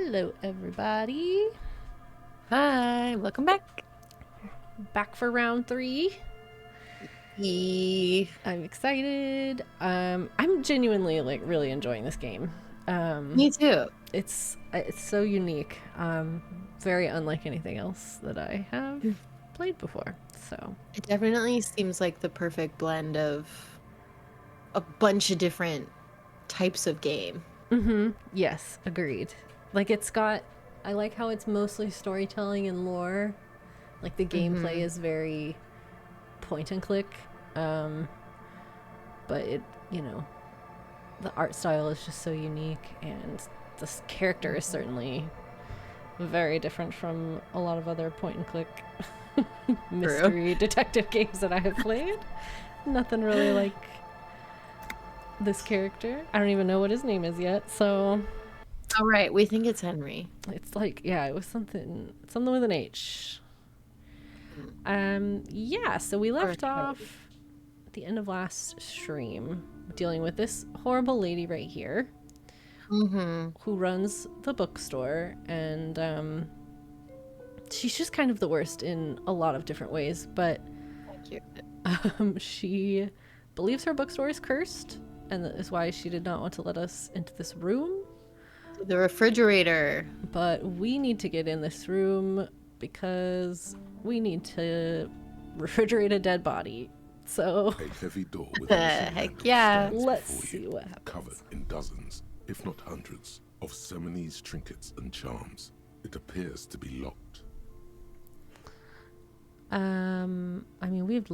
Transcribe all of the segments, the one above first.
Hello, everybody. Hi, welcome back. Back for round 3. I'm excited. I'm genuinely really enjoying this game. Me too. It's so unique. Very unlike anything else that I have played before. So it definitely seems like the perfect blend of a bunch of different types of game. Yes, agreed. Like I like how it's mostly storytelling and lore. Like the gameplay is very point and click. But it, the art style is just so unique, and this character is certainly very different from a lot of other point and click mystery detective games that I have played. Nothing really like this character. I don't even know what his name is yet, so... Oh, right. We think it's Henry. It's like, yeah, it was something with an H. Yeah, so we left off at the end of last stream dealing with this horrible lady right here who runs the bookstore, and she's just kind of the worst in a lot of different ways, but she believes her bookstore is cursed, and that is why she did not want to let us into this room. The refrigerator. But we need to get in this room because we need to refrigerate a dead body. So a heavy door with heck yeah. Let's see what happens. Covered in dozens, if not hundreds, of Seminese trinkets and charms. It appears to be locked. I mean, we've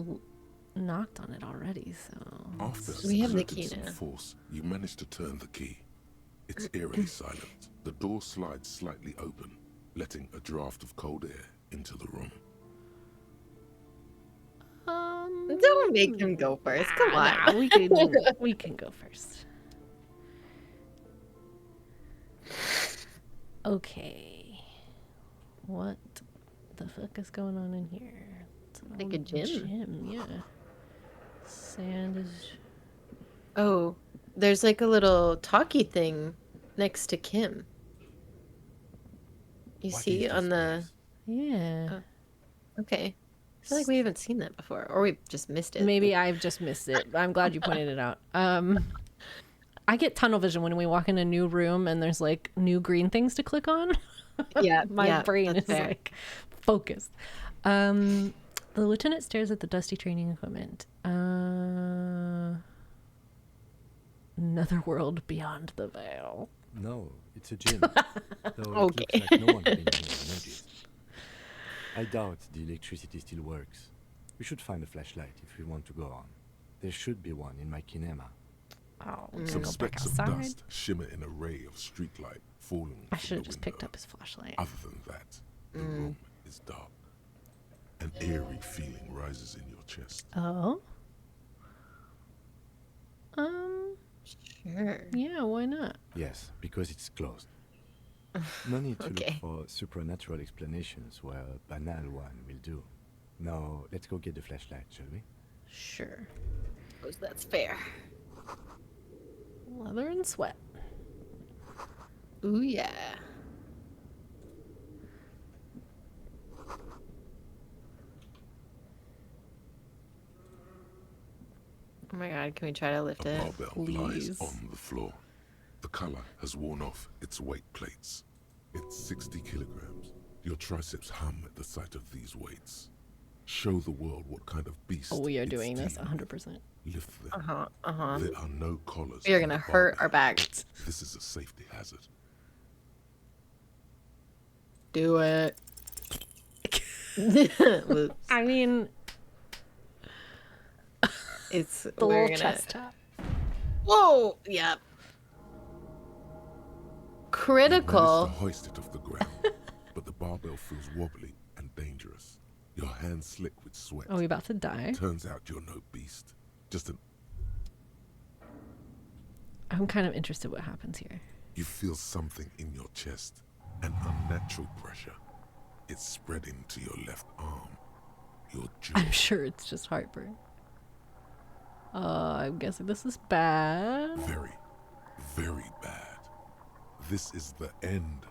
knocked on it already, so... After we have the key some now. Force, you manage to turn the key. It's eerily silent. The door slides slightly open, letting a draft of cold air into the room. Don't make him go first. Come on. Nah, we can go first. Okay. What the fuck is going on in here? It's like a gym. Yeah. Sand is... Oh, there's like a little talkie thing next to Kim. You see on the... Yeah. Oh. Okay. I feel like we haven't seen that before, or we've just missed it. Maybe I've just missed it. I'm glad you pointed it out. I get tunnel vision when we walk in a new room and there's like new green things to click on. Yeah, My brain is like focused. The lieutenant stares at the dusty training equipment. Another world beyond the veil. No, it's a gym. Though it looks like no one has been here noticed. I doubt the electricity still works. We should find a flashlight if we want to go on. There should be one in my kinema. Oh, Some specks of dust shimmer in a ray of streetlight falling. I should have just picked up his flashlight. Other than that, the room is dark. An eerie feeling rises in your chest. Oh? Sure. Yeah, why not? Yes, because it's closed. No need to look for supernatural explanations where a banal one will do. Now, let's go get the flashlight, shall we? Sure. Suppose that's fair. Leather and sweat. Ooh, yeah. Oh my god, can we try to lift it? A barbell lies on the floor. The color has worn off its weight plates. It's 60 kilograms. Your triceps hum at the sight of these weights. Show the world what kind of beast. Oh, we are doing this 100%. Lift them. There are no collars. You're gonna hurt our backs. This is a safety hazard. Do it. I mean, it's the little chest tap. Whoa! Yep. Critical. You manage to hoist it off the ground, but the barbell feels wobbly and dangerous. Your hands slick with sweat. Are we about to die? Turns out you're no beast. Just an... I'm kind of interested what happens here. You feel something in your chest. An unnatural pressure. It's spreading to your left arm. Your jaw. I'm sure it's just heartburn. I'm guessing this is bad. Very, very bad. This is the end.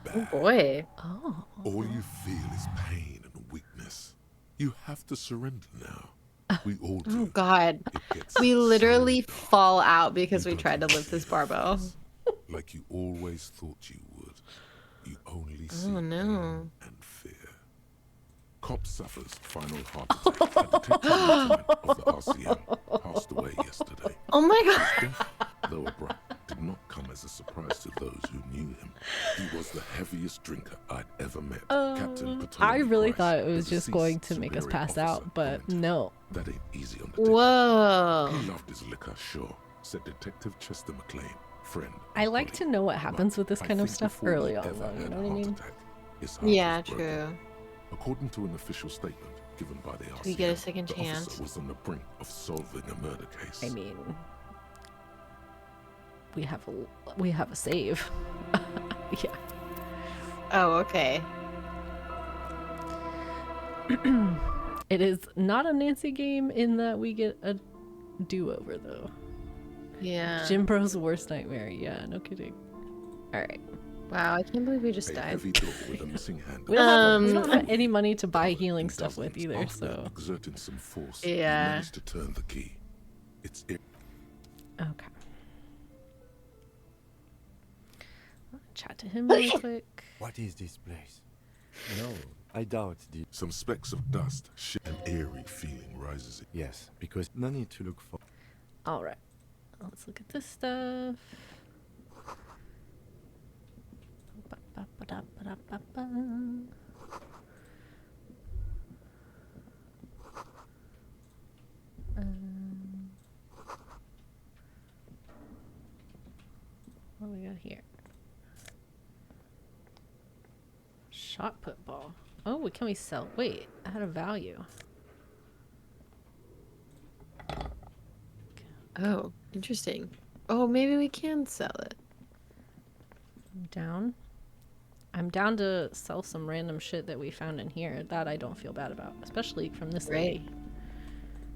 Oh bad. boy. Oh. All you feel is pain and weakness. You have to surrender now. We all do. Oh god. It gets We literally so dark. fall out because we You tried to don't lift this see her barbell. face, like you always thought you would. You only see Oh no. pain and fear. Cop suffers final heart attack. A detective lieutenant of the RCM passed away yesterday. Oh my god. His death, though abrupt, did not come as a surprise to those who knew him. He was the heaviest drinker I'd ever met. Captain Ptolemy I really Price, thought it the was just deceased going to make us superior pass officer, out, but commented, no. "That ain't easy on the dick." Whoa. He loved his liquor, sure, said Detective Chester McLean, friend. I and like colleague. to know what happens But with this I kind of think stuff before early he on, ever though, you had know a what I heart mean? attack, his heart Yeah, was broken. true. According to an official statement given by the RCM, we get a second the chance? officer was on the brink of solving a murder case. I mean, we have a save. Yeah. Oh, okay. It is not a Nancy game in that we get a do-over, though. Yeah. Jim Bro's worst nightmare. Yeah, no kidding. All right. Wow, I can't believe we just A died. heavy door with a missing handle. We don't have any money to buy healing In stuff with dozens, either, after so. exerting some force, Yeah. he managed to turn the key. It's Okay. I'll chat to him really quick. What is this place? No, I doubt the... some specks of dust. An eerie feeling rises. Yes, because no need to look for... All right. Let's look at this stuff. Ba-ba-ba-da-ba-da-ba-ba. What do we got here? Shot put ball. Oh, can we sell? Wait, I had a value. Oh, interesting. Oh, maybe we can sell it. I'm down. I'm down to sell some random shit that we found in here. That I don't feel bad about, especially from this lady.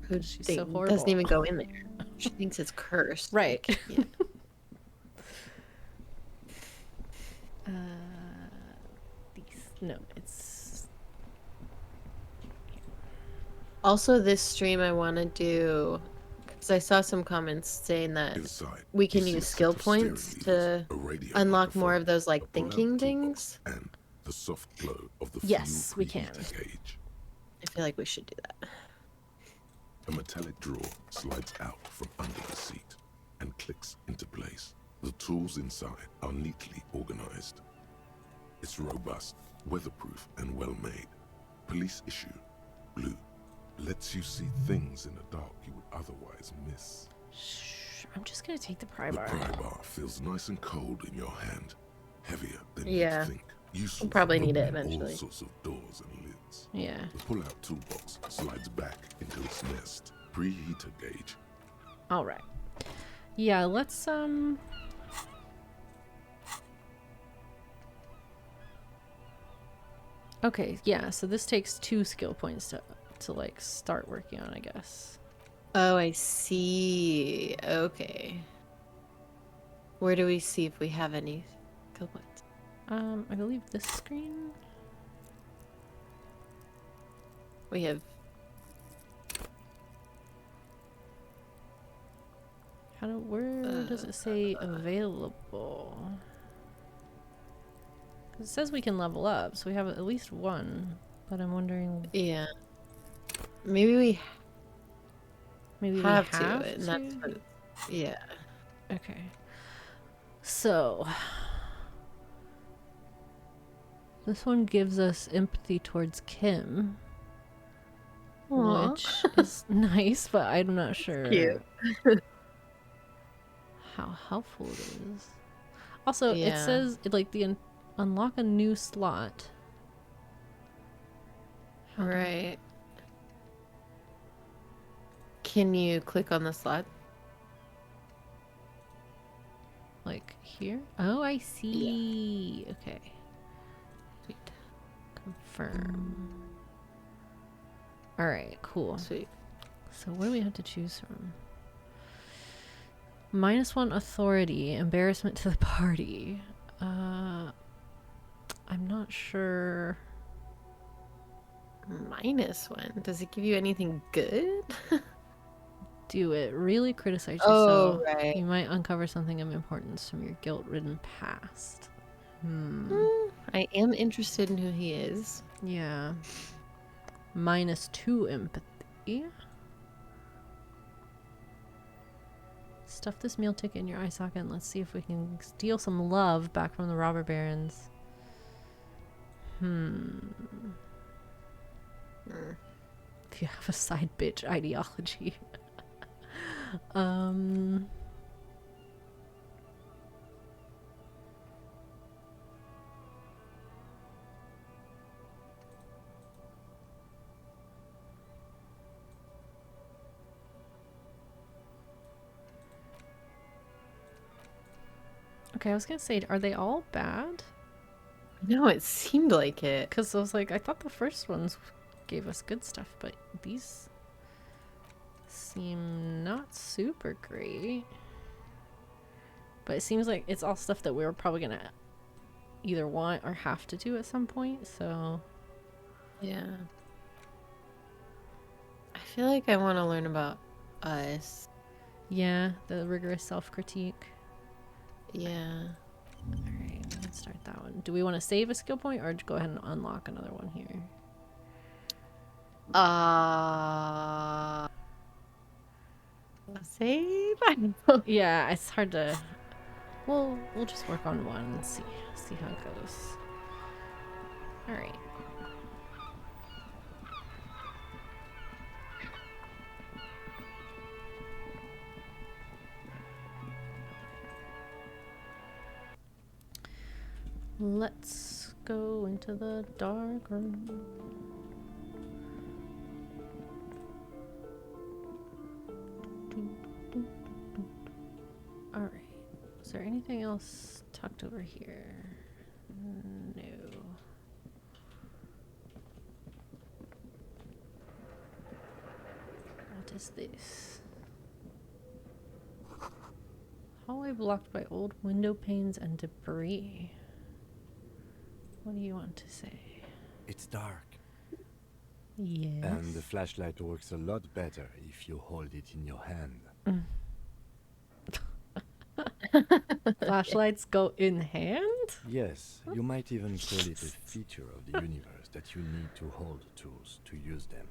Who She's so doesn't horrible. even go in there. She thinks it's cursed. Right. Yeah. No, it's Also, this stream I want to do because I saw some comments saying that Inside, we you can see a use set skill of steering points levers, to a radio unlock more microphone, of those like a pull-out thinking toolbox, things. and the soft glow of the Yes, fuel we can. preheater gauge. I feel like we should do that. A metallic drawer slides out from under the seat and clicks into place. The tools inside are neatly organized. It's robust, weatherproof, and well made. Police issue, blue, lets you see things in the dark you would otherwise miss. Shh, I'm just gonna take the pry The bar. pry bar feels nice and cold in your hand, heavier than Yeah. you'd think. Useful We'll probably for need it opening eventually. all sorts of doors and lids. Yeah. The pull-out toolbox slides back into its nest. Preheater gauge. All right. Yeah, let's Okay, yeah, so this takes 2 skill points to like start working on, I guess. Oh, I see. Okay. Where do we see if we have any skill points? I believe this screen. We have. Where does it say available? 'Cause it says we can level up, so we have at least one. But I'm wondering, Yeah. Maybe we maybe have we have to, and that's what. Yeah. Okay. So this one gives us empathy towards Kim, Aw. which is nice, but I'm not sure Cute. how helpful it is. Also, it Yeah. says like the unlock a new slot. How do I- Right. Can you click on the slot? Like here? Oh, I see. Okay. Sweet. Confirm. All right, cool. Sweet. So what do we have to choose from? -1 authority, embarrassment to the party. I'm not sure. -1. Does it give you anything good? Do it. Really criticize Oh, yourself. right. You might uncover something of importance from your guilt-ridden past. I am interested in who he is. Yeah. -2 empathy. Stuff this meal ticket in your eye socket and let's see if we can steal some love back from the robber barons. If you have a side bitch ideology. Okay, I was gonna say, are they all bad? No, it seemed like it. Because I was like, I thought the first ones gave us good stuff, but these seem not super great. But it seems like it's all stuff that we were probably gonna either want or have to do at some point, so... Yeah. I feel like I want to learn about us. Yeah, the rigorous self-critique. Yeah. Alright, let's start that one. Do we want to save a skill point or go ahead and unlock another one here? Save? I don't know. Yeah, it's hard to... We'll just work on one and see how it goes. Alright. Let's go into the dark room. Alright. Is there anything else tucked over here? No. What is this? Hallway blocked by old window panes and debris. What do you want to say? It's dark. Yes. And the flashlight works a lot better if you hold it in your hand. Flashlights go in hand? Yes, you might even call it a feature of the universe that you need to hold tools to use them.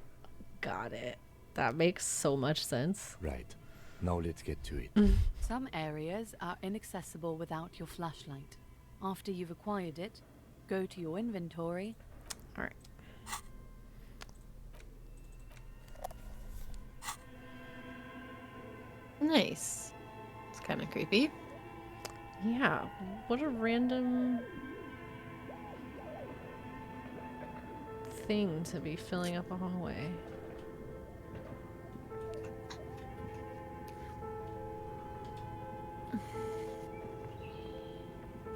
Got it. That makes so much sense. Right. Now let's get to it. Some areas are inaccessible without your flashlight. After you've acquired it, go to your inventory. Alright. Nice. It's kind of creepy. Yeah, what a random thing to be filling up a hallway.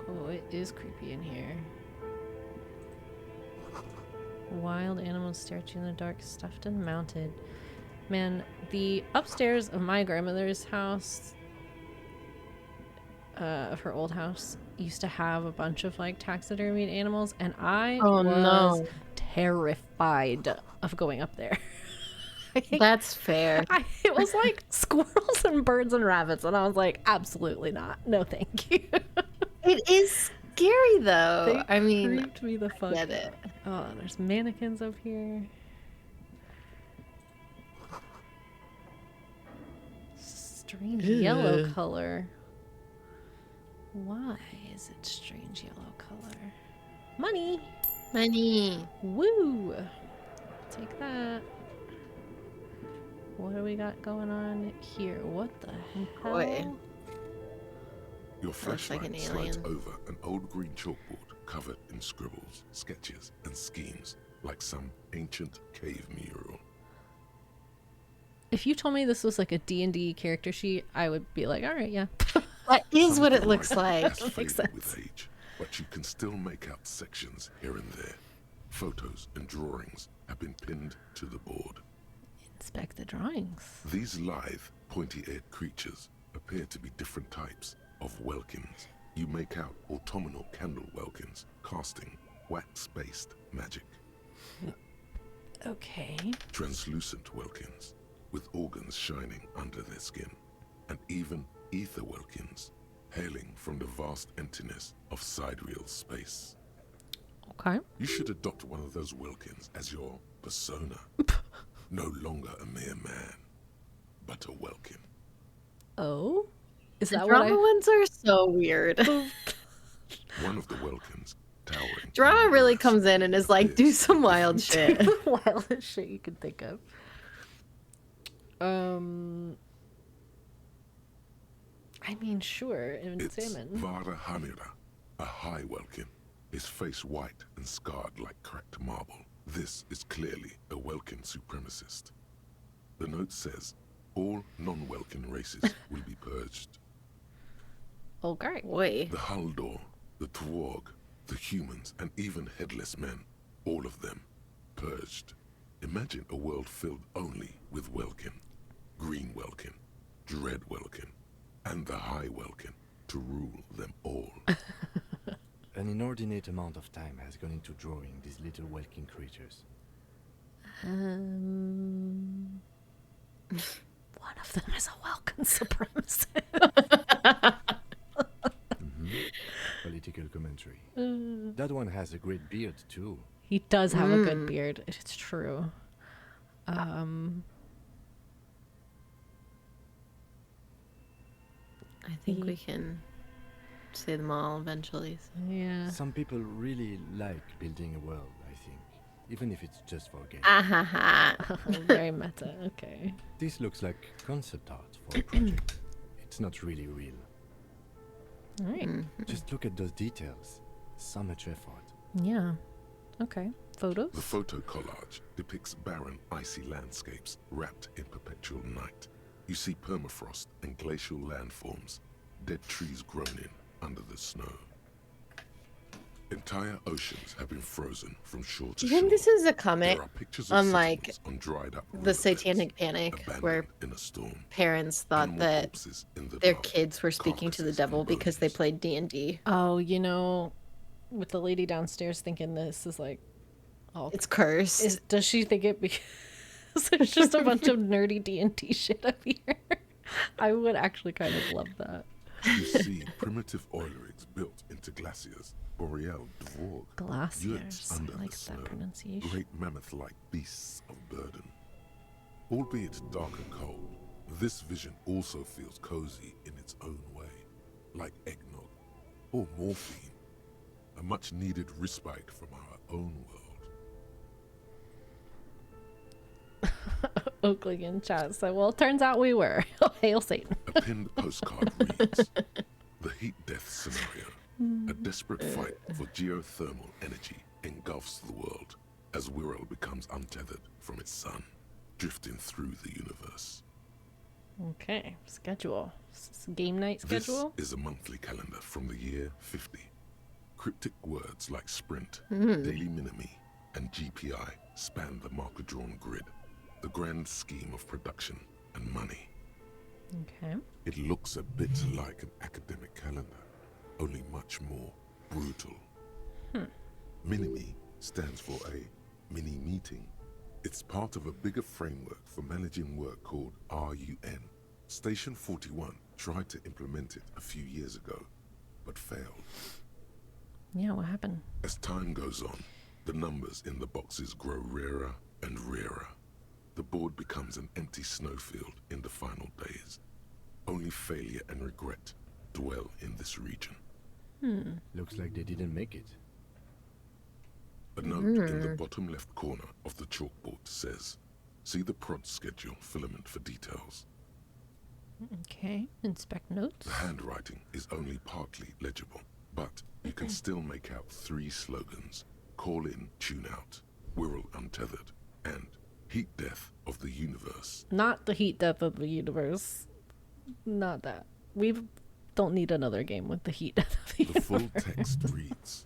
Oh, it is creepy in here. Wild animals stare at you in the dark, stuffed and mounted. Man, the upstairs of my grandmother's house, of her old house, used to have a bunch of like taxidermied animals, and I was terrified of going up there. That's fair. It was like squirrels and birds and rabbits, and I was like, absolutely not. No, thank you. It is scary though. I mean, creeped me the fuck get it. Oh, there's mannequins up here. Strange yellow color. Why is it strange yellow color? Money! Money. Woo! Take that. What do we got going on here? What the hell? Boy. Your Looks like flashlight an slides alien. over an old green chalkboard covered in scribbles, sketches, and schemes, like some ancient cave mural. If you told me this was like a D&D character sheet, I would be like, alright, yeah. That is Some what it of the looks writing like. has Makes faded with sense. age, but you can still make out sections here and there. Photos and drawings have been pinned to the board. Inspect the drawings. These lithe, pointy-eared creatures appear to be different types of welkins. You make out autumnal candle welkins casting wax-based magic. Okay. Translucent Welkins, with organs shining under their skin, and even ether Welkins, hailing from the vast emptiness of sidereal space. Okay. You should adopt one of those Welkins as your persona. No longer a mere man, but a Welkin. Oh? Is that what Drama ones are so weird. One of the Welkins, towering. Drama really comes in and is like, do some wild shit. wildest shit you could think of? I mean, sure, in It's salmon. Vara Hamira, a high Welkin, his face white and scarred like cracked marble. This is clearly a Welkin supremacist. The note says, all non-Welkin races will be purged. Okay. Boy. The Haldor, the Twarg, the humans, and even headless men, all of them, purged. Imagine a world filled only with Welkin, Green Welkin, Dread Welkin, and the High Welkin to rule them all. An inordinate amount of time has gone into drawing these little Welkin creatures. One of them is a Welcome supremacist. Political commentary. That one has a great beard too. He does have a good beard. It's true. I think we can say them all eventually. Yeah. Some people really like building a world, I think, even if it's just for a game. Very meta. Okay. This looks like concept art for a project. It's not really real. All right. Just look at those details. So much effort. Yeah. Okay. Photos? The photo collage depicts barren, icy landscapes wrapped in perpetual night. You see permafrost and glacial landforms, dead trees grown in under the snow. Entire oceans have been frozen from shore to Do you shore. think this is a comic There are pictures of on, like, settlements on dried up the riverbeds, Satanic Panic, abandoned where in a storm. parents thought Animal that corpses in the their dark, kids were speaking to the carcasses devil and because they bones. played D&D? Oh, you know, with the lady downstairs thinking this is like, oh, It's cursed. does she think it because there's just a bunch of nerdy D&D shit up here? I would actually kind of love that. You see primitive oil rigs built into glaciers, boreal dwarg, Glaciers. yurts I under like the that snow, pronunciation. great mammoth-like beasts of burden. Albeit dark and cold, this vision also feels cozy in its own way, like eggnog or morphine, a much-needed respite from our own world. Oakley in chat said, well, turns out we were. Hail Satan. A pinned postcard reads, the heat death scenario, a desperate fight for geothermal energy engulfs the world as Wirral becomes untethered from its sun, drifting through the universe. Okay. Schedule. Game night schedule? This is a monthly calendar from the year 50. Cryptic words like sprint, daily minimi, and GPI span the marker-drawn grid, the grand scheme of production and money. Okay. It looks a bit like an academic calendar, only much more brutal. Minimi stands for a mini meeting. It's part of a bigger framework for managing work called RUN. Station 41 tried to implement it a few years ago, but failed. Yeah, what happened? As time goes on, the numbers in the boxes grow rarer and rarer. The board becomes an empty snowfield in the final days. Only failure and regret dwell in this region. Looks like they didn't make it. A note in the bottom left corner of the chalkboard says, see the prod schedule filament for details. Okay. Inspect notes. The handwriting is only partly legible, but you can still make out 3 slogans: Call in, Tune out, Wirral Untethered, and Heat Death of the Universe. Not the heat death of the universe. Not that. We don't need another game with the heat death of the The full universe. text reads,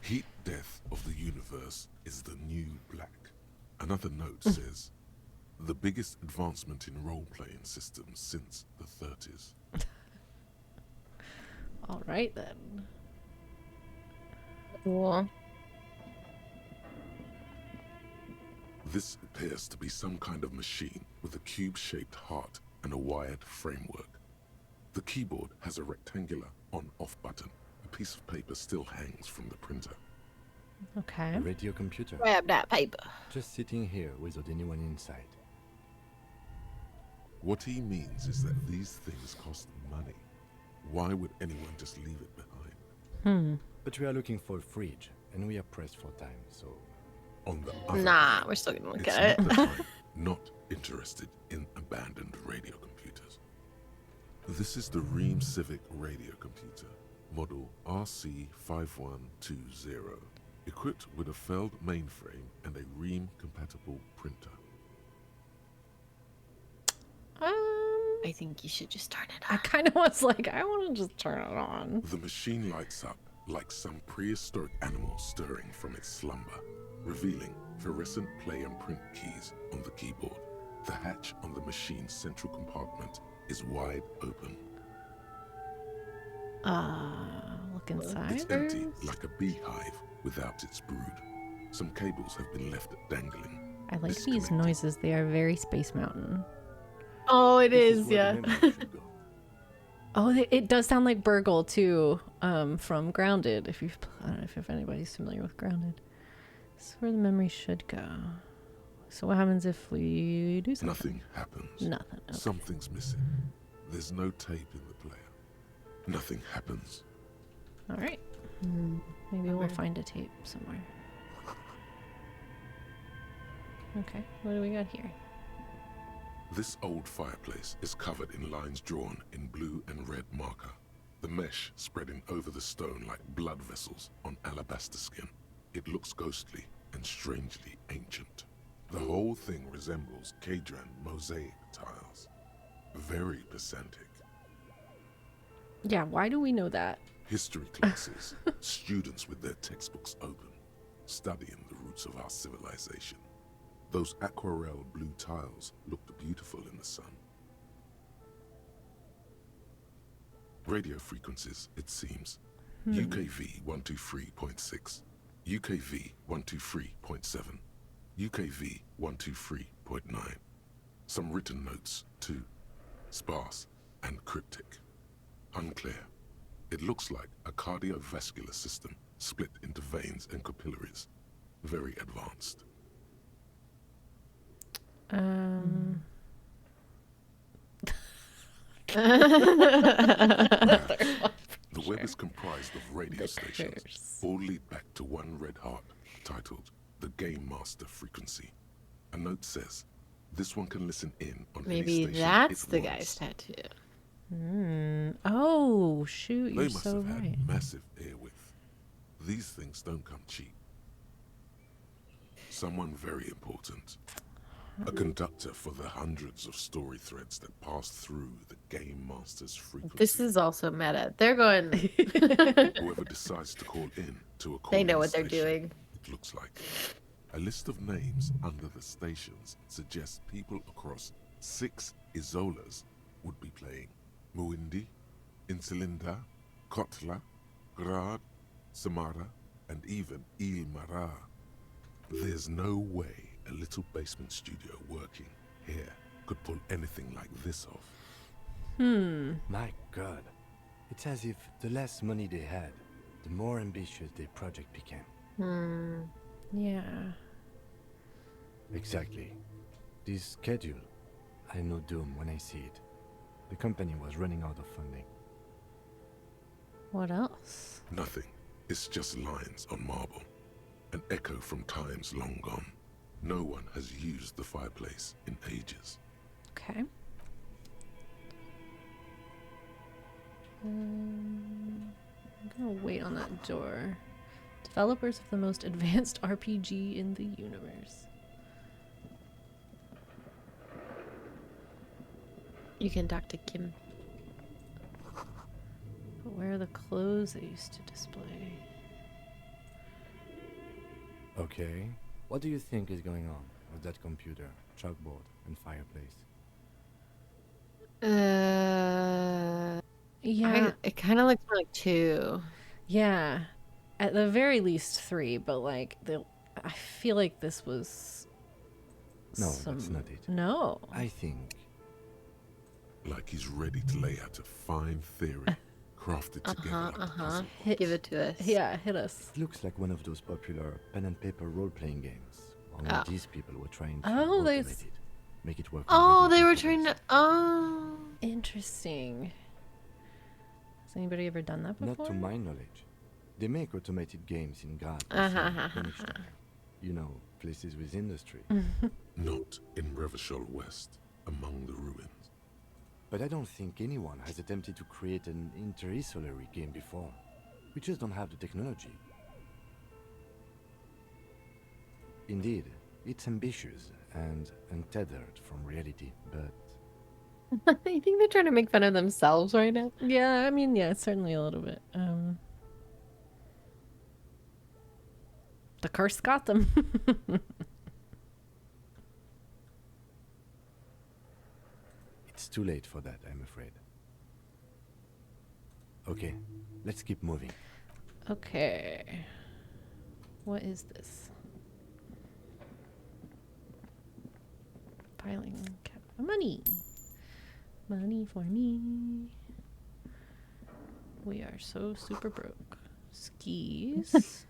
Heat Death of the Universe is the new black. Another note says, the biggest advancement in role-playing systems since the 30s. All right then. Cool. This appears to be some kind of machine with a cube-shaped heart and a wired framework. The keyboard has a rectangular on-off button. A piece of paper still hangs from the printer. Okay. A radio computer. Grab that paper. Just sitting here without anyone inside. What he means is that these things cost money. Why would anyone just leave it behind? But we are looking for a fridge, and we are pressed for time, so... On the other Nah, hand, we're still gonna look it's at not it. that I'm not interested in abandoned radio computers. This is the Ream Civic radio computer, model RC5120, equipped with a Feld mainframe and a Ream-compatible printer. I think you should just turn it I on. kind of was like, I want to just turn it on. The machine lights up like some prehistoric animal stirring from its slumber, revealing fluorescent play and print keys on the keyboard. The hatch on the machine's central compartment is wide open. Look inside. It's empty like a beehive without its brood. Some cables have been left dangling. I like these disconnected. noises. They are very Space Mountain. Oh, it This is, where yeah. the memory should go. Oh, it does sound like Burgle too, from Grounded. If I don't know if anybody's familiar with Grounded. This is where the memory should go. So what happens if we do something? Nothing happens. Nothing. Okay. Something's missing. There's no tape in the player. Nothing happens. All right. Maybe we'll find a tape somewhere. Okay. What do we got here? This old fireplace is covered in lines drawn in blue and red marker, the mesh spreading over the stone like blood vessels on alabaster skin. It looks ghostly and strangely ancient. The whole thing resembles Kadran mosaic tiles. Very pedantic. Yeah, why do we know that? History classes, students with their textbooks open, studying the roots of our civilization. Those aquarelle blue tiles looked beautiful in the sun. Radio frequencies, it seems. UKV 123.6, UKV 123.7, UKV 123.9. Some written notes, too. Sparse and cryptic. Unclear. It looks like a cardiovascular system split into veins and capillaries. Very advanced. The web is comprised of radio stations. curse. All lead back to one red heart, titled the Game Master Frequency. A note says, this one can listen in on any Maybe station that's it the wants. guy's tattoo. Oh, shoot, They you're must so have right. had massive air width. These things don't come cheap. Someone very important. A conductor for the hundreds of story threads that pass through the Game Master's frequency. This is also meta. They're going. Whoever decides to call in to a call They know what they're doing. It looks like. A list of names under the stations suggests people across 6 Isolas would be playing. Muindi, Insulinda, Kotla, Grad, Samara, and even Il Mara. There's no way a little basement studio working here could pull anything like this off. My God. It's as if the less money they had, the more ambitious their project became. Yeah. Exactly. This schedule, I know doom when I see it. The company was running out of funding. What else? Nothing. It's just lines on marble. An echo from times long gone. No one has used the fireplace in ages. Okay. I'm gonna wait on that door. Developers of the most advanced RPG in the universe. You can talk to Kim. But where are the clothes they used to display? Okay. What do you think is going on with that computer, chalkboard, and fireplace? Yeah. It kind of looks more like 2. Yeah. At the very least 3, but like I feel like this was No, that's not it. No. I think Like he's ready to lay out a fine theory, crafted together like a puzzle. Give it to us. Yeah, hit us. it looks like one of those popular pen and paper role-playing games. Only Oh. these people were trying to Oh, they automate it, make it work. on Oh, regular they were computers. trying to. Oh. Interesting. Has anybody ever done that before? Not to my knowledge. They make automated games in Grad, you know, places with industry. Not in Revachol West, among the ruins. But I don't think anyone has attempted to create an interinsulary game before. We just don't have the technology. Indeed, it's ambitious and untethered from reality, but I think they're trying to make fun of themselves right now. Yeah, I mean, yeah, certainly a little bit. The curse got them. it's too late for that, I'm afraid. Okay, let's keep moving. Okay. What is this? Piling money. Money for me. We are so super broke. Skis.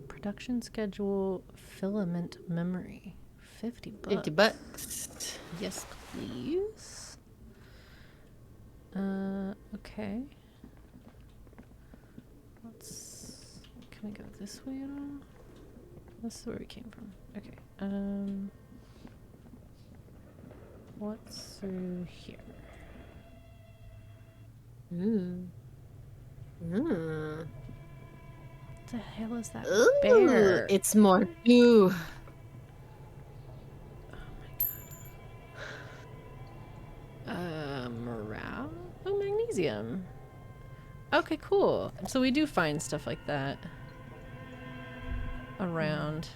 Production schedule filament memory. 50 bucks. 50 bucks. Yes, please. Okay. Can we go this way at all? This is where we came from. Okay. What's through here? Ooh. Ooh. What the hell is that Ooh. bear? It's more. Ooh. Morale? Oh, magnesium. Okay, cool. So we do find stuff like that around.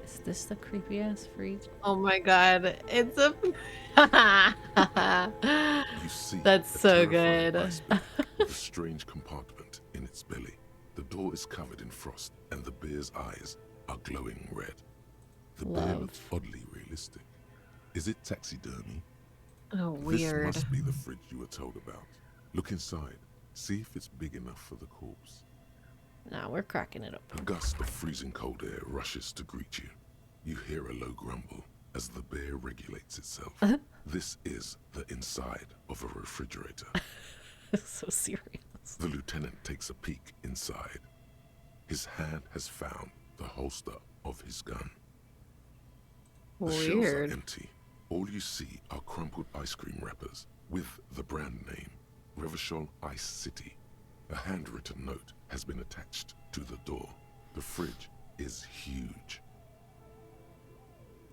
Is this the creepy ass freeze? Oh my god. It's a. You see, That's a so terrifying good. iceberg with a strange compartment in its belly. The door is covered in frost, and the bear's eyes are glowing red. The bear Love. looks oddly realistic. Is it taxidermy? Oh, This weird. must be the fridge you were told about. Look inside. See if it's big enough for the corpse. Nah, we're cracking it A open. gust of freezing cold air rushes to greet you. You hear a low grumble as the bear regulates itself. This is the inside of a refrigerator. So serious. The lieutenant takes a peek inside. His hand has found the holster of his gun. The shelves are Weird. empty. All you see are crumpled ice cream wrappers with the brand name, Revachol Ice City. A handwritten note has been attached to the door. The fridge is huge.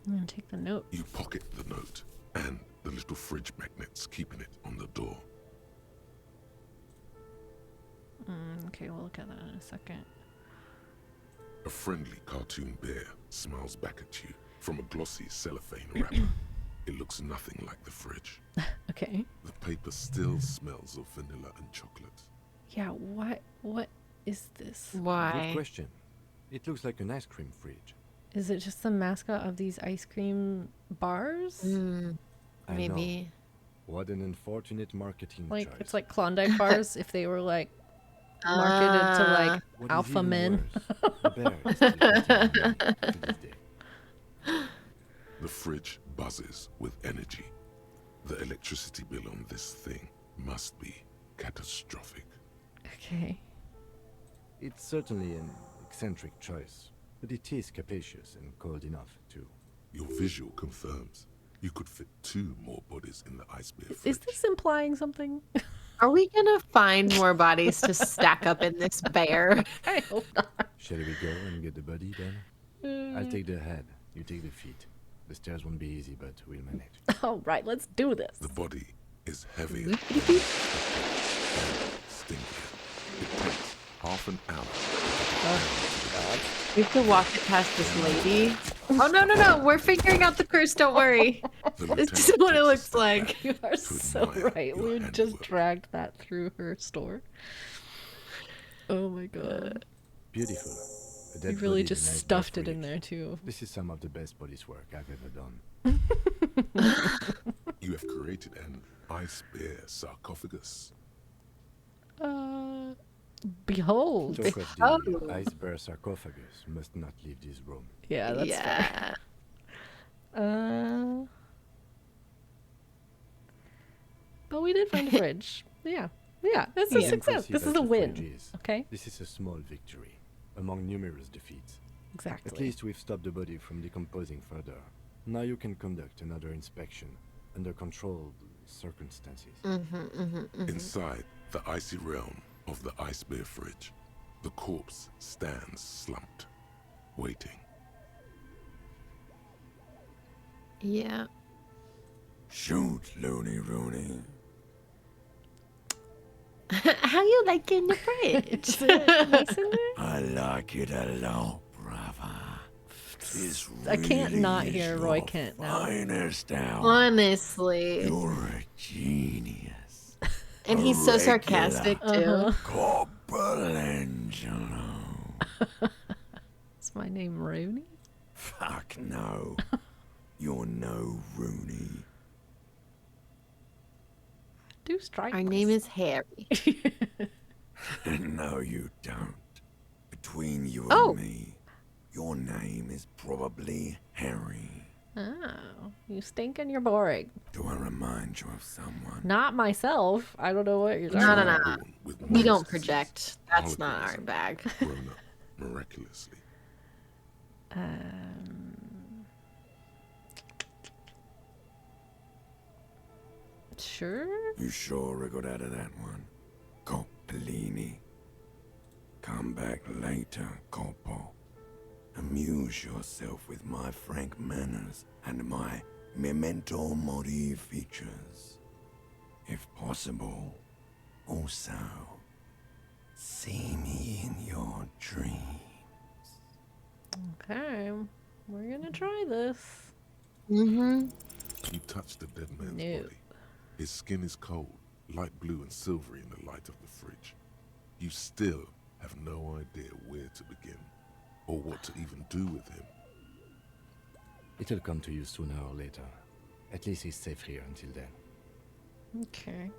I'm gonna take the note. You pocket the note and the little fridge magnets keeping it on the door. Okay, we'll look at that in a second. A friendly cartoon bear smiles back at you from a glossy cellophane wrapper. It looks nothing like the fridge. Okay. The paper still smells of vanilla and chocolate. Yeah, what is this? Good Why? question. It looks like an ice cream fridge. Is it just the mascot of these ice cream bars? Mm, I know. maybe. What an unfortunate marketing Like choice. it's like Klondike bars if they were like marketed to like What is alpha even men. worse, the bear is still eating money to this day. The fridge buzzes with energy. The electricity bill on this thing must be catastrophic. Okay. It's certainly an eccentric choice, but it is capacious and cold enough too. Your visual confirms you could fit 2 more bodies in the ice bear fridge. Is this implying something? Are we gonna find more bodies to stack up in this bear? I hope not. Shall we go and get the body then? I'll take the head, you take the feet. The stairs won't be easy, but we'll manage. All right, let's do this. The body is heavy and stinky. It takes half an hour to We have to walk it past this lady. Oh no! We're figuring out the curse. Don't worry. This is what it looks like. You are so right. We just dragged that through her store. Oh my god. Beautiful. A You dead really body just in a nice stuffed it fridge. in there too. This is some of the best police work I've ever done. You have created an ice bear sarcophagus. Behold. Talk of the ice bear sarcophagus must not leave this room. Yeah, that's fair. But we did find a fridge. Yeah. Yeah, it's a success. This is a win. Okay? This is a small victory among numerous defeats. Exactly. At least we've stopped the body from decomposing further. Now you can conduct another inspection under controlled circumstances. Inside the icy realm of the ice bear fridge, the corpse stands slumped, waiting. Yeah. Shoot, Looney Rooney. How you liking the fridge? I like it a lot, brother. It's I can't not really hear is Roy your Kent now. finest hour. Honestly. You're a genius. And he's so sarcastic too. Copperangelo. Is my name Rooney? Fuck no. You're no Rooney. Do strike. Our name is Harry. No, you don't. Between you Oh. and me, your name is probably Harry. Oh, you stink and you're boring. Do I remind you of someone? Not myself. I don't know what you're talking No. about. Born with We don't modest project. That's not our alcoholism, bag. grown up miraculously. Sure. You sure I got out of that one? Coppellini. Come back later, Coppo. Amuse yourself with my frank manners and my memento mori features. If possible, also, see me in your dreams. Okay. We're gonna try this. Mm-hmm. You touch the dead man's No. body. His skin is cold, light blue and silvery in the light of the fridge. You still have no idea where to begin, or what to even do with him. It'll come to you sooner or later. At least he's safe here until then. Okay.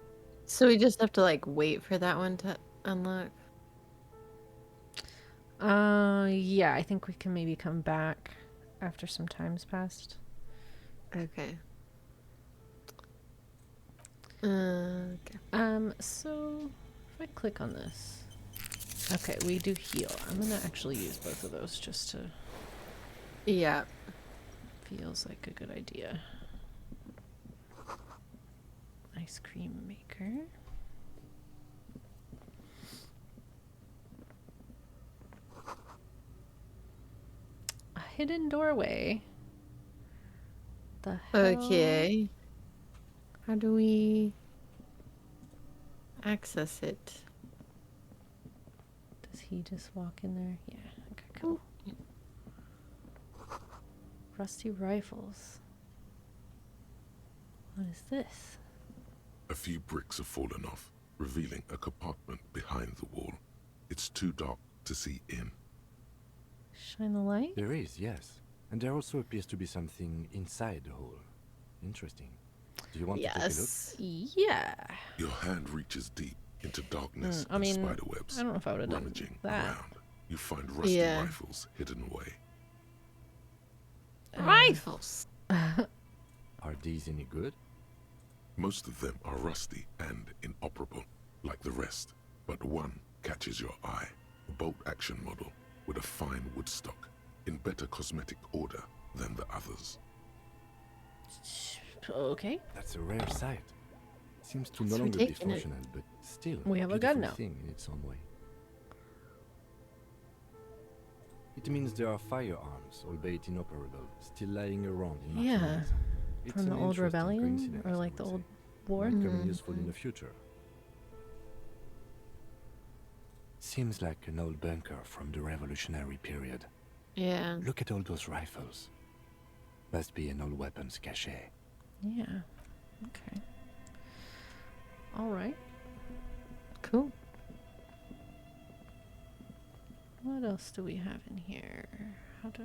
So we just have to like wait for that one to unlock. Yeah, I think we can maybe come back after some time's passed. Okay. Okay. So if I click on this. Okay, we do heal. I'm gonna actually use both of those just to Yeah. feels like a good idea. Ice cream maker. A hidden doorway. The hell? Okay. How do we access it? Does he just walk in there? Yeah. Okay, cool. Rusty rifles. What is this? A few bricks have fallen off, revealing a compartment behind the wall. It's too dark to see in. Shine the light? There is, yes. And there also appears to be something inside the hole. Interesting. Do you want to take a look? Yes. Yeah. Your hand reaches deep into darkness I and mean, spiderwebs. I don't know if I would have done Rummaging that. around, you find rusty Yeah. rifles hidden away. Rifles. Are these any good? Most of them are rusty and inoperable, like the rest, but one catches your eye. A bolt-action model with a fine wood stock, in better cosmetic order than the others. Okay. That's a rare sight. Seems to Thanks no for longer be taking it. functional, but still We have a beautiful gun now. thing in its own way. It means there are firearms, albeit inoperable, still lying around in Yeah. Martinez. It's From the an old interesting rebellion? coincidence, Or I like the would old say. war? Might come in useful in the future. Seems like an old bunker from the revolutionary period. Yeah. Look at all those rifles. Must be an old weapons cache. Yeah. Okay. All right. Cool. What else do we have in here? How to...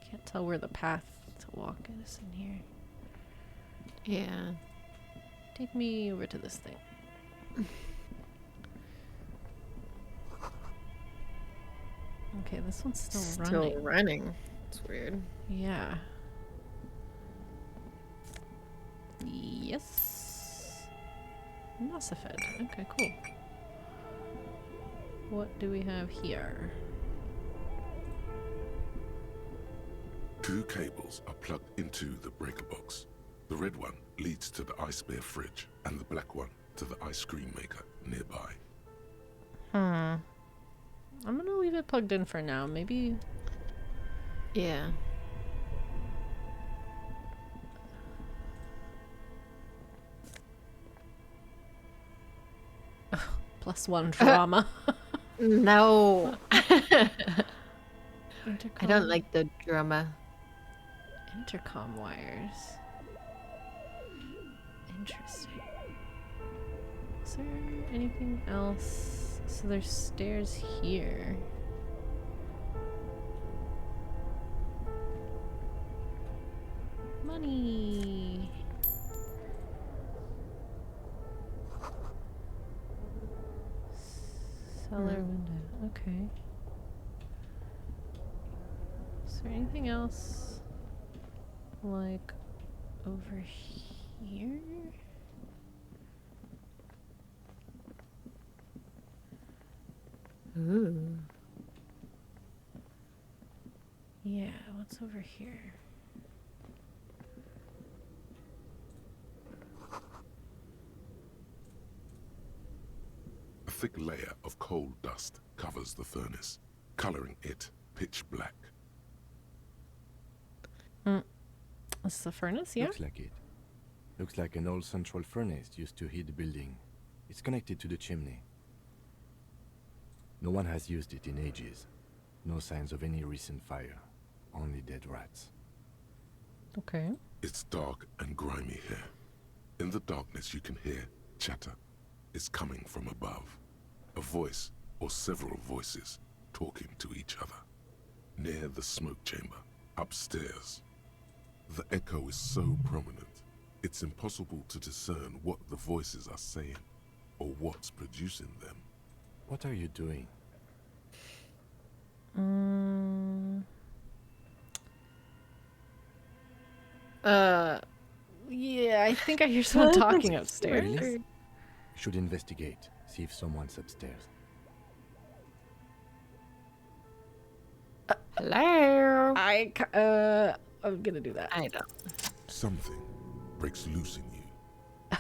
Can't tell where the path to walk is in here. Yeah. Take me over to this thing. Okay, this one's still running. Still running. It's weird. Yeah. Yes. Mossifed. Okay, cool. What do we have here? 2 cables are plugged into the breaker box. The red one leads to the ice bear fridge, and the black one to the ice cream maker nearby. I'm gonna leave it plugged in for now. Maybe... Yeah. +1 drama. No. I Intercom. don't like the drama. Intercom wires. Interesting. Is there anything else? So there's stairs here. Money. Cellar window. Okay. Is there anything else? Like over here? Ooh. Yeah, what's over here? A thick layer of coal dust covers the furnace, coloring it pitch black. This is the furnace, yeah? Looks like it. Looks like an old central furnace used to heat the building. It's connected to the chimney. No one has used it in ages. No signs of any recent fire. Only dead rats. Okay. It's dark and grimy here. In the darkness you can hear chatter. It's coming from above. A voice or several voices talking to each other. Near the smoke chamber, upstairs. The echo is so prominent, it's impossible to discern what the voices are saying or what's producing them. What are you doing? Yeah, I think I hear someone talking upstairs. Really? Should investigate. See if someone's upstairs. Hello. I'm gonna do that. I don't. Something breaks loose in you.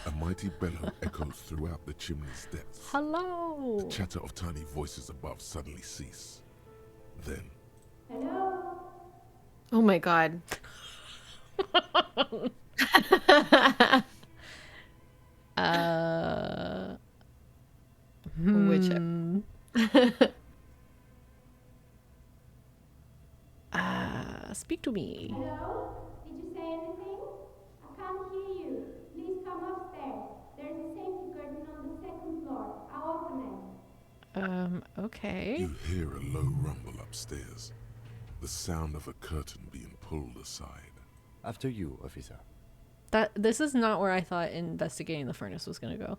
A mighty bellow echoes throughout the chimney's depths. Hello. The chatter of tiny voices above suddenly cease. Then, Oh my god. Which Speak to me. Hello? Did you say anything? I can't hear you. Please come upstairs. There's a safety curtain on the 2nd floor. I'll open it. Okay. you hear a low rumble upstairs. The sound of a curtain being pulled aside. After you, officer. This is not where I thought investigating the furnace was gonna go.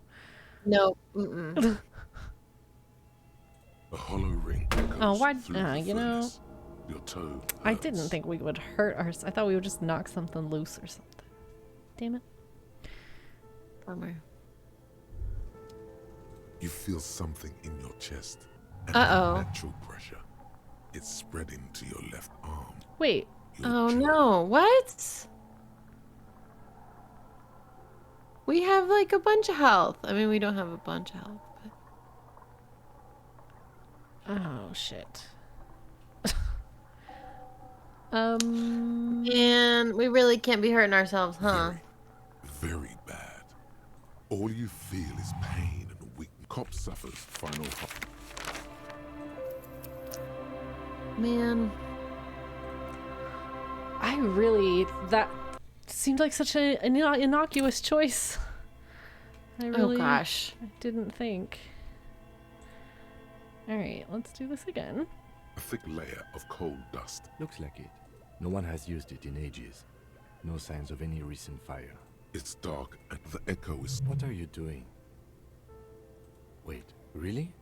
No. Mm-mm. A hollow ring echoes Oh, why? through the You know, furnace. Your toe I hurts. didn't think we would hurt ours. I thought we would just knock something loose or something. Damn it. Bummer. You feel something in your chest. An Uh-oh. unnatural pressure. It's spreading to your left arm. Wait. Your Oh jaw. no. What? We have like a bunch of health. I mean, we don't have a bunch of health, but Oh shit. Um. and we really can't be hurting ourselves, huh? Very, very bad. All you feel is pain and weakness. Cop suffers final man. That seemed like such an innocuous choice. I really Oh gosh. didn't think. Alright, let's do this again. A thick layer of coal dust. Looks like it. No one has used it in ages. No signs of any recent fire. It's dark and the echo is... What are you doing? Wait, really?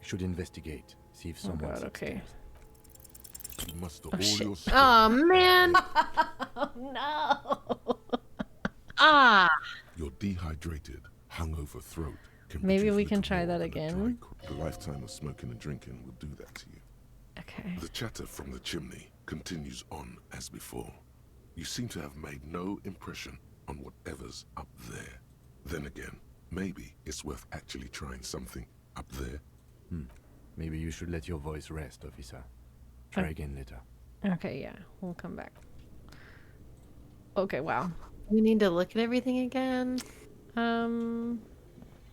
You should investigate. See if Oh someone's god, okay. You muster Oh, all shit. your strength. Oh man. Oh no! Ah. Your dehydrated, hungover throat can Maybe produce we little can try more that than a dry again. A lifetime of smoking and drinking will do that to you. Okay. The chatter from the chimney continues on as before. You seem to have made no impression on whatever's up there. Then again, maybe it's worth actually trying something up there. Maybe you should let your voice rest, officer. Try again later. Okay, yeah. We'll come back. Okay, wow. We need to look at everything again. Um,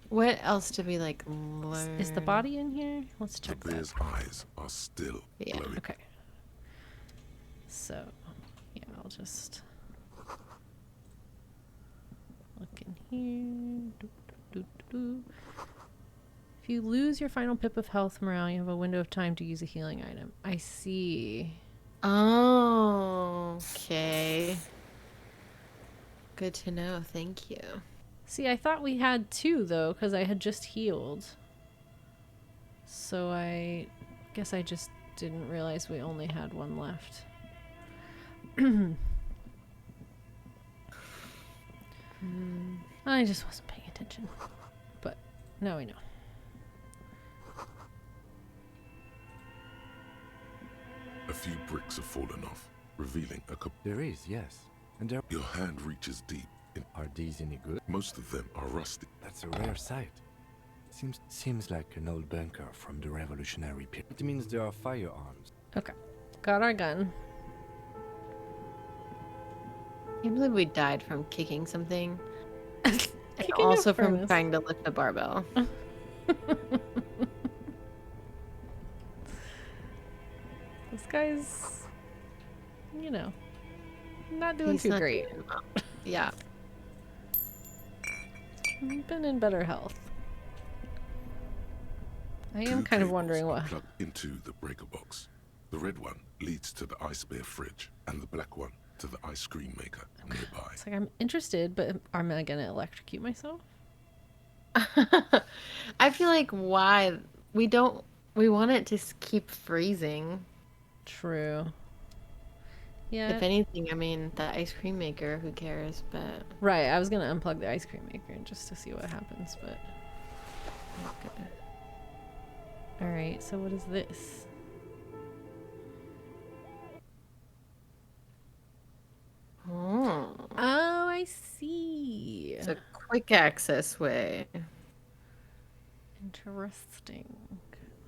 What else did we like learn? is the body in here? Let's The check that. bear's eyes are still Yeah. glowing. Okay. So, yeah, I'll just look in here. Doo, doo, doo, doo. If you lose your final pip of health morale, you have a window of time to use a healing item. I see. Oh, okay. Good to know. Thank you. See, I thought we had 2 though, because I had just healed. So I guess I just didn't realize we only had 1 left. I just wasn't paying attention. But now we know. A few bricks have fallen off, revealing a cup. There is, yes. And there Your hand reaches deep. are these any good? Most of them are rusty. That's a rare sight. Seems like an old bunker from the Revolutionary period. It means there are firearms. Okay. Got our gun. I can't believe we died from kicking something. And Kicking a also from furnace. trying to lift a barbell. This guy's, you know, not doing He's too not great. doing well. Yeah. Been in better health. I am Two kind of cables wondering are what. plugged into the breaker box. The red one leads to the ice bear fridge, and the black one to the ice cream maker nearby. It's like I'm interested, but am I gonna electrocute myself? I feel like why we want it to keep freezing. True. Yeah. If anything, I mean, the ice cream maker, who cares? But Right. I was gonna unplug the ice cream maker just to see what happens, but. Okay. All right. So what is this? oh, Oh, I see. it's a quick access way. Interesting.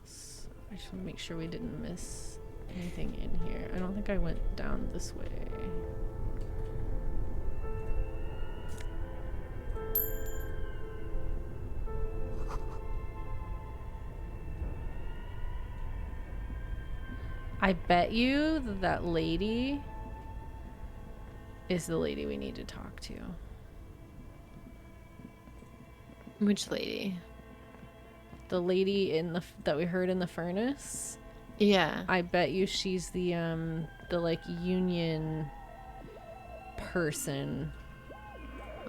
So I just want to make sure we didn't miss anything in here. I don't think I went down this way. I bet you that lady is the lady we need to talk to. Which lady? The lady in the that we heard in the furnace. Yeah. I bet you she's the like union person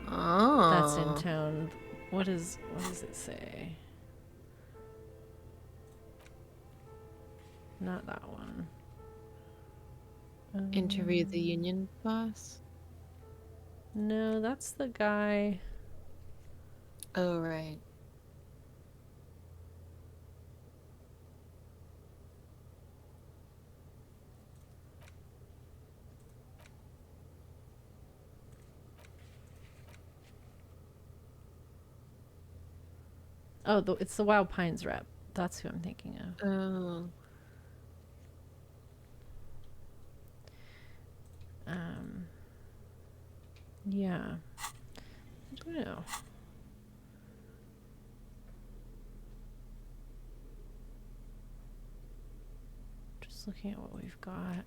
Oh. that's in town. What does it say? Not that one. Interview the union boss. No, that's the guy. Oh right. Oh, it's the Wild Pines rep. That's who I'm thinking of. Oh. Yeah. I don't know. Just Just looking at what we've got.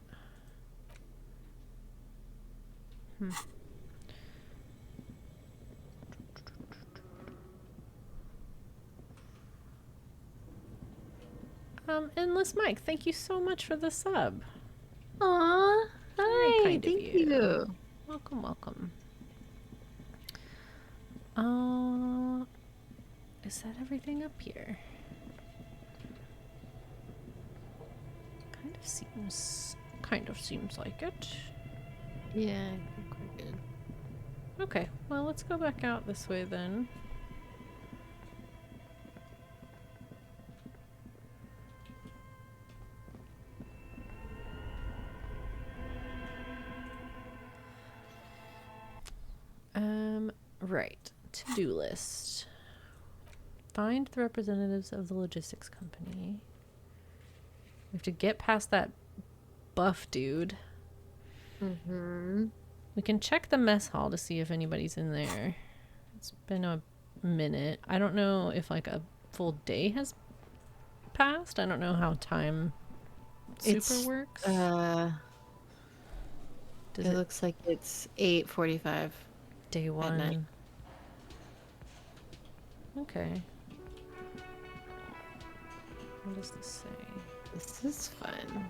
Endless Mike, thank you so much for the sub. Aw, Very hi, kind of thank you. you. Welcome, welcome. Is that everything up here? Kind of seems like it. Yeah, I think we're good. Okay, well, let's go back out this way then. Right. To-do list. Find the representatives of the logistics company. We have to get past that buff dude. We can check the mess hall to see if anybody's in there. It's been a minute. I don't know if like a full day has passed. I don't know how time super works. It Does it looks like it's 8:45. day night. one? Okay. What does this say? This is fun.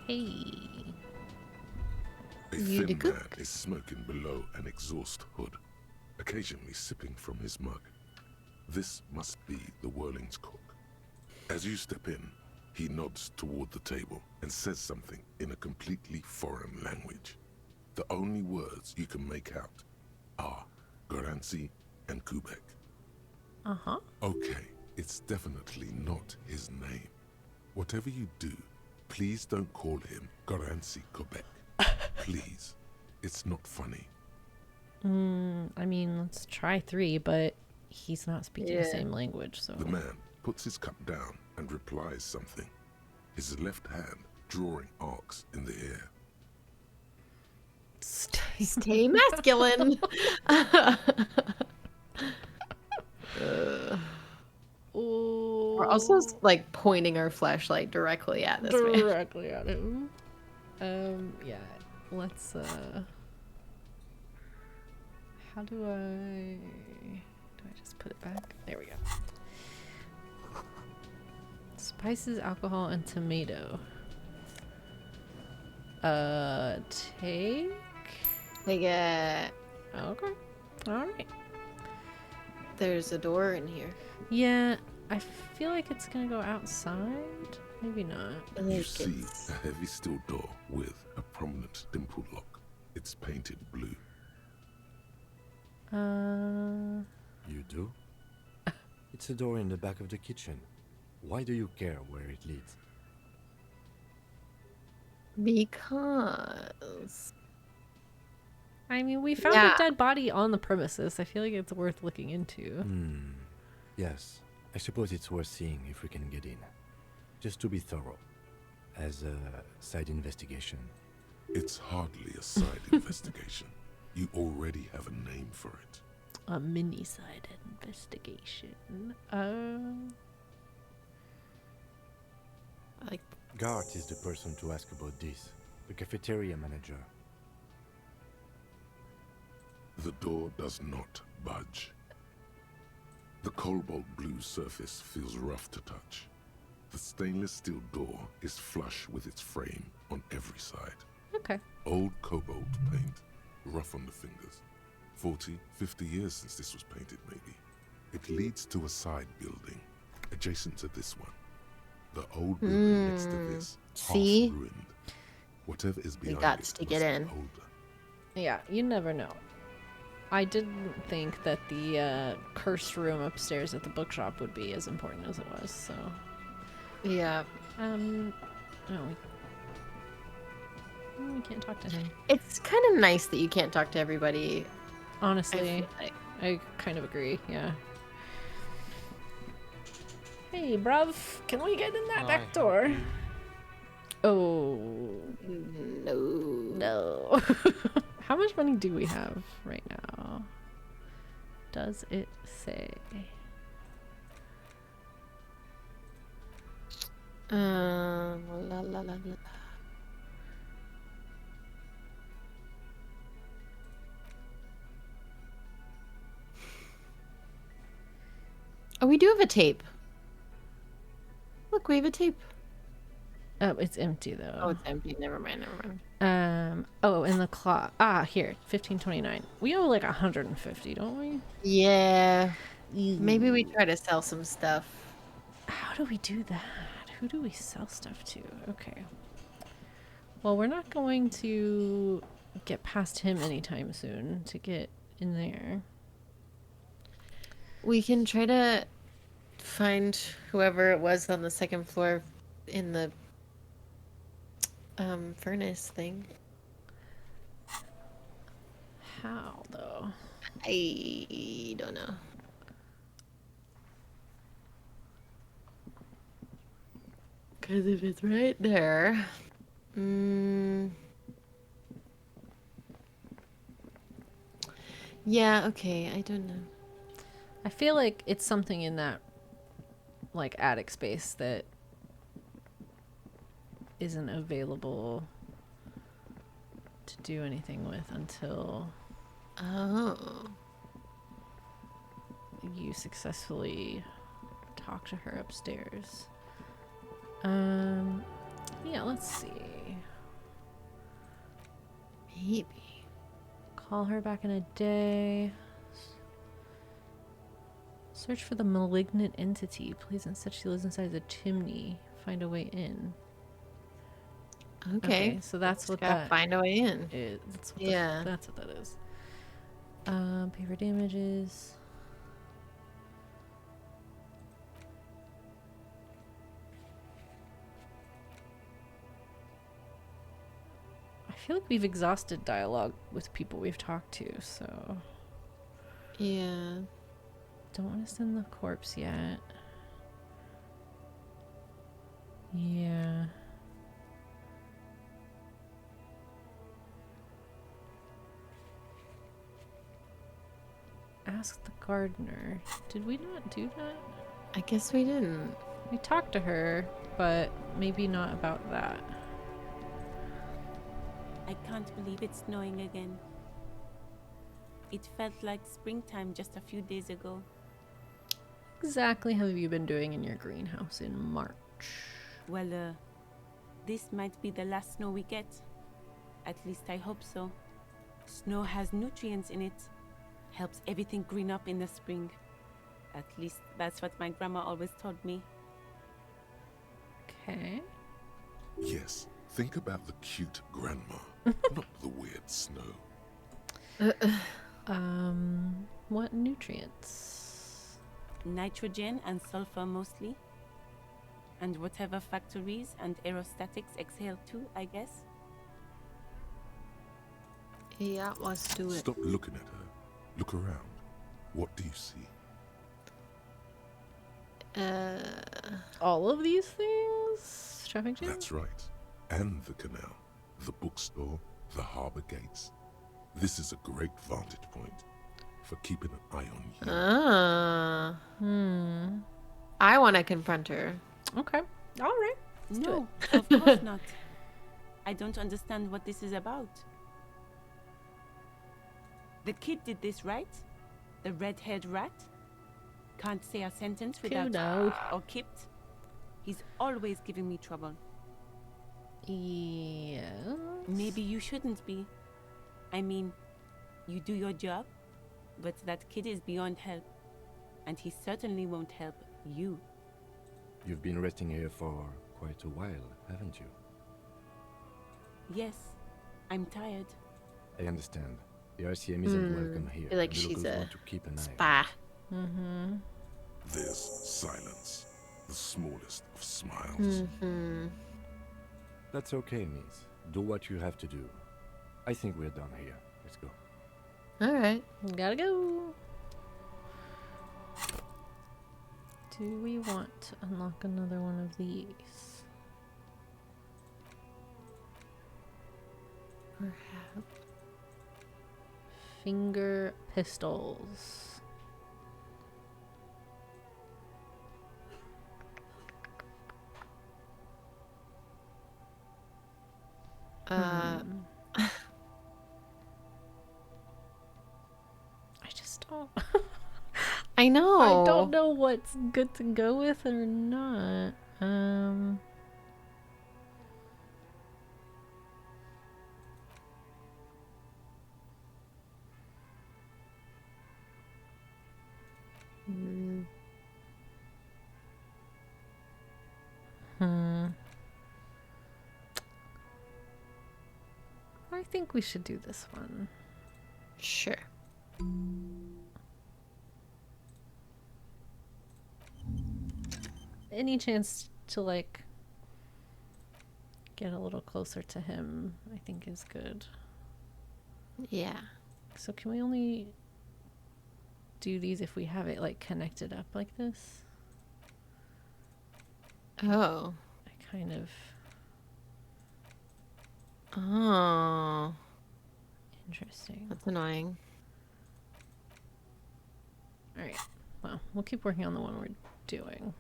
Hey. A You thin the man cook? is smoking below an exhaust hood, occasionally sipping from his mug. This must be the Whirling's cook. As you step in, he nods toward the table and says something in a completely foreign language. The only words you can make out are Garancy and Kubek. Uh-huh. Okay, it's definitely not his name. Whatever you do, please don't call him Garancy Kubek. Please. It's not funny. I mean, let's try 3, but he's not speaking the Yeah. same language, so... The man puts his cup down and replies something, his left hand drawing arcs in the air. Stay masculine. We're also like pointing our flashlight directly at this man. Directly at him. Yeah. Let's, how do I just put it back? There we go. Spices, alcohol, and tomato. Take? Like, Okay. Alright. there's a door in here. Yeah, I feel like it's gonna go outside. Maybe not. I You think see it's- a heavy steel door with a prominent dimple lock. It's painted blue. You do? It's a door in the back of the kitchen. Why do you care where it leads? Because I mean, we found Yeah. a dead body on the premises. I feel like it's worth looking into. Yes, I suppose it's worth seeing if we can get in. Just to be thorough. As a side investigation. It's hardly a side investigation. You already have a name for it. A mini-side investigation. like Gart is the person to ask about this. The cafeteria manager. The door does not budge. The cobalt blue surface feels rough to touch. The stainless steel door is flush with its frame on every side. Okay. Old cobalt paint, rough on the fingers. 40, 50 years since this was painted, maybe. It leads to a side building, adjacent to this one. The old building next to this, See? half ruined. Whatever is behind got it to get must be in. older. Yeah, you never know. I didn't think that the cursed room upstairs at the bookshop would be as important as it was, so... yeah. No, we can't talk to him. It's kind of nice that you can't talk to everybody. I Honestly, feel like. I kind of agree, yeah. Hey, bruv, can we get in that back door? Oh, No. no. How much money do we have right now? Does it say? La la la la. Oh, we do have a tape. Look, we have a tape. Oh, it's empty though. Oh, it's empty. Never mind. Never mind. Oh, in the clock. Ah, here, 1529. We owe like 150, don't we? Yeah. Maybe we try to sell some stuff. How do we do that? Who do we sell stuff to? Okay. Well, we're not going to get past him anytime soon to get in there. We can try to find whoever it was on the second floor in the furnace thing. How, though? I don't know. Because if it's right there... Yeah, okay, I don't know. I feel like it's something in that, like, attic space that isn't available to do anything with until Oh. you successfully talk to her upstairs. Yeah, let's see. Maybe. Call her back in a day. Search for the malignant entity. Please instead she lives inside the chimney. Find a way in. Okay. So that's what Gotta that find a way in. is. That's what Yeah. that's what that is. Paper damages. I feel like we've exhausted dialogue with people we've talked to, so Yeah. don't want to send the corpse yet. Yeah. Ask the gardener. Did we not do that? I guess we didn't. We talked to her, but maybe not about that. I can't believe it's snowing again. It felt like springtime just a few days ago. Exactly how have you been doing in your greenhouse in March? Well, this might be the last snow we get. At least I hope so. Snow has nutrients in it. Helps everything green up in the spring. At least that's what my grandma always told me. Okay. Yes, think about the cute grandma, not the weird snow. What nutrients? Nitrogen and sulfur mostly. And whatever factories and aerostatics exhale too, I guess. Yeah, let's do it. Stop looking at her. Look around. What do you see? All of these things? Traffic jam? That's right. And the canal, the bookstore, the harbor gates. This is a great vantage point for keeping an eye on you. I want to confront her. Okay. All right. No, of course not. I don't understand what this is about. The kid did this, right? The red-haired rat? Can't say a sentence without Kudo. or kipped. He's always giving me trouble. Yeah. Maybe you shouldn't be. I mean, you do your job, but that kid is beyond help. And he certainly won't help you. You've been resting here for quite a while, haven't you? Yes, I'm tired. I understand. The RCM isn't welcome here. I feel like and the she's locals a want to keep an eye on Spy. There's silence, the smallest of smiles. That's okay, miss. Do what you have to do. I think we're done here. Let's go. All right. Gotta go. Do we want to unlock another one of these? Finger pistols. I just don't. I know. I don't know what's good to go with or not. I think we should do this one. Sure. Any chance to like get a little closer to him, I think is good. Yeah. So can we only do these if we have it like connected up like this? Oh. I kind of... Oh. Interesting. That's annoying. Alright. Well, we'll keep working on the one we're doing.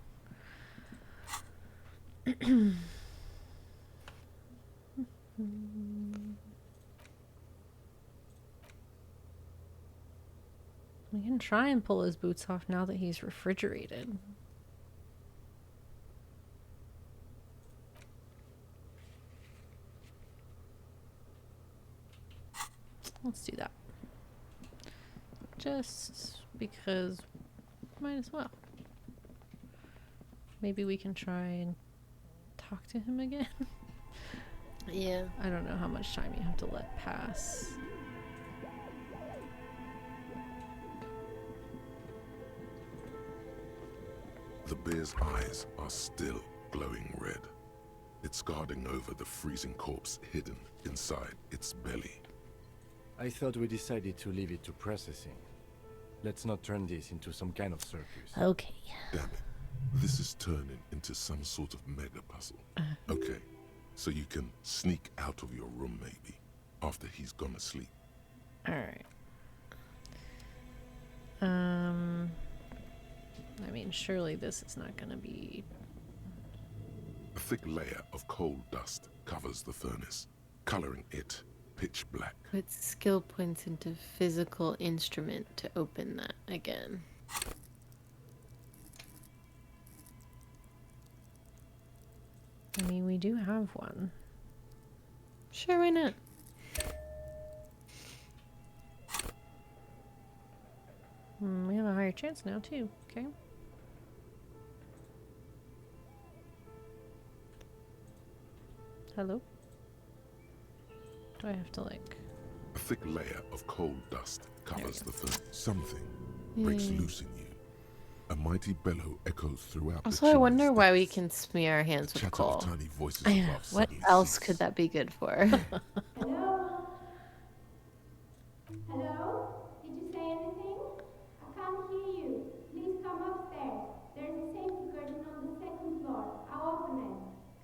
We can try and pull his boots off now that he's refrigerated. Let's do that. Just because might as well. Maybe we can try and talk to him again. Yeah. I don't know how much time you have to let pass. The bear's eyes are still glowing red. It's guarding over the freezing corpse hidden inside its belly. I thought we decided to leave it to processing. Let's not turn this into some kind of circus. Okay. Damn it. This is turning into some sort of mega puzzle. Okay, so you can sneak out of your room maybe, after he's gone to sleep. Alright. I mean, surely this is not gonna be... A thick layer of coal dust covers the furnace, coloring it pitch black. Put skill points into physical instrument to open that again. I mean, we do have one. Sure, why not? We have a higher chance now, too. Okay. Hello? Do I have to, like... A thick layer of coal dust covers the furnace. Something breaks loose in you. A mighty bellow echoes throughout Also, the I wonder chimney's why we depths. can smear our hands with Chatter coal. of tiny voices Yeah. above What suddenly else cease. could that be good for? Hello? Hello? Did you say anything? I can't hear you. Please come upstairs. There's a safety curtain on the second floor. I'll open it.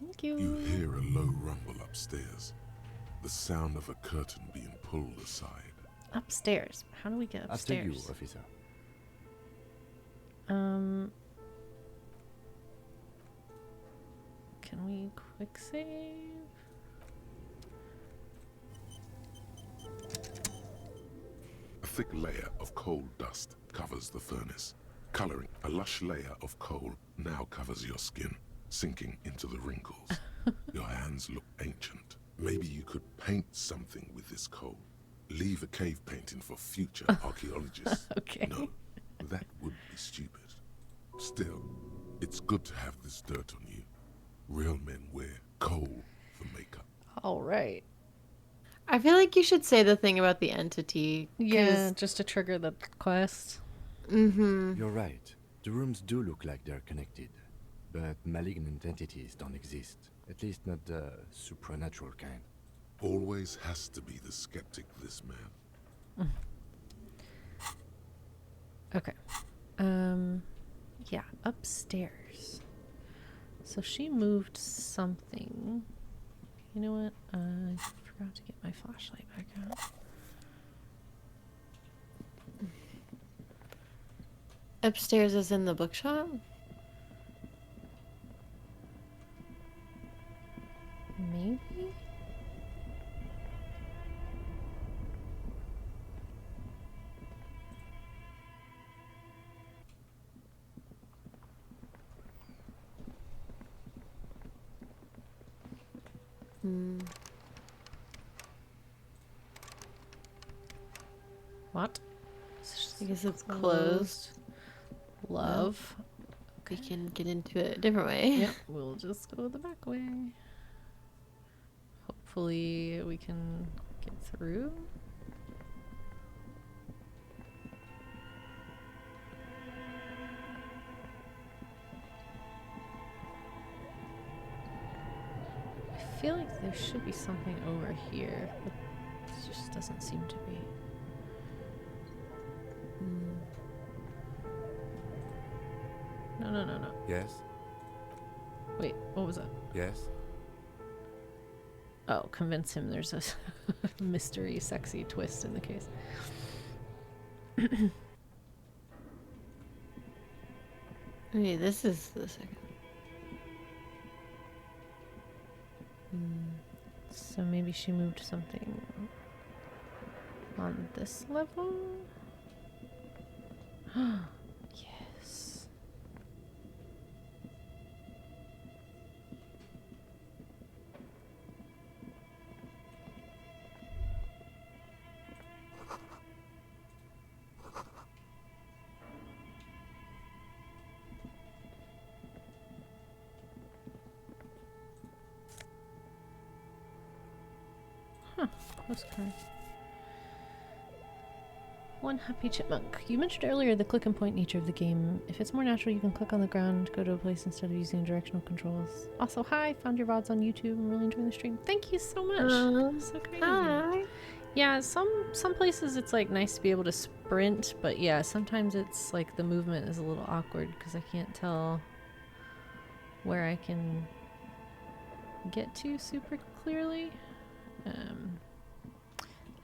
Thank you. You hear a low rumble upstairs. The sound of a curtain being pulled aside. Upstairs. How do we get After upstairs? you, officer. Can we quick save? A thick layer of coal dust covers the furnace, coloring. A lush layer of coal now covers your skin, sinking into the wrinkles. Your hands look ancient. Maybe you could paint something with this coal. Leave a cave painting for future archaeologists. Okay. No, that would be stupid. Still, it's good to have this dirt on you. Real men wear coal for makeup. All right. I feel like you should say the thing about the entity. Yeah, just to trigger the quest. Mm-hmm. You're right. The rooms do look like they're connected. But malignant entities don't exist. At least not the supernatural kind. Always has to be the skeptic, this man. Okay. Yeah, upstairs. So she moved something. You know what? I forgot to get my flashlight back out. Upstairs is in the bookshop? Maybe? What? I guess it's closed. Love. We can get into it a different way. Yep, we'll just go the back way. Hopefully we can get through. I feel like there should be something over here, but it just doesn't seem to be. No. Yes? Wait, what was that? Yes? Oh, convince him there's a mystery, sexy twist in the case. Okay, this is the second. So maybe she moved something on this level? Yes. Huh, postcard. One happy chipmunk. You mentioned earlier the click and point nature of the game. If it's more natural, you can click on the ground, go to a place instead of using directional controls. Also, hi, found your VODs on YouTube. I'm really enjoying the stream. Thank you so much. So great. Hi. Yeah, some places it's like nice to be able to sprint, but yeah, sometimes it's like the movement is a little awkward because I can't tell where I can get to super clearly.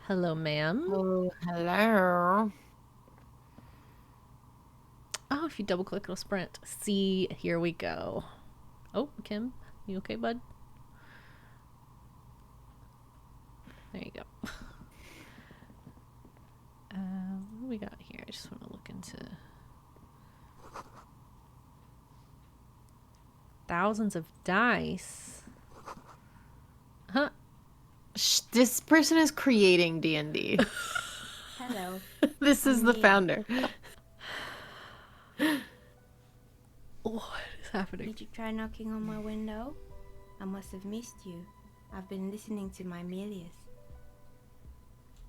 Hello, ma'am. Oh, hello. Oh, if you double click, it'll sprint. See, here we go. Oh, Kim, you okay, bud? There you go. What do we got here? I just want to look into thousands of dice. Huh? This person is creating D&D. Hello. This is the founder. What is happening? Did you try knocking on my window? I must have missed you. I've been listening to my Melius.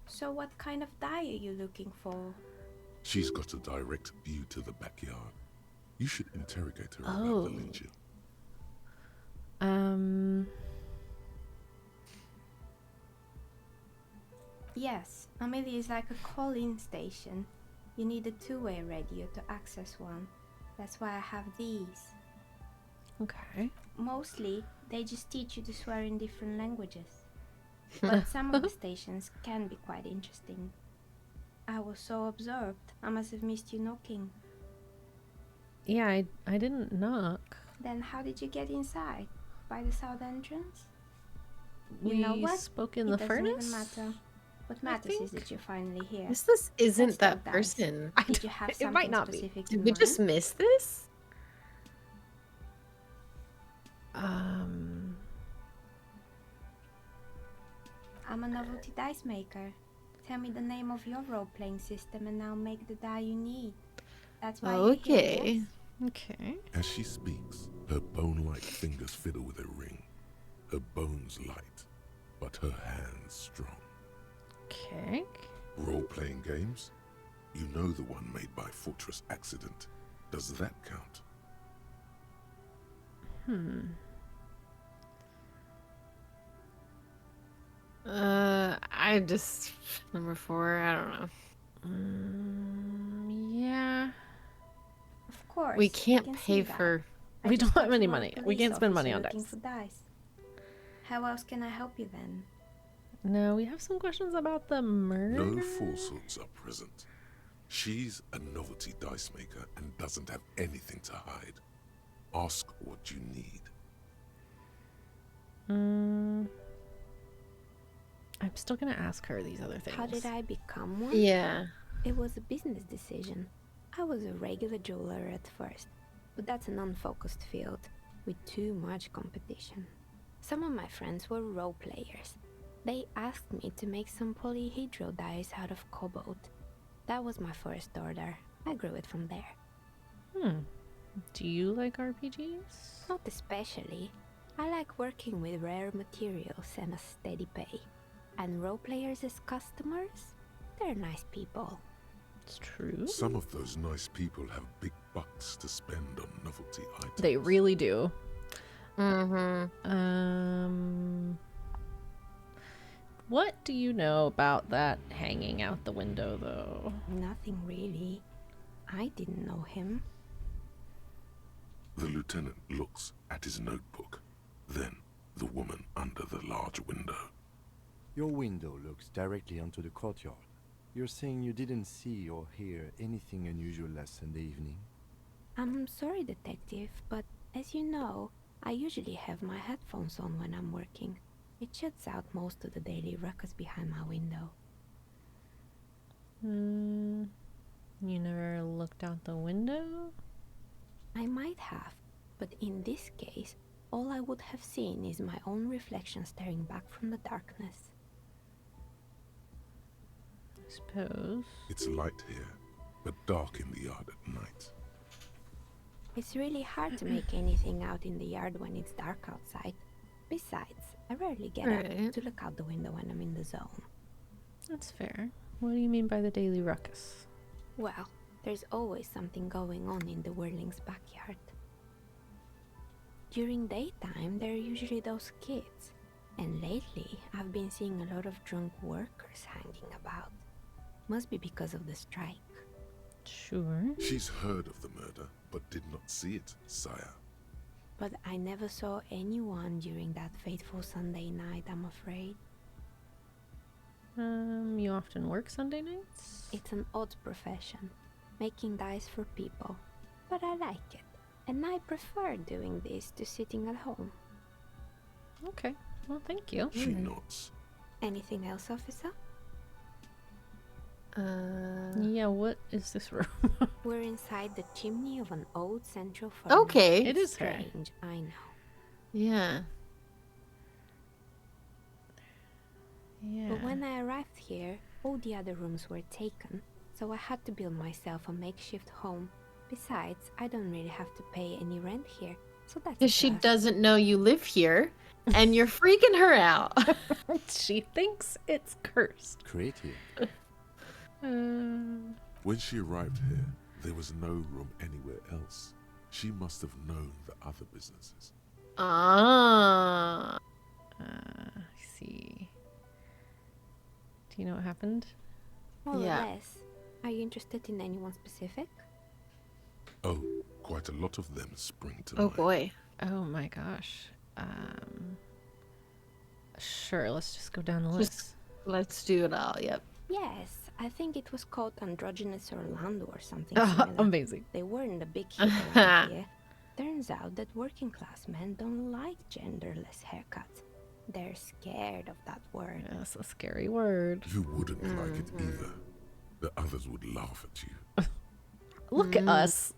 So what kind of die are you looking for? She's got a direct view to the backyard. You should interrogate her about Oh. the Legion. Yes, Amelia is like a call-in station. You need a two-way radio to access one. That's why I have these. Okay. Mostly, they just teach you to swear in different languages. But some of the stations can be quite interesting. I was so absorbed, I must have missed you knocking. Yeah, I didn't knock. Then how did you get inside? By the south entrance? You We know what? spoke in It the doesn't furnace? even matter. What matters is that you're finally here. This isn't Let's that go, guys. person. Did you have It something might not be. specific Did in we mind? just miss this? I'm a novelty dice maker. Tell me the name of your role-playing system and I'll make the die you need. That's why you're here, Okay. yes? Okay. As she speaks, her bone-like fingers fiddle with a ring. Her bones light, but her hands strong. Okay. Role-playing games? You know the one made by Fortress Accident. Does that count? I just number 4. I don't know. Yeah. Of course. We I can't can pay see that. for. I We just don't have thought any you were a money. We police can't spend money officer on looking dice. for dice. How else can I help you then? No, we have some questions about the murder. No falsehoods are present. She's a novelty dice maker and doesn't have anything to hide. Ask what you need. I'm still gonna ask her these other things. How did I become one? Yeah. It was a business decision. I was a regular jeweler at first, but that's an unfocused field with too much competition. Some of my friends were role players. They asked me to make some polyhedral dice out of cobalt. That was my first order. I grew it from there. Do you like RPGs? Not especially. I like working with rare materials and a steady pay. And role players as customers? They're nice people. It's true. Some of those nice people have big bucks to spend on novelty items. They really do. Mm-hmm. What do you know about that hanging out the window, though? Nothing really. I didn't know him. The lieutenant looks at his notebook, then the woman under the large window. Your window looks directly onto the courtyard. You're saying you didn't see or hear anything unusual last Sunday evening? I'm sorry, detective, but as you know, I usually have my headphones on when I'm working. It shuts out most of the daily ruckus behind my window. You never looked out the window? I might have, but in this case, all I would have seen is my own reflection staring back from the darkness. I suppose. It's light here, but dark in the yard at night. It's really hard to make anything out in the yard when it's dark outside. Besides, I rarely get up to look out the window when I'm in the zone. That's fair. What do you mean by the daily ruckus? Well, there's always something going on in the Whirling's backyard. During daytime, there are usually those kids. And lately, I've been seeing a lot of drunk workers hanging about. Must be because of the strike. Sure. She's heard of the murder, but did not see it, sire. But I never saw anyone during that fateful Sunday night, I'm afraid. You often work Sunday nights? It's an odd profession, making dice for people. But I like it, and I prefer doing this to sitting at home. Okay, well, thank you. She nods. Anything else, officer? Yeah, what is this room? We're inside the chimney of an old central furnace. Okay. It is her. Strange, I know. Yeah. Yeah. But when I arrived here, all the other rooms were taken, so I had to build myself a makeshift home. Besides, I don't really have to pay any rent here, so that's Because a she plus. doesn't know you live here, and you're freaking her out. She thinks it's cursed. Creative. When she arrived here, there was no room anywhere else. She must have known the other businesses. Ah. I see. Do you know what happened? More Yeah. or less. Are you interested in anyone specific? Oh, quite a lot of them spring to Oh mind. boy. Oh my gosh. Sure, let's just go down the list. Let's do it all. Yep. Yes, I think it was called Androgynous Orlando or something similar. Amazing. They weren't a big hit around here. Turns out that working class men don't like genderless haircuts. They're scared of that word. That's a scary word. You wouldn't like it either. The others would laugh at you. Look at us.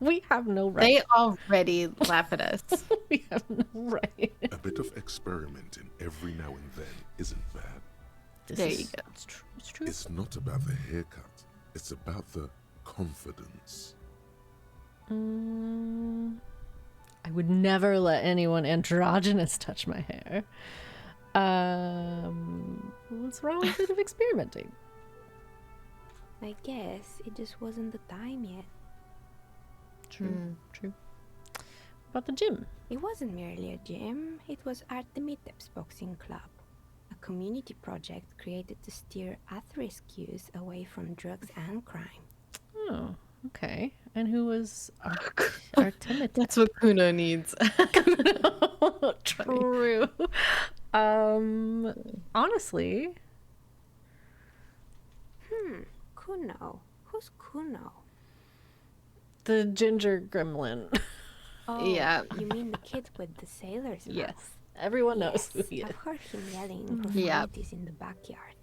We have no right. They already laugh at us. We have no right. A bit of experimenting every now and then isn't bad. There you go. It's true. It's true. It's not about the haircut. It's about the confidence. I would never let anyone androgynous touch my hair. What's wrong with a bit of experimenting? I guess it just wasn't the time yet. True. True. What about the gym? It wasn't merely a gym, it was Artemitep's boxing club. A community project created to steer at-risk youth away from drugs and crime. Oh, okay. And who was Artemis? That's what Kuno needs. True. Honestly, Kuno? Who's Kuno? The ginger gremlin. Oh, Yeah. you mean the kid with the sailor's mouth? Yes. Everyone knows who Yes, he is. I've heard him yelling Yeah. profanities in the backyard.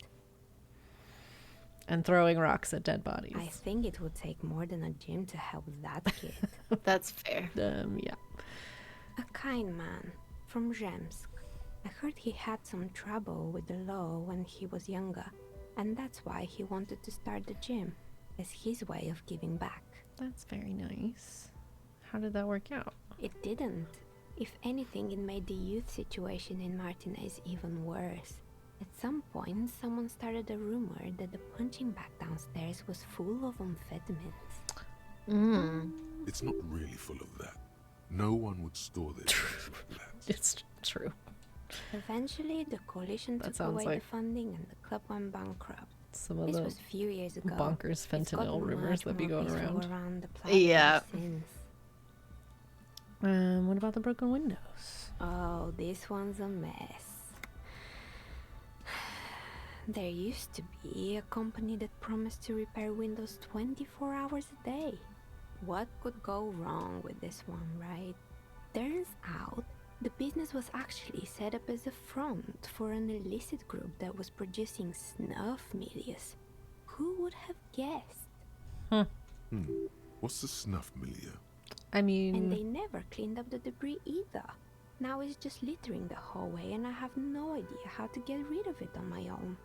And throwing rocks at dead bodies. I think it would take more than a gym to help that kid. That's fair. Yeah. A kind man from Zemsk. I heard he had some trouble with the law when he was younger, and that's why he wanted to start the gym, as his way of giving back. That's very nice. How did that work out? It didn't. If anything, it made the youth situation in Martinez even worse. At some point, someone started a rumor that the punching bag downstairs was full of amphetamines. It's not really full of that. No one would store their drugs like that. It's true. Eventually, the coalition That took sounds away like the funding and the club went bankrupt. Some of This the was a few years ago. bonkers It's fentanyl gotten rumors much that be more going peaceful around. the plaza Yeah. since. What about the broken windows? Oh, this one's a mess. There used to be a company that promised to repair windows 24 hours a day. What could go wrong with this one, right? Turns out, the business was actually set up as a front for an illicit group that was producing snuff milieu. Who would have guessed? What's the snuff milieu? I mean, And they never cleaned up the debris either. Now it's just littering the hallway and I have no idea how to get rid of it on my own.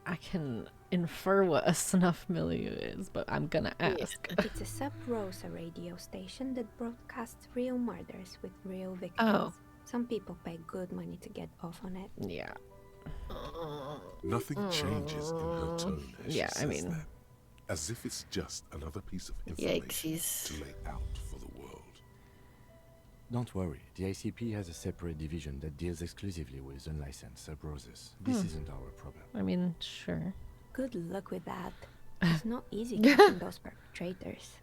I can infer what a snuff milieu is, but I'm gonna ask. It's a Sub Rosa radio station that broadcasts real murders with real victims. Oh. Some people pay good money to get off on it. Yeah. Nothing changes in her tone as Yeah, she I says mean- that. As if it's just another piece of information Yikesies. to lay out for the world. Don't worry, the ICP has a separate division that deals exclusively with unlicensed sub-roses. This isn't our problem. Sure. Good luck with that. It's not easy catching those perpetrators.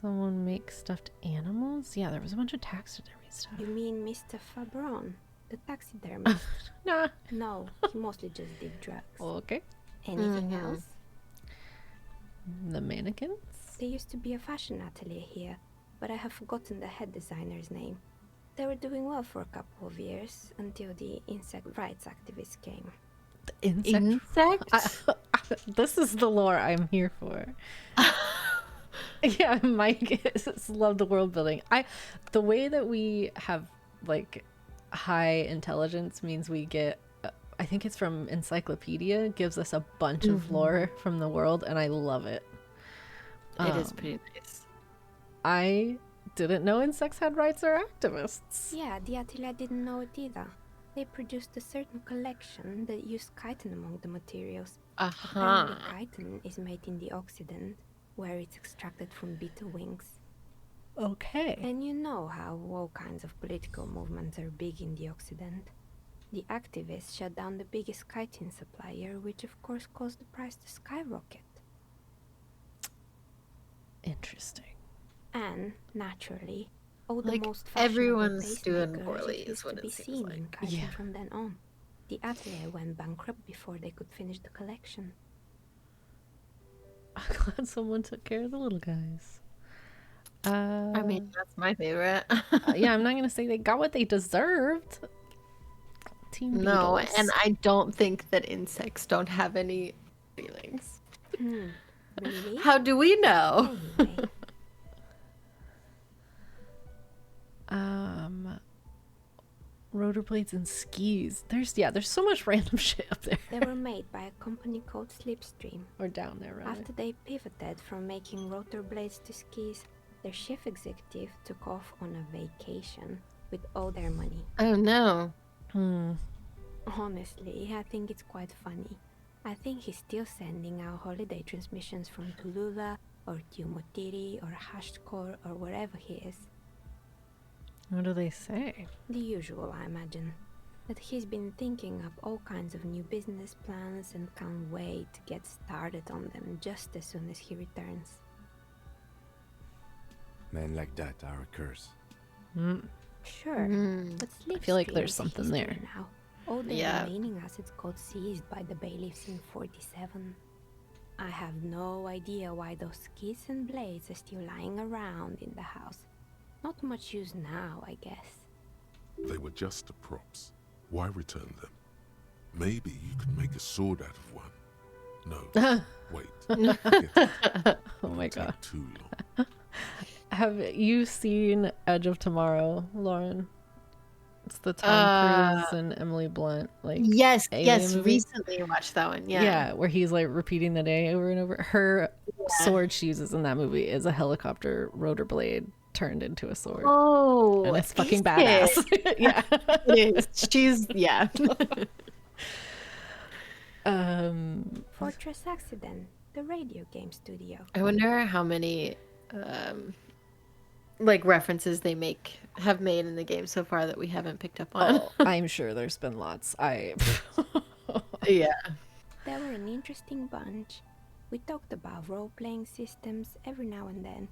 Someone make stuffed animals? Yeah, there was a bunch of taxidermy stuff. You mean Mr. Fabron, the taxidermist? Nah. No, he mostly just did drugs. Okay. Anything else? The mannequins? There used to be a fashion atelier here, but I have forgotten the head designer's name. They were doing well for a couple of years until the insect rights activists came. The insect? This is the lore I'm here for. Yeah, Mike love the world building. The way that we have like high intelligence means we get, I think it's from Encyclopedia, gives us a bunch of lore from the world, and I love it. It is pretty nice. I didn't know insects had rights or activists. Yeah, the atelier didn't know it either. They produced a certain collection that used chitin among the materials. Apparently, chitin is made in the Occident, where it's extracted from beetle wings. Okay. And you know how all kinds of political movements are big in the Occident. The activists shut down the biggest chitin supplier, which of course caused the price to skyrocket. Interesting. And, naturally, all the Like, most fashionable everyone's doing tastemakers poorly is refused what to it be seems seen like. in chitin Yeah. from then on. The atelier went bankrupt before they could finish the collection. I'm glad someone took care of the little guys. I mean, that's my favorite. Yeah, I'm not gonna say they got what they deserved. Team No, Beatles. and I don't think that insects don't have any feelings. Really? How do we know? Anyway, Rollerblades and skis. There's so much random shit up there. they were made by a company called Slipstream. Or down there, rather. After they pivoted from making rotor blades to skis, their chief executive took off on a vacation with all their money. Oh no. Honestly, I think it's quite funny. I think he's still sending out holiday transmissions from Tulula or Tiumotiri or Hashtkor or wherever he is. What do they say? The usual, I imagine. That he's been thinking up all kinds of new business plans and can't wait to get started on them just as soon as he returns. Men like that are a curse. Sure, but I feel like Slipstream there's is something history there. now. All the Yeah. remaining assets got seized by the bailiffs in 47. I have no idea why those keys and blades are still lying around in the house. Not much use now, I guess. They were just props. Why return them? Maybe you could make a sword out of one. No, wait. Forget it. Oh my It'll god. take too long. Have you seen Edge of Tomorrow, Lauren? It's the Tom Cruise and Emily Blunt Yes, alien movie. recently I watched that one. Yeah. Where he's like repeating the day over and over. Her sword she uses in that movie is a helicopter rotor blade turned into a sword. Oh, And it's fucking is badass. it? Yeah. It is. She's Fortress Accident, the radio game studio. I wonder how many like references they have made in the game so far that we haven't picked up on. Oh, I'm sure there's been lots. Yeah. They were an interesting bunch. We talked about role-playing systems every now and then.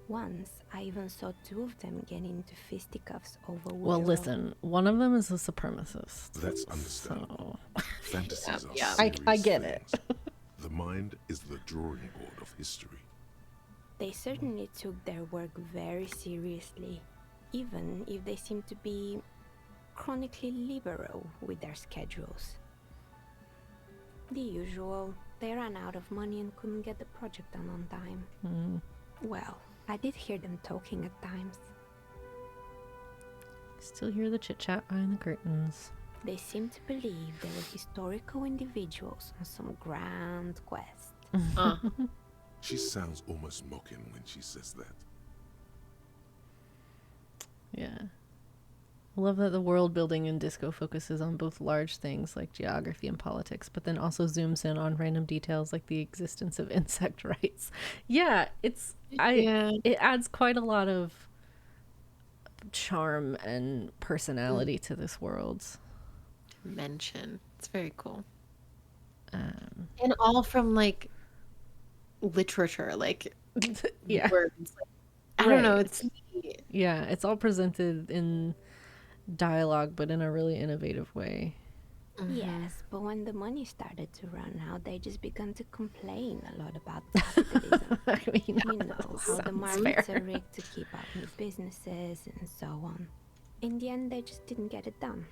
Once, I even saw two of them get into fisticuffs over Well, Willow. listen, one of them is a supremacist. That's understandable. Fantasies are Yeah. serious I get it. things. The mind is the drawing board of history. They certainly took their work very seriously, even if they seemed to be chronically liberal with their schedules. The usual, they ran out of money and couldn't get the project done on time. Well, I did hear them talking at times. Still hear the chit-chat behind the curtains. They seemed to believe they were historical individuals on some grand quest. She sounds almost mocking when she says that. Yeah. I love that the world building in Disco focuses on both large things like geography and politics, but then also zooms in on random details like the existence of insect rights. Yeah, it adds quite a lot of charm and personality to this world. Mention. It's very cool. And all from like literature, like Yeah. words. I don't know, Right. it's neat. Yeah, it's all presented in dialogue, but in a really innovative way. Yes, but when the money started to run out, they just began to complain a lot about capitalism. I mean, You know, how the sounds markets fair. are rigged to keep out new businesses and so on. In the end, they just didn't get it done.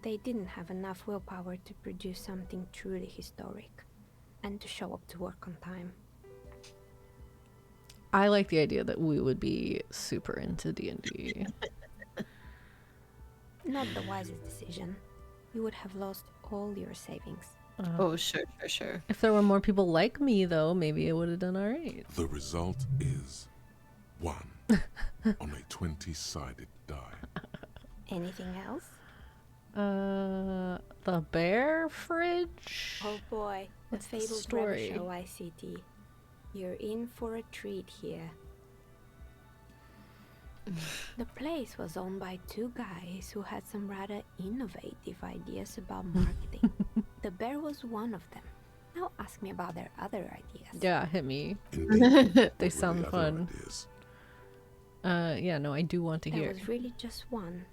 They didn't have enough willpower to produce something truly historic and to show up to work on time. I like the idea that we would be super into D&D. Not the wisest decision. You would have lost all your savings. Oh, sure. If there were more people like me, though, maybe it would have done all right. The result is 1 on a 20-sided die. Anything else? The bear fridge? Oh boy, the What's the fabled story? Show ICT. You're in for a treat here. The place was owned by two guys who had some rather innovative ideas about marketing. The bear was one of them. Now ask me about their other ideas. Yeah, hit me. Indeed. What They were sound the other fun. ideas? Yeah, no, I do want to There hear. was really just one.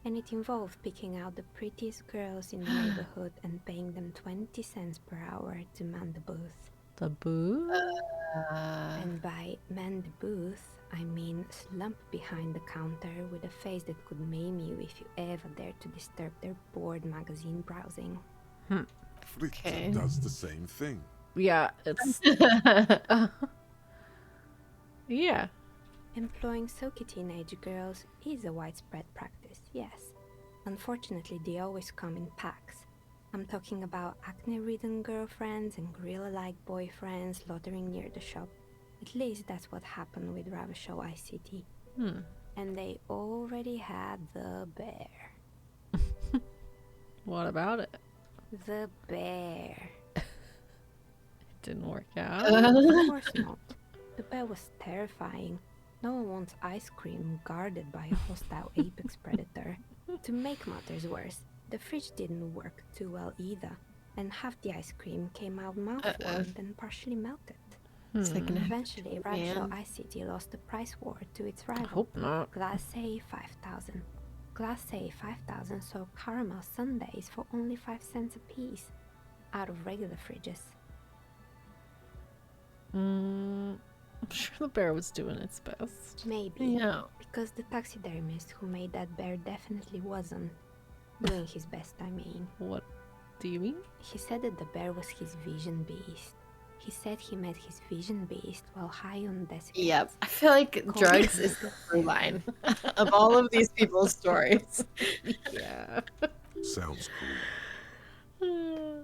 And it involved picking out the prettiest girls in the neighborhood and paying them 20 cents per hour to man the booth. The boo? And by man the booth, I mean slump behind the counter with a face that could maim you if you ever dared to disturb their bored magazine browsing. Fritz Okay. does the same thing. Yeah, it's... yeah. Employing silky teenage girls is a widespread practice, yes. Unfortunately, they always come in packs. I'm talking about acne-ridden girlfriends and gorilla-like boyfriends loitering near the shop. At least that's what happened with Ravishow ICT. And they already had the bear. What about it? The bear. It didn't work out. Of course not. The bear was terrifying. No one wants ice cream guarded by a hostile apex predator. To make matters worse, the fridge didn't work too well either, and half the ice cream came out malformed and partially melted. It's like an Eventually, Ravishow man. ICT lost the price war to its rival. Hope not. Class A 5000. Class A 5000 soap caramel sundaes for only 5 cents a piece, out of regular fridges. I'm sure the bear was doing its best. Maybe. Yeah. Because the taxidermist who made that bear definitely wasn't. Doing his best, I mean. What do you mean? He said that the bear was his vision beast. He said he met his vision beast while high on desiccates. Yep. I feel like drugs is the through line of all of these people's stories. Yeah. Sounds cool.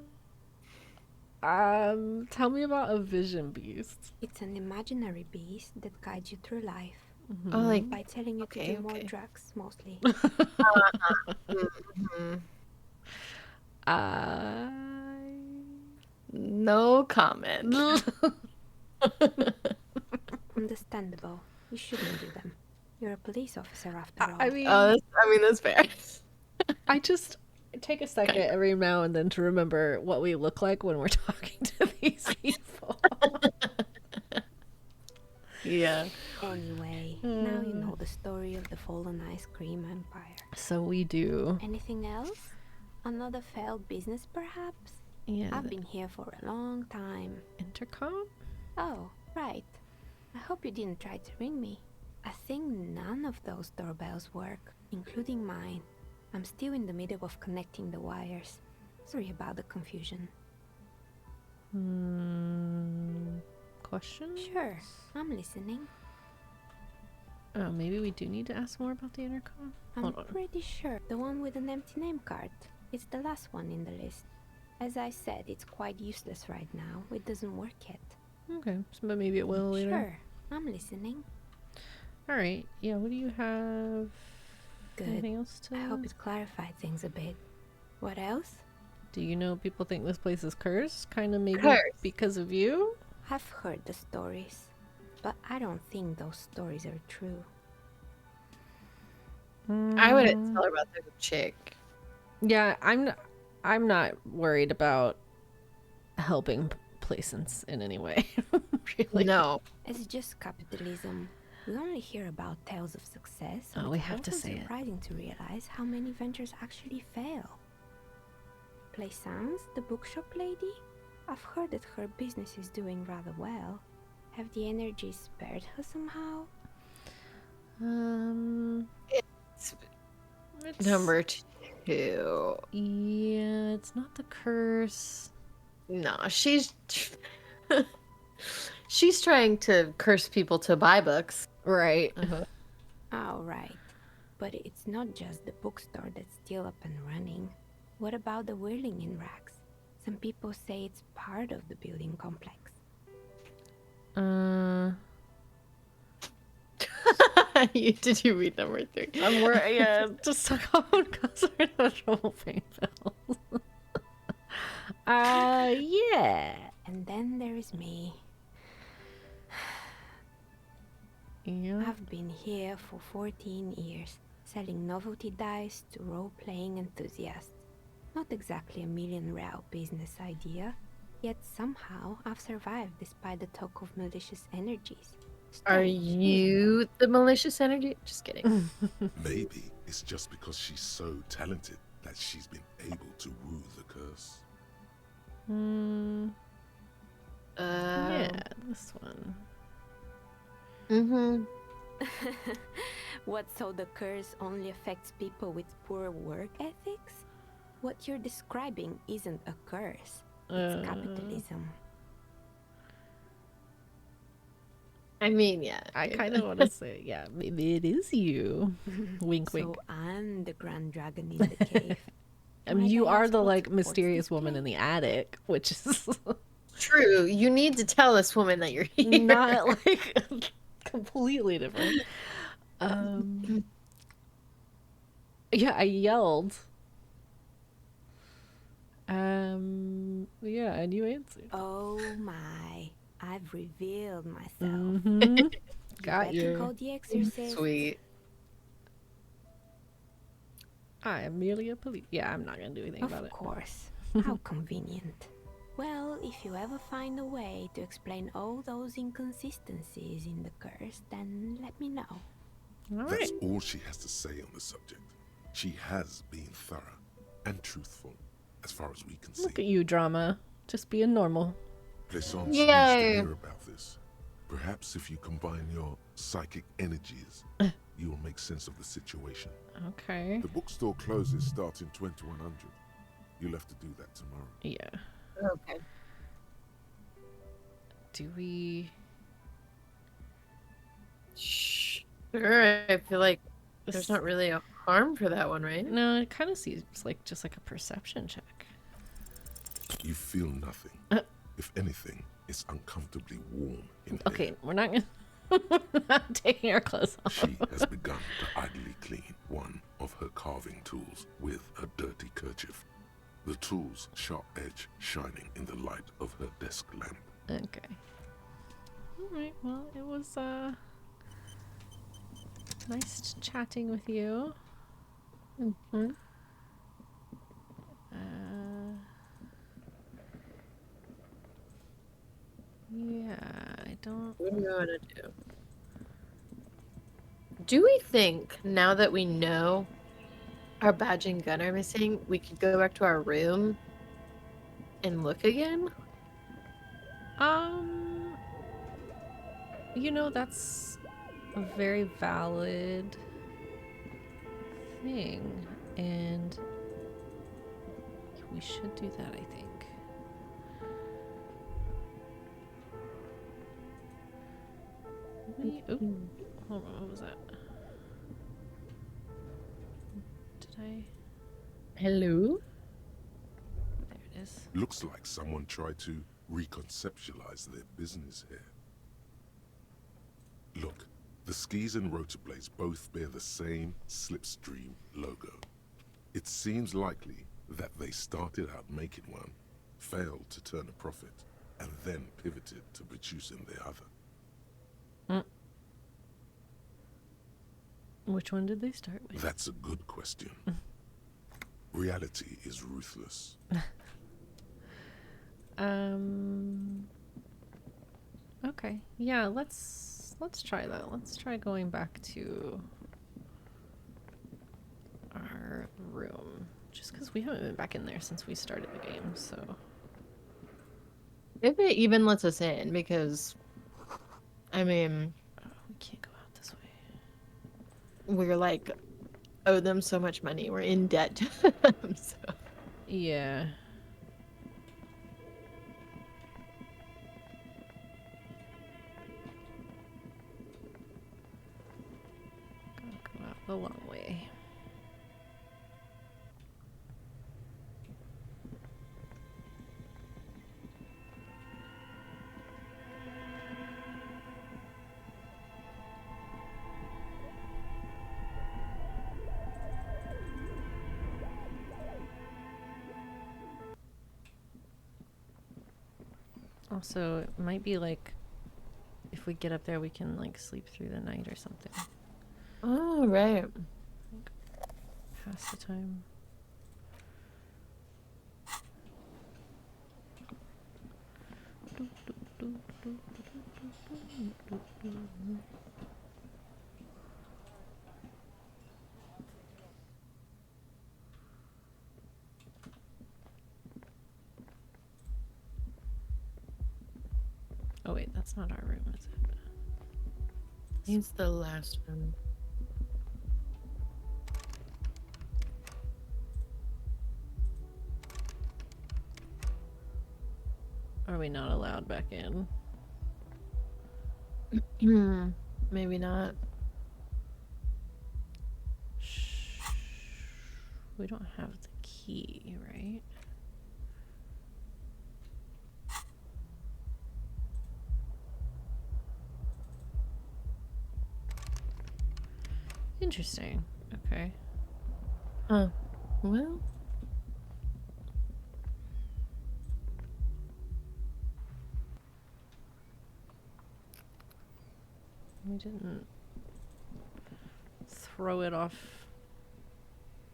Tell me about a vision beast. It's an imaginary beast that guides you through life. Oh, like By telling you Okay, to do more okay. drugs, mostly. No comment. Understandable. You shouldn't do them. You're a police officer after all. I mean, That's fair. I just take a second every now and then to remember what we look like when we're talking to these people. Yeah. Anyway, now you know the story of the fallen ice cream empire. So we do. Anything else? Another failed business, perhaps? Yeah. I've been here for a long time. Intercom? Oh, right. I hope you didn't try to ring me. I think none of those doorbells work, including mine. I'm still in the middle of connecting the wires. Sorry about the confusion. Question? Sure, I'm listening. Oh, maybe we do need to ask more about the intercom? I'm Hold on. pretty sure the one with an empty name card. It's the last one in the list. As I said, it's quite useless right now. It doesn't work yet. Okay, but maybe it will later. Sure, I'm listening. Alright, yeah, what do you have? Good. Anything else to... I hope it clarified things a bit. What else? Do you know people think this place is cursed? Kind of maybe Cursed. because of you? I've heard the stories, but I don't think those stories are true. I wouldn't tell her about the chick. Yeah, I'm not worried about helping places in any way. Really. No. It's just capitalism. We only hear about tales of success. Oh, but we it's have to also say it. surprising to realize how many ventures actually fail. Plaisance, the bookshop lady? I've heard that her business is doing rather well. Have the energy spared her somehow? It's, Number 2. yeah, it's not the curse. No, she's she's trying to curse people to buy books. Right. Oh, right. But it's not just the bookstore that's still up and running. What about the whirling in racks? Some people say it's part of the building complex. Did you read number 3? I'm worried. Yeah, just so common because we're in trouble paying bills. Yeah. And then there is me. Yeah. I've been here for 14 years, selling novelty dice to role-playing enthusiasts. Not exactly a million-real business idea, yet somehow I've survived despite the talk of malicious energies. Are Strange, isn't it? you the malicious energy? Just kidding. Maybe it's just because she's so talented that she's been able to woo the curse. Yeah, this one. Mm-hmm. What, so the curse only affects people with poor work ethics? What you're describing isn't a curse. It's capitalism. I mean, yeah. I kind of want to say, yeah, maybe it is you. Wink, So wink. I'm the grand dragon in the cave. I mean, Might you I are ask the what like supports mysterious this woman claim? in the attic, which is True. You need to tell this woman that you're here. not like completely different. Yeah, I yelled. Yeah, and you answered. Oh my, I've revealed myself. Mm-hmm. Got better you. call the exorcist. Sweet. I am merely a police. Yeah, I'm not gonna do anything about Of it. course. How convenient. Well, if you ever find a way to explain all those inconsistencies in the curse, then let me know. All right. That's all she has to say on the subject. She has been thorough and truthful, as far as we can see. Look at you, drama. Just being normal. Plaisance needs Yay. to hear about this. Perhaps if you combine your psychic energies, you will make sense of the situation. Okay. The bookstore closes starting 2100. You'll have to do that tomorrow. Yeah. Okay. Do we... Sure, I feel like there's not really a harm for that one, right? No, it kind of seems like just like a perception check. You feel nothing. If anything, it's uncomfortably warm in Okay, here. we're not not taking our clothes off. She has begun to idly clean one of her carving tools with a dirty kerchief. The tool's sharp edge shining in the light of her desk lamp. Okay. Alright, well, it was nice chatting with you. Mm-hmm. Yeah, I don't... What do you want to do? Do we think, now that we know our badge and gun are missing, we could go back to our room and look again? You know, that's a very valid thing, and we should do that, I think. Hold on, what was that? Did I? Hello? There it is. Looks like someone tried to reconceptualize their business here. Look, the skis and rotor blades both bear the same slipstream logo. It seems likely that they started out making one, failed to turn a profit, and then pivoted to producing the other. Which one did they start with? That's a good question. Reality is ruthless. Okay. Yeah, let's try that. Let's try going back to our room. Just because we haven't been back in there since we started the game, so... If it even lets us in, because, I mean... Oh, we can't go out this way. We're like, owe them so much money. We're in debt to them, so... Yeah. Gotta go out the long way. Also, it might be like if we get up there, we can like sleep through the night or something. Oh, right. Pass the time. Oh wait, that's not our room, is it? It's the last one. Are we not allowed back in? Maybe not. Shh. We don't have the key, right? Interesting. Okay. Huh. Well... We didn't throw it off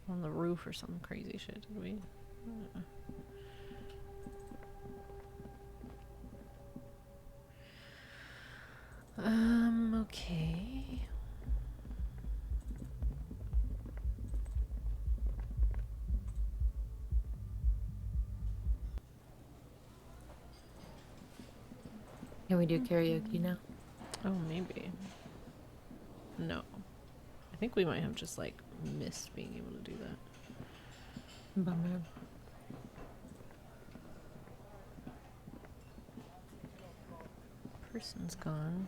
on the roof or some crazy shit, did we? Okay. Can we do karaoke now? Oh, maybe. No. I think we might have just, like, missed being able to do that. Bummer. Person's gone.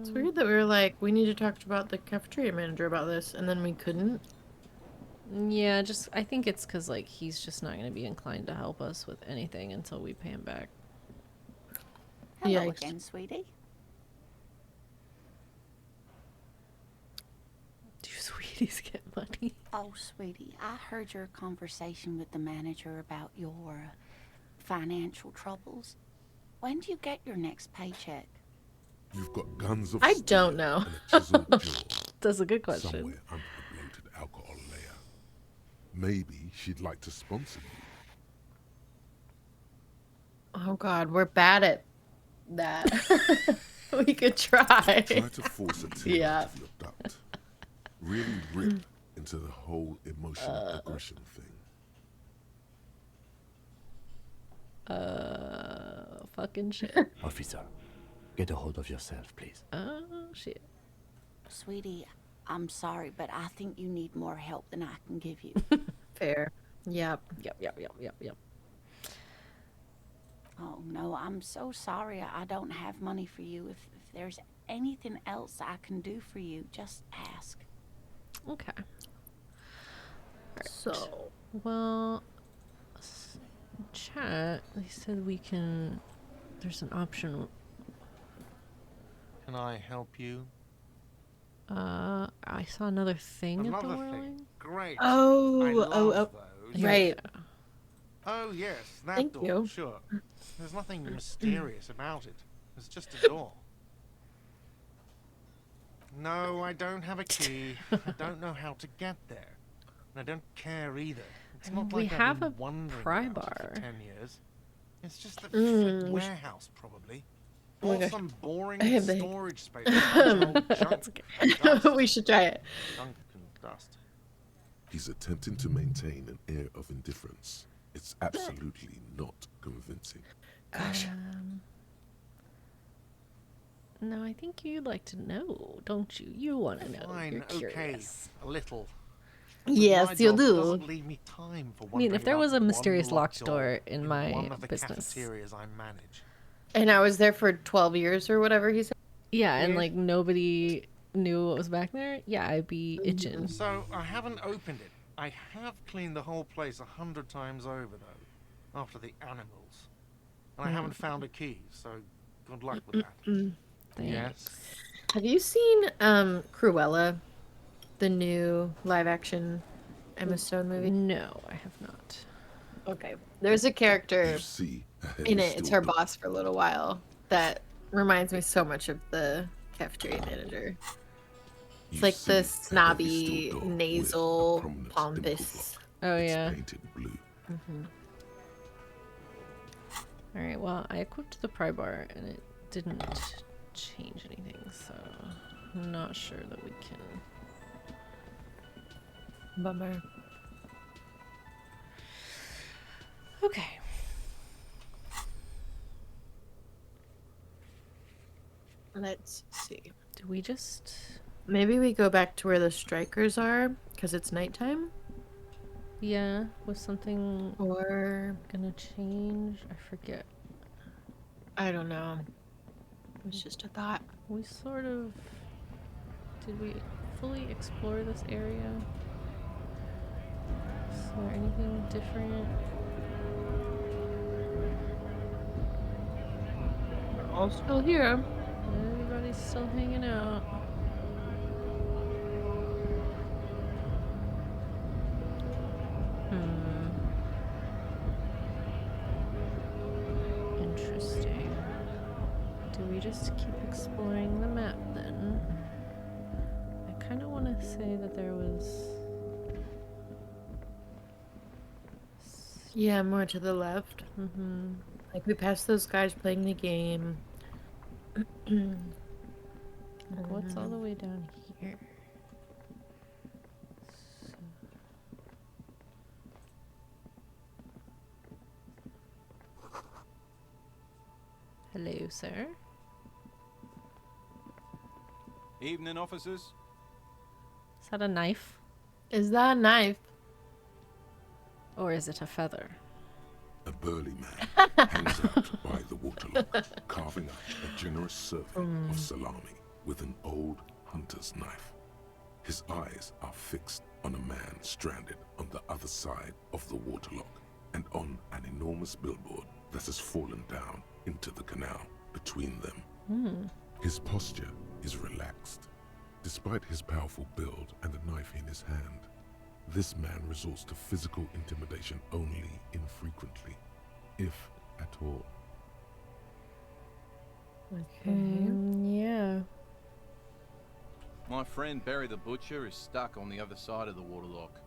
It's weird that we were like, we need to talk about the cafeteria manager about this, and then we couldn't. Yeah, just I think it's because like he's just not going to be inclined to help us with anything until we pay him back. Hello Yikes. again, sweetie. Do sweeties get money? Oh, sweetie, I heard your conversation with the manager about your financial troubles. When do you get your next paycheck? You've got guns of I steel don't know. and a chiseled jaw That's a good question. somewhere under the bloated alcohol layer. Maybe she'd like to sponsor you. Oh god, we're bad at that. We could try. Try to force a tear Yeah. out of your duct. Really rip into the whole emotional aggression thing. Fucking shit. Officer, get a hold of yourself, please. Oh, shit. Sweetie, I'm sorry, but I think you need more help than I can give you. Fair. Yep. Yep. Oh, no, I'm so sorry. I don't have money for you. If there's anything else I can do for you, just ask. Okay. So, Well, chat, they said we can. There's an option. Can I help you? I saw another thing at the Another whirling. thing. Great. Oh, I love oh, those. right. Oh, yes, that Thank door. you. Sure. There's nothing mysterious about it. It's just a door. No, I don't have a key. I don't know how to get there. And I don't care either. It's I mean, not we like have I've a been wondering pry about it bar. for 10 years. It's just a Mm. warehouse, probably. Oh my Or gosh. some boring I have the- storage space. with a bunch of old junk and dust. we should try it. Junk and dust. He's attempting to maintain an air of indifference. It's absolutely not convincing. Gosh. No, I think you'd like to know, don't you? You want to know. Fine, You're okay, curious. a little. Yes, My you job do. doesn't leave me time for I mean, if wondering there was a about mysterious one locked door in my one of the business. cafeterias I manage. And I was there for 12 years or whatever he said. Yeah, and Weird. like nobody knew what was back there. Yeah, I'd be itching. So I haven't opened it. I have cleaned the whole place 100 times over though, after the animals, and I haven't found a key. So good luck with that. Yes. Have you seen Cruella, the new live-action Emma Stone movie? No, I have not. Okay. There's a character You see, a heavy in it. It's steel her door. boss for a little while. That reminds me so much of the cafeteria manager. It's You like see the a heavy steel snobby, door with a nasal, prominent dimple pompous. block. Oh It's yeah. painted blue. All right. Well, I equipped the pry bar and it didn't change anything, so I'm not sure that we can. Bummer. Okay. Let's see. Do we just? Maybe we go back to where the strikers are, because it's nighttime? Yeah. Was something Or... gonna change? I forget. I don't know. It was just a thought. We sort of. Did we fully explore this area? Is there anything different? We're all still here. Everybody's still hanging out. Interesting. Do we just keep exploring the map then? I kind of want to say that there was. Yeah, more to the left. Mm-hmm. Like, we passed those guys playing the game. Like, what's all the way down here? So... sir. Evening, officers. Is that a knife? Is that a knife? Or is it a feather? A burly man hangs out by the waterlock, carving up a generous serving of salami with an old hunter's knife. His eyes are fixed on a man stranded on the other side of the waterlock and on an enormous billboard that has fallen down into the canal between them. His posture is relaxed. Despite his powerful build and a knife in his hand, this man resorts to physical intimidation only infrequently, if at all. Okay. Yeah. My friend Barry the Butcher is stuck on the other side of the waterlock.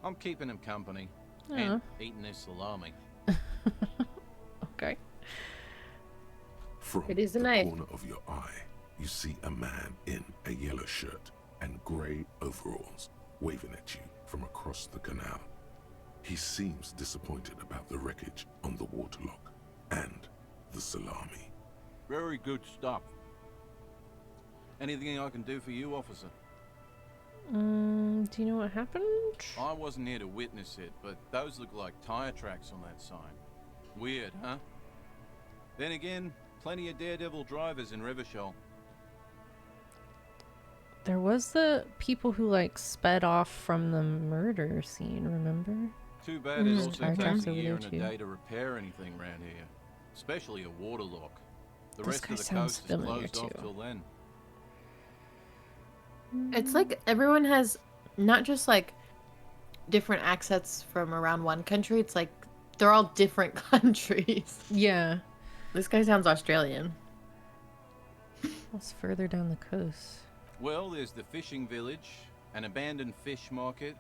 I'm keeping him company and eating his salami. Okay. From It is a the knife. corner of your eye, you see a man in a yellow shirt and grey overalls waving at you from across the canal. He seems disappointed about the wreckage on the waterlock and the salami. Very good stuff. Anything I can do for you, officer? Do you know what happened? I wasn't here to witness it, but those look like tire tracks on that sign. Weird, huh? Then again, plenty of daredevil drivers in Revachol. There was the people who like sped off from the murder scene, remember? Too bad it also Tire takes tracks a over year there and a too. day to repair anything around here. Especially a waterlock. The This rest guy of the sounds coast is familiar closed off too. till then. It's like everyone has not just like different accents from around one country. It's like they're all different countries. Yeah. This guy sounds Australian. What's further down the coast? Well, there's the fishing village, an abandoned fish market,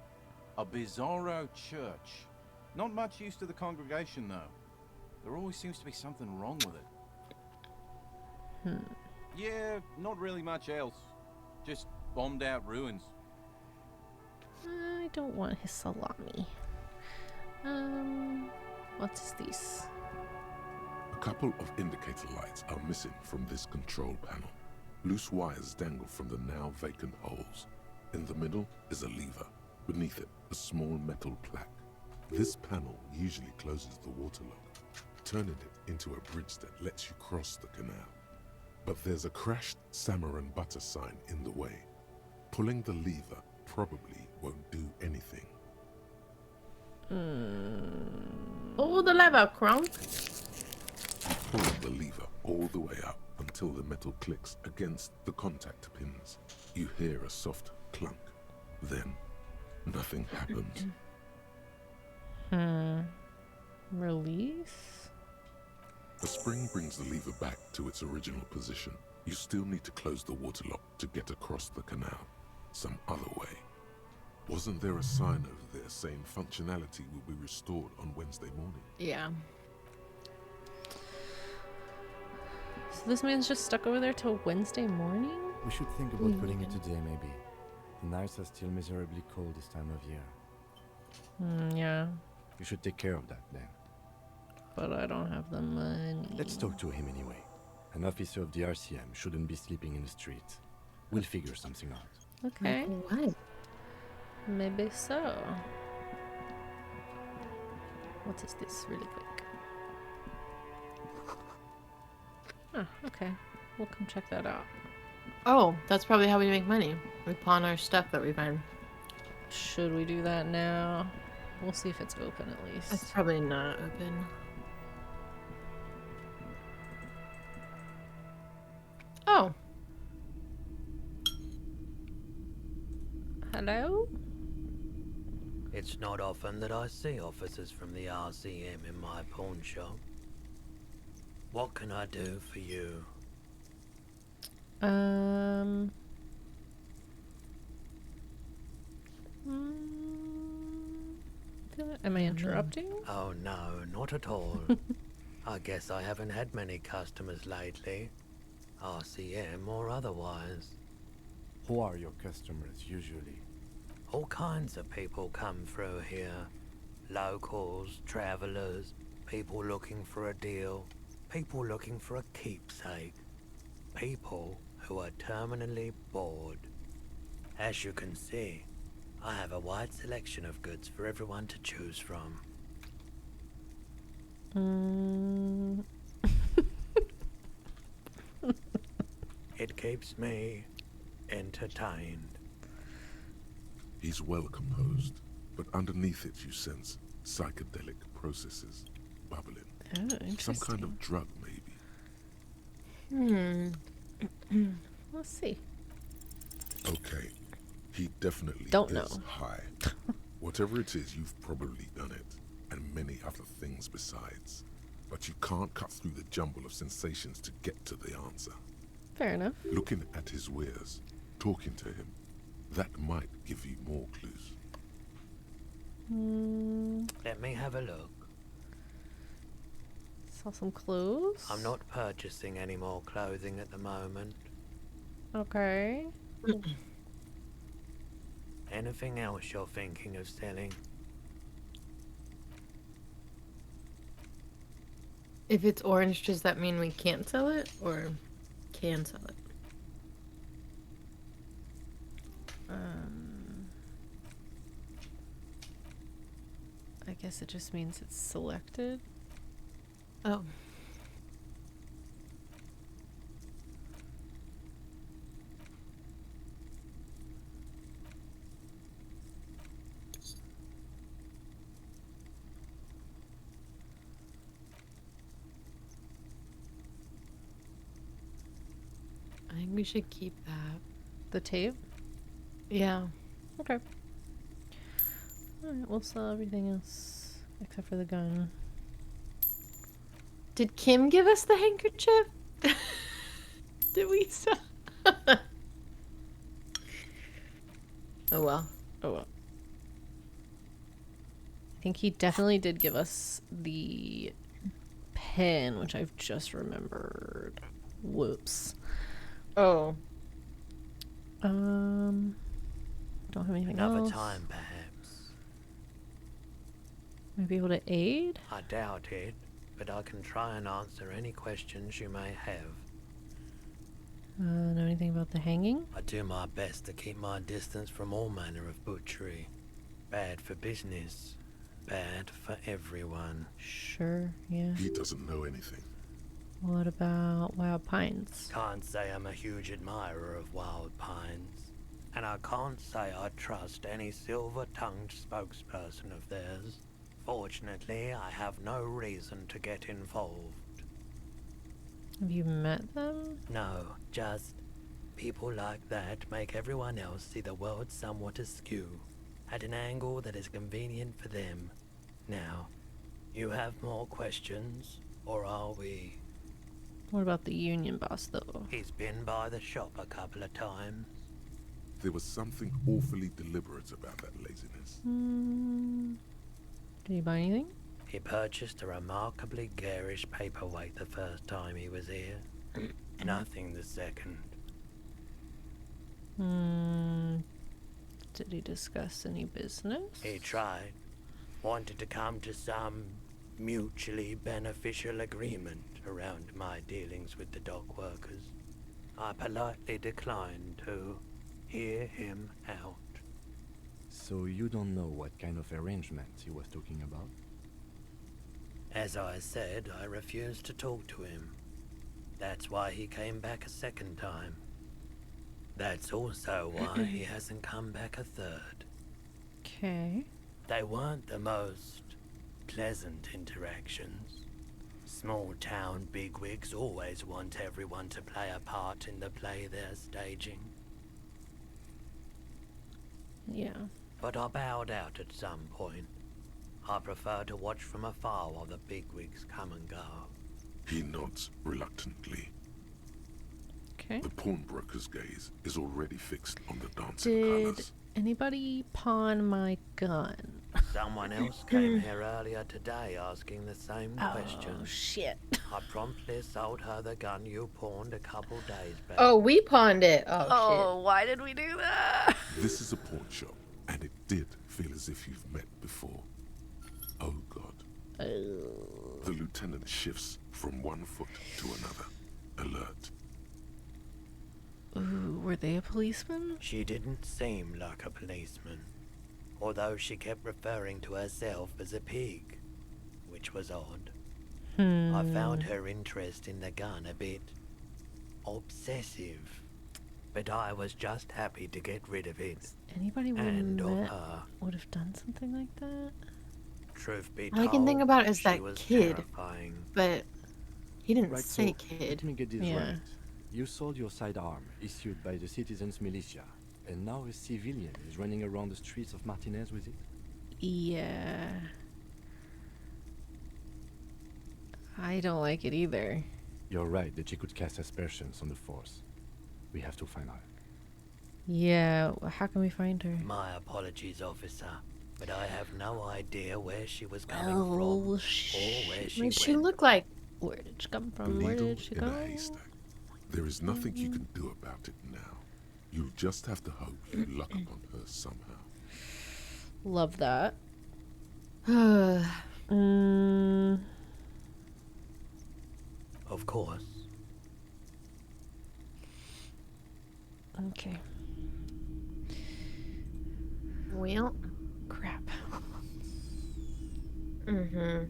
a bizarro church. Not much use to the congregation, though. There always seems to be something wrong with it. Yeah, not really much else. Just bombed out ruins. I don't want his salami. What is this? A couple of indicator lights are missing from this control panel. Loose wires dangle from the now vacant holes. In the middle is a lever. Beneath it, a small metal plaque. This panel usually closes the waterlock, turning it into a bridge that lets you cross the canal. But there's a crashed salmon and butter sign in the way. Pulling the lever probably won't do anything. Oh, the lever, Kronk. Pull the lever all the way up until the metal clicks against the contact pins. You hear a soft clunk. Then, nothing happens. Release? The spring brings the lever back to its original position. You still need to close the waterlock to get across the canal. Some other way. Wasn't there a sign over there saying functionality will be restored on Wednesday morning? Yeah. So this man's just stuck over there till Wednesday morning? We should think about putting it today, maybe. The nights are still miserably cold this time of year. Yeah. You should take care of that then. But I don't have the money. Let's talk to him anyway. An officer of the RCM shouldn't be sleeping in the street. We'll figure something out. Okay. What? Maybe so. What is this really quick? Ah, okay. We'll come check that out. Oh, that's probably how we make money. We pawn our stuff that we find. Should we do that now? We'll see if it's open at least. It's probably not open. Oh. Hello? It's not often that I see officers from the RCM in my pawn shop. What can I do for you? Am I interrupting? Oh no, not at all. I guess I haven't had many customers lately. RCM or otherwise. Who are your customers usually? All kinds of people come through here. Locals, travelers, people looking for a deal, People looking for a keepsake. People who are terminally bored. As you can see, I have a wide selection of goods for everyone to choose from. It keeps me entertained. He's well composed, but underneath it you sense psychedelic processes bubbling. Oh, interesting. Some kind of drug, maybe. Let's see. Okay, he definitely Don't is know. high. Whatever it is, you've probably done it, and many other things besides. But you can't cut through the jumble of sensations to get to the answer. Fair enough. Looking at his wares, talking to him, that might give you more clues. Let me have a look. Saw some clothes. I'm not purchasing any more clothing at the moment. Okay. Anything else you're thinking of selling? If it's orange, does that mean we can't sell it or can sell it? I guess it just means it's selected. Oh. I think we should keep that. The tape? Yeah. Okay. Alright, we'll sell everything else except for the gun. Did Kim give us the handkerchief? Did we sell? Oh well. Oh well. I think he definitely did give us the pen, which I've just remembered. Whoops. Oh. Don't have anything Another else. time, perhaps. Might be able to aid? I doubt it, but I can try and answer any questions you may have. Know anything about the hanging? I do my best to keep my distance from all manner of butchery. Bad for business. Bad for everyone. Sure, yeah. He doesn't know anything. What about wild pines? Can't say I'm a huge admirer of wild pines. And I can't say I trust any silver-tongued spokesperson of theirs. Fortunately, I have no reason to get involved. Have you met them? No, just people like that make everyone else see the world somewhat askew, at an angle that is convenient for them. Now, you have more questions, or are we? What about the union boss, though? He's been by the shop a couple of times. There was something awfully deliberate about that laziness. Did you buy anything? He purchased a remarkably garish paperweight the first time he was here. Nothing the second. Did he discuss any business? He tried. Wanted to come to some mutually beneficial agreement around my dealings with the dock workers. I politely declined to hear him out. So you don't know what kind of arrangements he was talking about? As I said, I refused to talk to him. That's why he came back a second time. That's also why he hasn't come back a third. Okay. They weren't the most pleasant interactions. Small town bigwigs always want everyone to play a part in the play they're staging. Yeah. But I bowed out at some point. I prefer to watch from afar while the bigwigs come and go. He nods reluctantly. Okay. The pawnbroker's gaze is already fixed on the dancing colors. Did anybody pawn my gun? Someone else came here earlier today asking the same question. Oh, shit. I promptly sold her the gun you pawned a couple days back. Oh, we pawned it. Oh, shit. Why did we do that? This is a pawn shop, and it did feel as if you've met before. Oh, God. The lieutenant shifts from one foot to another. Alert. Ooh, were they a policeman? She didn't seem like a policeman, although she kept referring to herself as a pig, which was odd. I found her interest in the gun a bit obsessive, but I was just happy to get rid of it. Anybody we And of met her. would have done something like that? Truth be All I can think told, about is she that was kid, terrifying. but he didn't Right, say so kid. let me get this Yeah. right. You sold your sidearm, issued by the citizens' militia, and now a civilian is running around the streets of Martinez with it? Yeah. I don't like it either. You're right that she could cast aspersions on the force. We have to find her. Yeah, how can we find her? My apologies, officer, but I have no idea where she was coming Well, from or where she went. She looked like Where did she come A from? Where needle did she in go? a haystack. There is nothing you can do about it now. You just have to hope you luck upon her somehow. Love that. Of course. Okay. well. Crap. Mm-hmm.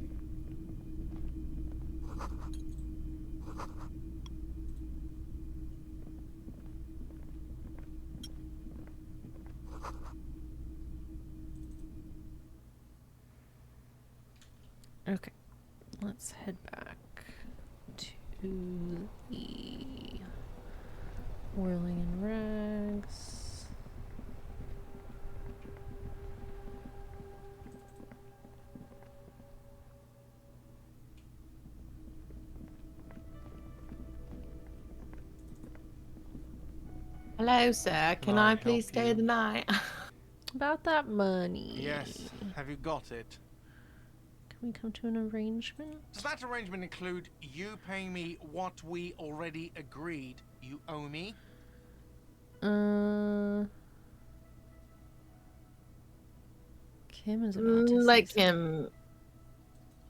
Okay. Let's head back to the Whirling in Rags. Hello, sir. Can I please stay the night? About that money. Yes. Have you got it? Can we come to an arrangement? Does that arrangement include you paying me what we already agreed you owe me? Kim is about to Like say him.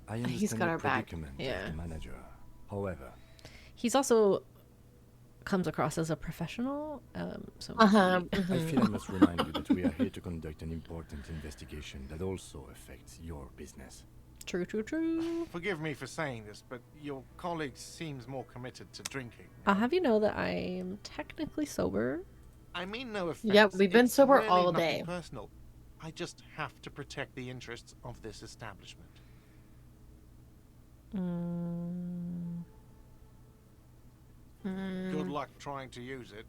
I He's understand got the our back. predicament Yeah. of the manager. However, he's also comes across as a professional. So Uh-huh. I feel I must remind you that we are here to conduct an important investigation that also affects your business. True. Forgive me for saying this, but your colleague seems more committed to drinking. I'll have you know that I am technically sober. I mean no offense. Yep, we've been It's sober really all nothing day. personal. I just have to protect the interests of this establishment. Good luck trying to use it.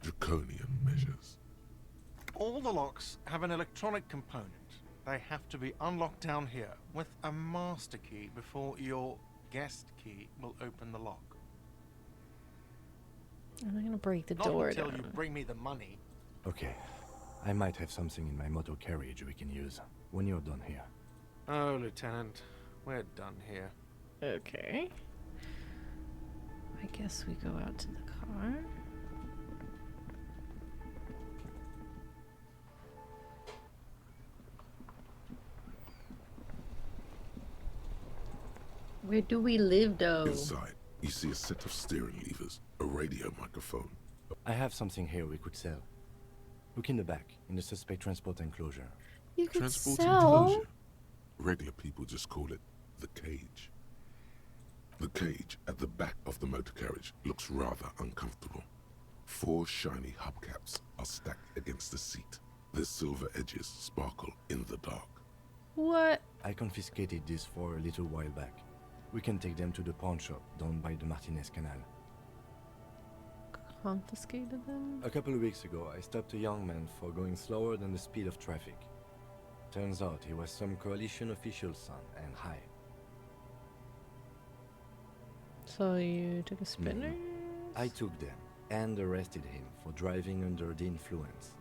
Draconian measures. All the locks have an electronic component. They have to be unlocked down here with a master key before your guest key will open the lock. I'm not gonna break the Not door until down. you bring me the money. Okay, I might have something in my motor carriage we can use when you're done here. Oh, Lieutenant, we're done here. Okay. I guess we go out to the car. Where do we live, though? Inside, you see a set of steering levers, a radio microphone. I have something here we could sell. Look in the back, in the suspect transport enclosure. You could Transport sell. enclosure. Regular people just call it the cage. The cage at the back of the motor carriage looks rather uncomfortable. 4 shiny hubcaps are stacked against the seat. Their silver edges sparkle in the dark. What? I confiscated this for a little while back. We can take them to the pawn shop down by the Martinez Canal. Confiscated them? A couple of weeks ago, I stopped a young man for going slower than the speed of traffic. Turns out he was some coalition official's son and high. So you took a spinner? I took them and arrested him for driving under the influence.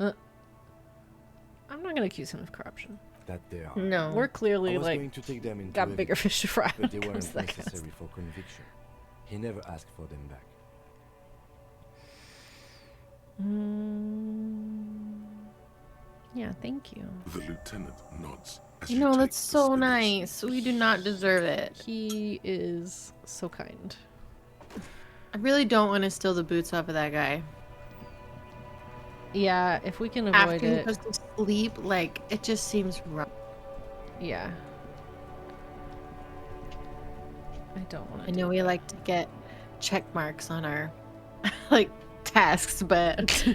I'm not gonna accuse him of corruption. That they are. No. We're clearly I was like going to take them into got bigger evidence, fish to fry. but they when it comes weren't to that kind of necessary for conviction. He never asked for them back. stuff. Yeah, Yeah, thank you. The lieutenant nods. You know, that's so nice. We do not deserve it. He is so kind. I really don't want to steal the boots off of that guy. Yeah, if we can avoid After he it. goes to sleep, like, it just seems rough. Yeah. I don't want to. I know we like to get check marks on our, like, tasks, but...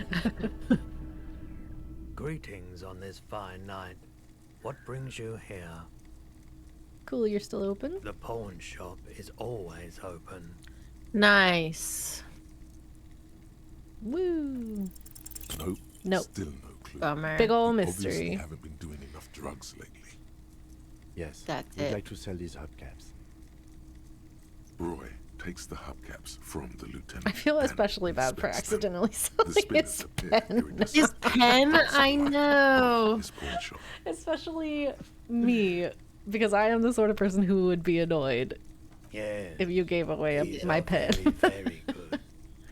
Greetings on this fine night. What brings you here? Cool, you're still open? The pawn shop is always open. Nice. Woo. Nope. Nope. Still no clue. Bummer. Big ol' Obviously mystery. haven't been doing enough drugs lately. Yes. That's We'd it. like to sell these hubcaps. Roy takes the hubcaps from the lieutenant. I feel and especially bad for inspects them. accidentally The selling spinners his appear pen. during the His pen? I know. His pawn shop. Especially me, because I am the sort of person who would be annoyed Yes. if you gave away these my are pen. Very, very good.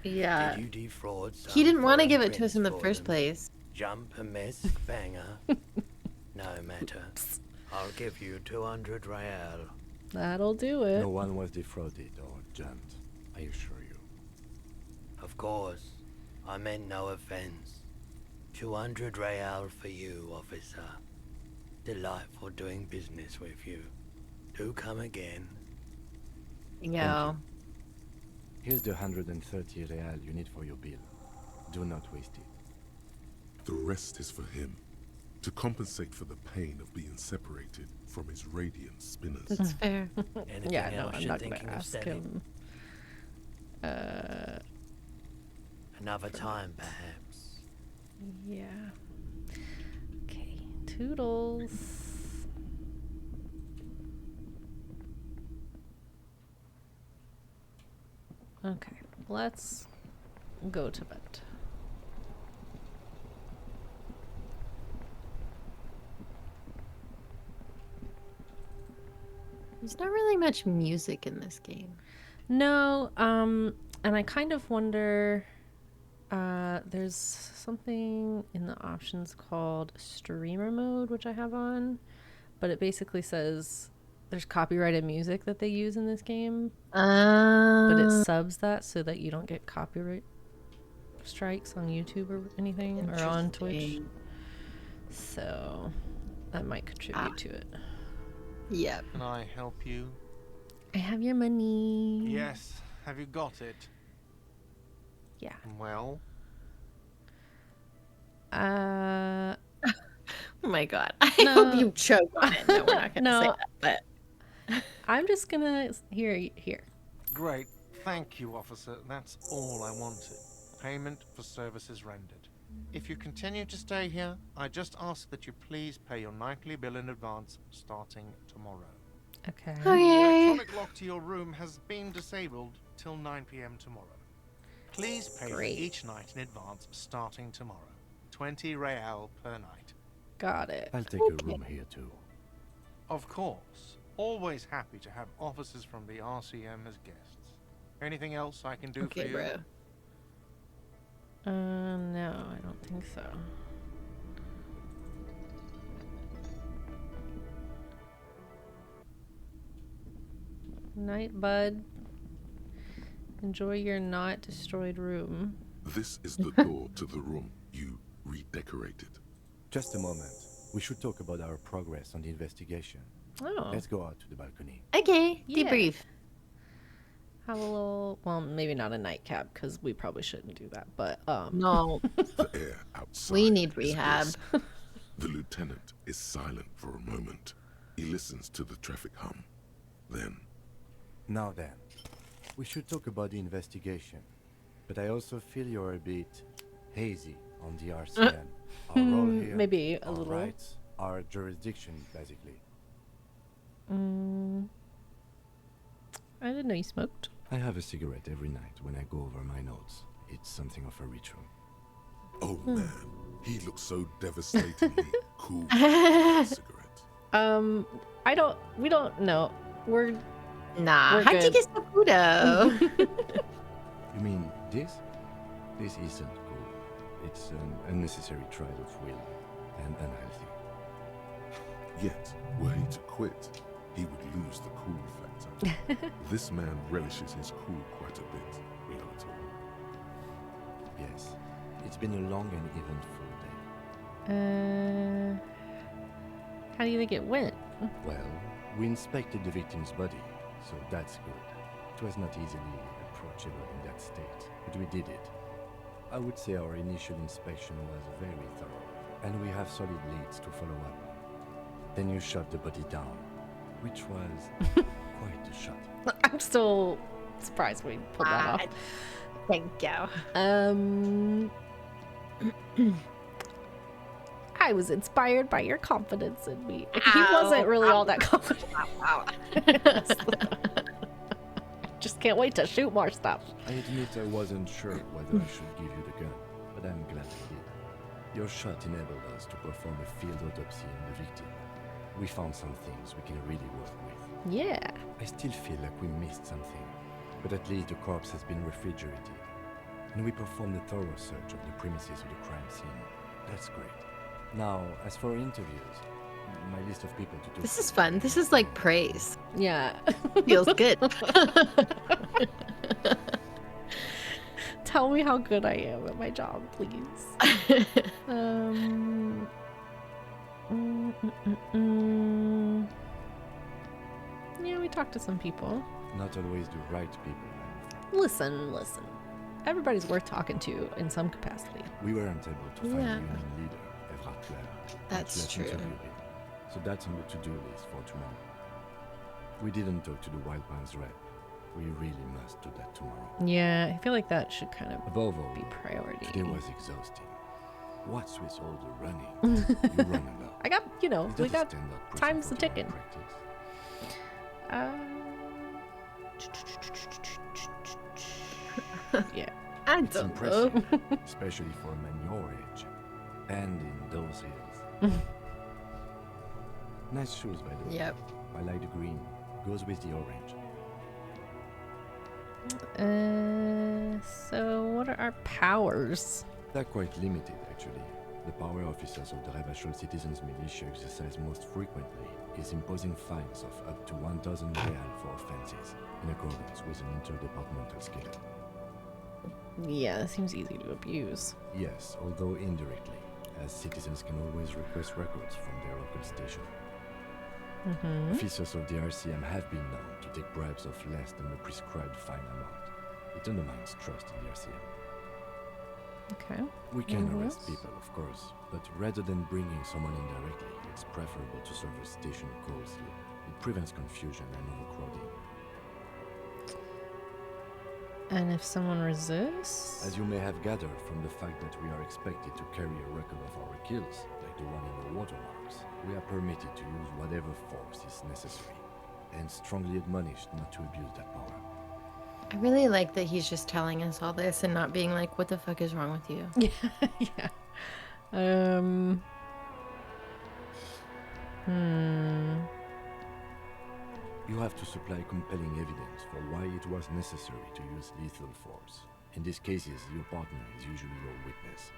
Yeah. Did you defraud some He didn't want to foreign give it to prince us in the for first them? place. Jump a mess banger. No matter. I'll give you 200 real. That'll do it. No one was defrauded or jumped, I assure you. Of course. I meant no offense. 200 real for you, officer. Delightful doing business with you. Do come again. Yeah. Here's the 130 real you need for your bill. Do not waste it. The rest is for him, to compensate for the pain of being separated from his radiant spinners. That's fair. Anything Yeah, no, else I'm you're not gonna thinking of ask selling? him. Another time, perhaps. Yeah. Okay, toodles. Okay, let's go to bed. There's not really much music in this game. No, and I kind of wonder, there's something in the options called streamer mode, which I have on, but it basically says there's copyrighted music that they use in this game, but it subs that so that you don't get copyright strikes on YouTube or anything, or on Twitch. Interesting. So that might contribute to it. Yep. Can I help you? I have your money. Yes. Have you got it? Yeah. Well, Oh my god. I No. hope you choke on it. No, we're not gonna No. say that, but I'm just gonna here. great. Thank you, officer. That's all I wanted. Payment for services rendered. If you continue to stay here, I just ask that you please pay your nightly bill in advance starting tomorrow. Okay. The okay. electronic lock to your room has been disabled till 9 p.m. tomorrow. Please pay Great. each night in advance starting tomorrow. 20 real per night. Got it. I'll take a room here too. Of course. Always happy to have officers from the RCM as guests. Anything else I can do Okay, for you? bro. No, I don't think so. Night, bud. Enjoy your not destroyed room. This is the door to the room you redecorated. Just a moment. We should talk about our progress on the investigation. Oh. Let's go out to the balcony. Okay. Yeah. Debrief. Have a little, well, maybe not a nightcap because we probably shouldn't do that, but No. The air outside. We need is rehab. brisk. The lieutenant is silent for a moment. He listens to the traffic hum. Then, Now then, we should talk about the investigation. But I also feel you're a bit hazy on the RCM. Our role here, maybe a our little. rights, our jurisdiction, basically. I didn't know you smoked. I have a cigarette every night when I go over my notes. It's something of a ritual. oh man, he looks so devastatingly cool with a cigarette. We don't know. We're Nah. We're How'd you good. get Saputo? You mean this? This isn't cool. It's an unnecessary trial of will. and unhealthy. Yet, were he to quit, he would lose the cool factor. This man relishes his cool quite a bit, we are told. Yes, it's been a long and eventful day. How do you think it went? Well, we inspected the victim's body, so that's good. It was not easily approachable in that state, but we did it. I would say our initial inspection was very thorough, and we have solid leads to follow up. Then you shot the body down, which was quite a shot. I'm still surprised we pulled that off. Thank you. I was inspired by your confidence in me. He wasn't really all that confident. Just can't wait to shoot more stuff. I admit I wasn't sure whether I should give you the gun, but I'm glad I did. Your shot enabled us to perform a field autopsy on the victim. We found some things we can really work with. Yeah. I still feel like we missed something, but at least the corpse has been refrigerated. And we performed a thorough search of the premises of the crime scene. That's great. Now, as for interviews, my list of people to do. This is fun. This is like praise. Yeah. Feels good. Tell me how good I am at my job, please. Yeah, we talked to some people. Not always the right people, Listen. Everybody's worth talking to in some capacity. We weren't able to find a union leader, Evrard Claire. That's true. So that's on the to-do list for tomorrow. We didn't talk to the Wild Pines rep. We really must do that tomorrow. Yeah, I feel like that should kind of Above all, be priority. Today was exhausting. What's with all the running? You run a lot. I got, we got time's the ticking. Yeah. I It's don't impressive, know. especially for a man your age. And in those hills. Nice shoes, by the way. Yep. I like the green. Goes with the orange. So what are our powers? They're quite limited, actually. The power officers of the Revachol Citizens Militia exercise most frequently is imposing fines of up to 1,000 real for offenses, in accordance with an interdepartmental scale. Yeah, that seems easy to abuse. Yes, although indirectly, as citizens can always request records from their local station. Officers of the RCM have been known to take bribes of less than the prescribed fine amount. It undermines trust in the RCM. Okay. We can arrest people, of course, but rather than bringing someone in directly, it's preferable to serve a station closely. It prevents confusion and overcrowding. And if someone resists? As you may have gathered from the fact that we are expected to carry a record of our kills, like the one in the watermarks, we are permitted to use whatever force is necessary, and strongly admonished not to abuse that power. I really like that he's just telling us all this and not being like, what the fuck is wrong with you? Yeah. You have to supply compelling evidence for why it was necessary to use lethal force. In these cases, your partner is usually your witness.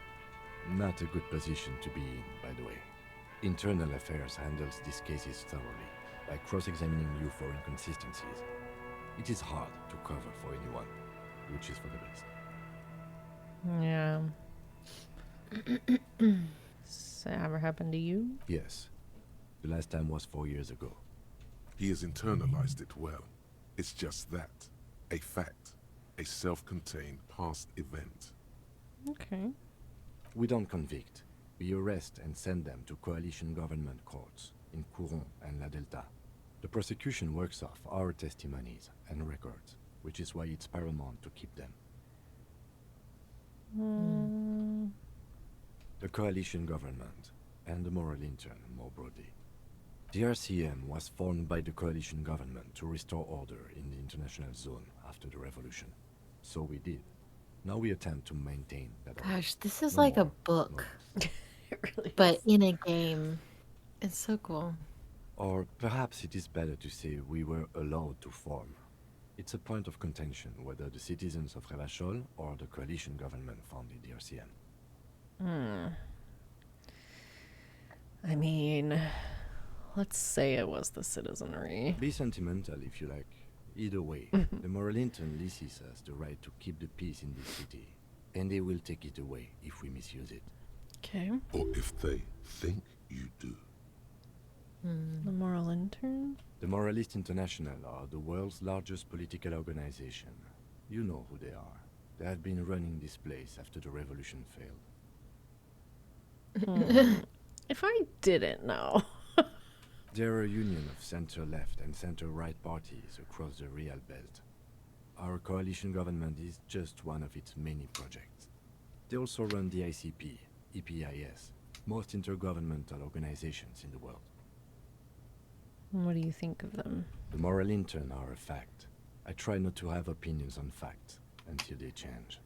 Not a good position to be in, by the way. Internal Affairs handles these cases thoroughly, by cross-examining you for inconsistencies. It is hard to cover for anyone, which is for the best. Yeah. Does that ever happen to you? Yes. The last time was 4 years ago. He has internalized it well. It's just that. A fact. A self-contained past event. Okay. We don't convict. We arrest and send them to coalition government courts in Couron and La Delta. The prosecution works off our testimonies and records, which is why it's paramount to keep them. The coalition government, and the moral intern more broadly. The RCM was formed by the coalition government to restore order in the international zone after the revolution. So we did. Now we attempt to maintain that order. Gosh, this is No like more, a book, It really but is. in a game. It's so cool. Or perhaps it is better to say we were allowed to form. It's a point of contention whether the citizens of Revachol or the coalition government founded the RCM. I mean, let's say it was the citizenry. Be sentimental if you like. Either way, the Moralintern leases us the right to keep the peace in this city, and they will take it away if we misuse it. Okay. Or if they think you do. The Moral Intern? The Moralist International are the world's largest political organization. You know who they are. They have been running this place after the revolution failed. If I didn't know. They're a union of center-left and center-right parties across the Real Belt. Our coalition government is just one of its many projects. They also run the ICP, EPIS, most intergovernmental organizations in the world. What do you think of them? The Moral Intern are a fact. I try not to have opinions on facts until they change.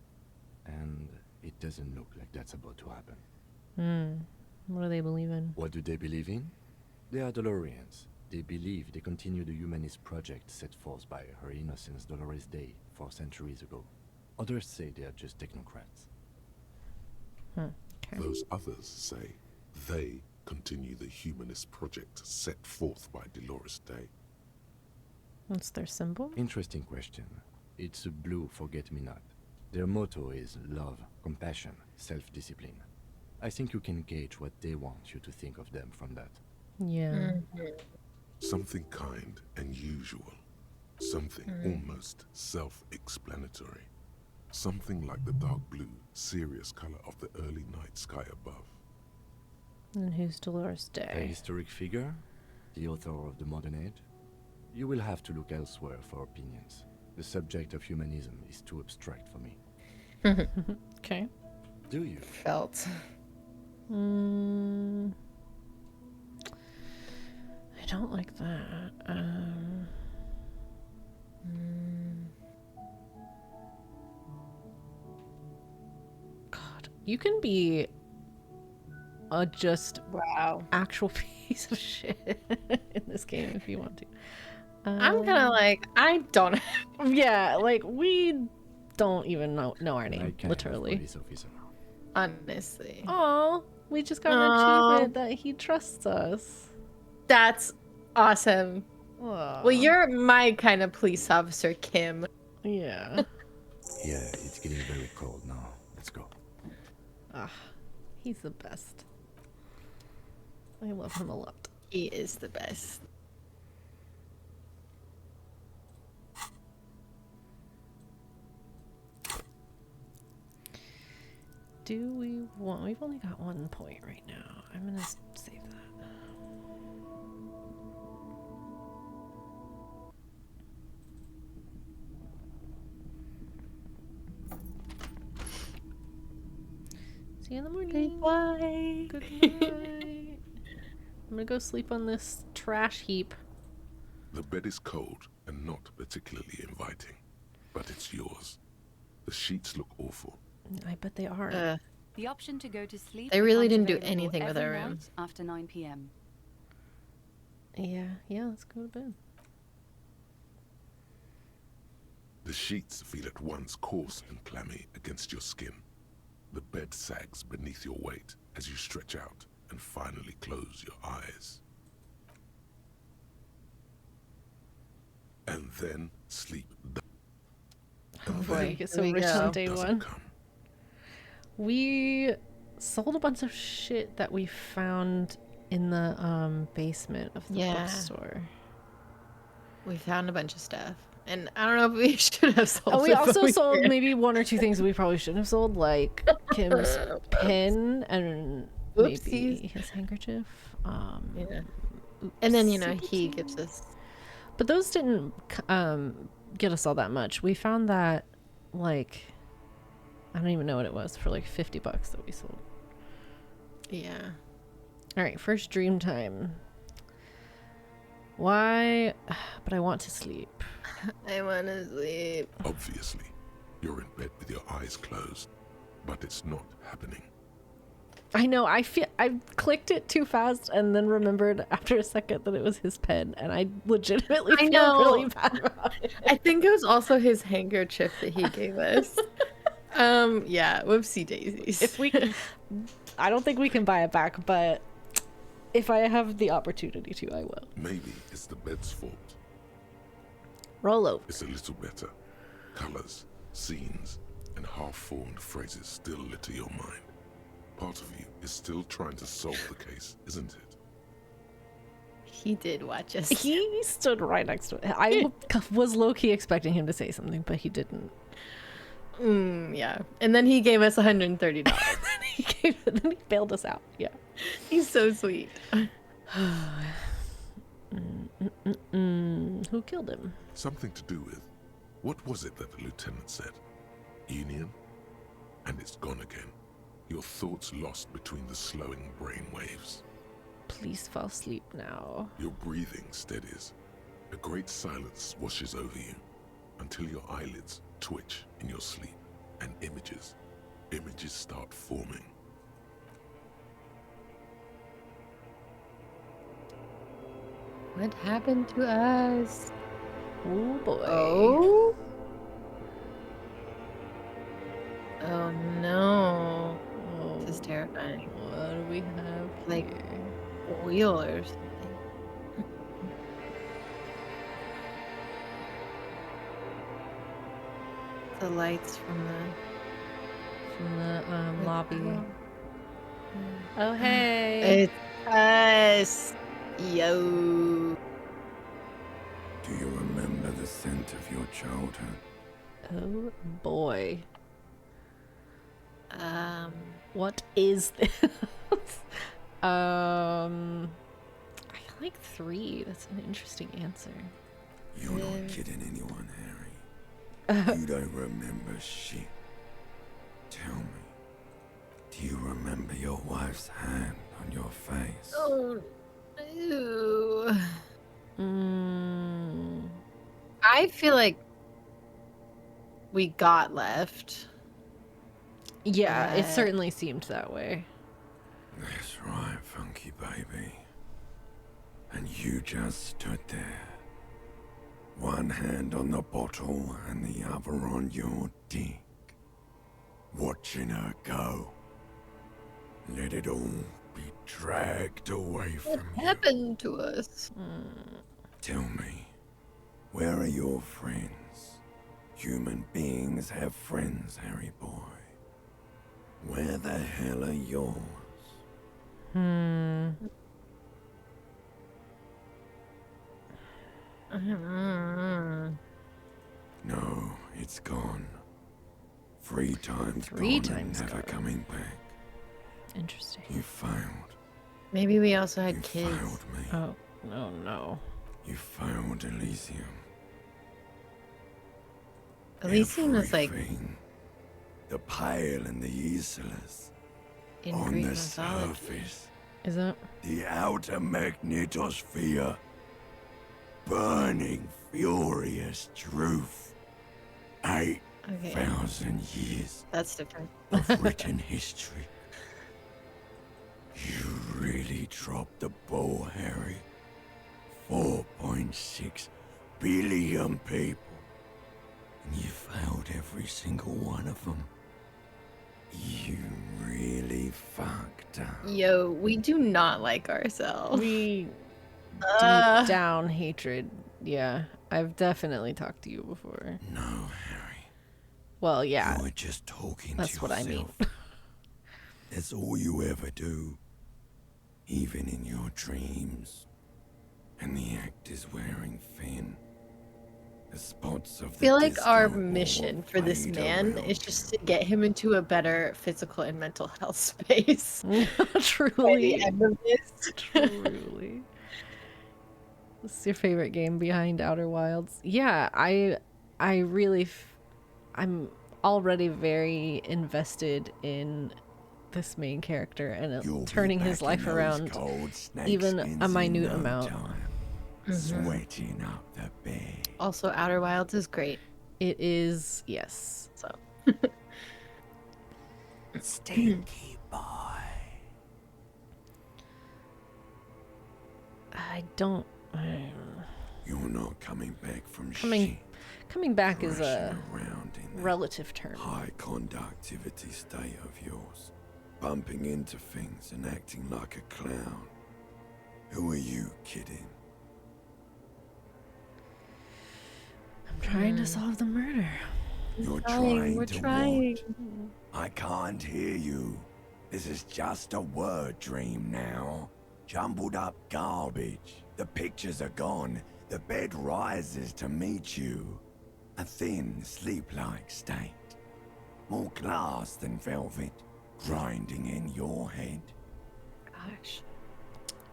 And it doesn't look like that's about to happen. What do they believe in? What do they believe in? They are Dolorians. They believe they continue the humanist project set forth by Her Innocence Dolores Day 4 centuries ago. Others say they are just technocrats. Okay. Those others say they continue the humanist project set forth by Dolores Day. What's their symbol? Interesting question. It's a blue forget-me-not. Their motto is love, compassion, self-discipline. I think you can gauge what they want you to think of them from that. Yeah. Something kind and usual. Something almost self-explanatory. Something like the dark blue, serious color of the early night sky above. And who's Dolores A Day? historic figure? The author of the modern age? You will have to look elsewhere for opinions. The subject of humanism is too abstract for me. Okay. Do you? Felt. I don't like that. God, you can be a just actual piece of shit in this game if you want to. I'm kind of like, I don't. Yeah, like we don't even know our I name, can literally. police officer. Honestly. Oh, we just got an achievement that he trusts us. That's awesome. Aw. Well, you're my kind of police officer, Kim. Yeah. Yeah, it's getting very cold now. Let's go. He's the best. I love him a lot. He is the best. Do we want... We've only got 1 point right now. I'm gonna save that. See you in the morning. Bye. Good night. I'm gonna go sleep on this trash heap. The bed is cold and not particularly inviting, but it's yours. The sheets look awful. I bet they are. The option to go to sleep. They really becomes didn't do available anything with every our room. night after 9 p.m. Yeah, let's go to bed. The sheets feel at once coarse and clammy against your skin. The bed sags beneath your weight as you stretch out and finally close your eyes. And then sleep. Oh boy, get so rich on day one. We sold a bunch of shit that we found in the basement of the bookstore. We found a bunch of stuff. And I don't know if we should have sold we it, also but we sold did. maybe 1 or 2 things that we probably shouldn't have sold, like Kim's pen and maybe Oopsies. his handkerchief. Yeah. And then, he gives us... But those didn't get us all that much. We found that, like, I don't even know what it was, for like $50 that we sold. Yeah. All right, first dream time. Why? But I want to sleep. I want to sleep. Obviously, you're in bed with your eyes closed, but it's not happening. I know, I clicked it too fast and then remembered after a second that it was his pen, and I legitimately feel really bad about it. I think it was also his handkerchief that he gave us. Yeah, whoopsie daisies. If we can, I don't think we can buy it back, but If I have the opportunity to, I will. Maybe it's the bed's fault. Roll over. It's a little better. Colors, scenes, and half-formed phrases still litter your mind. Part of you is still trying to solve the case, isn't it? He did watch us. He stood right next to it. I was low-key expecting him to say something, but he didn't. Yeah. And then he gave us $130. Then he bailed us out. Yeah. He's so sweet. Who killed him? Something to do with... What was it that the lieutenant said? Union? And it's gone again. Your thoughts lost between the slowing brain waves. Please fall asleep now. Your breathing steadies. A great silence washes over you until your eyelids twitch in your sleep and images start forming. What happened to us? Oh boy. Oh? Oh no. Oh, This is terrifying. what do we have Like here? oil or something. The lights from From the lobby. Oh hey. It's us. Yo. Do you remember the scent of your childhood? Oh boy. What is this? I like 3. That's an interesting answer. You're not kidding anyone, Harry. You don't remember shit. Tell me, do you remember your wife's hand on your face? Oh, ew. I feel like we got left. Yeah, it certainly seemed that way. That's right, funky baby. And you just stood there. One hand on the bottle and the other on your dick. Watching her go. Let it all be dragged away from you. What happened to us? Tell me, where are your friends? Human beings have friends, Harry boy. Where the hell are yours? No, it's gone. 3 times 3 gone times and never gone. coming back. Interesting. You failed. Maybe we also had You kids. failed me. Oh, no, no. You failed Elysium. Elysium is like Everything. The Pale and the Useless. in On Greek the mythology. surface, Is that? the outer magnetosphere. Burning, furious truth. 8,000 years That's different. of written history. You really dropped the ball, Harry. 4.6 billion people. And you failed every single one of them. You really fucked up. Yo, we do not like ourselves. We deep down hatred. Yeah, I've definitely talked to you before. No, Harry. Well, yeah. You're just talking That's to what I yourself. mean. That's all you ever do. Even in your dreams. And the act is wearing thin. The spots of I the feel like our distant mission orb for this fade man around is just to get him into a better physical and mental health space. Truly. By the end of this. Truly. This is your favorite game behind Outer Wilds? Yeah, I really, I'm already very invested in this main character and You'll be turning his back life in those around cold snake even a skins in minute no amount. time. Mhm. Sweating up the bed. Also, Outer Wilds is great. It is, yes. So. Stinky boy. I don't. You're not coming back from Coming back is a crashing around in that relative term. high conductivity state of yours, bumping into things and acting like a clown. Who are you kidding? I'm trying to solve the murder. You're We're trying to trying. what? I can't hear you. This is just a word dream now. Jumbled up garbage. The pictures are gone. The bed rises to meet you. A thin, sleep-like state. More glass than velvet, grinding in your head. Gosh.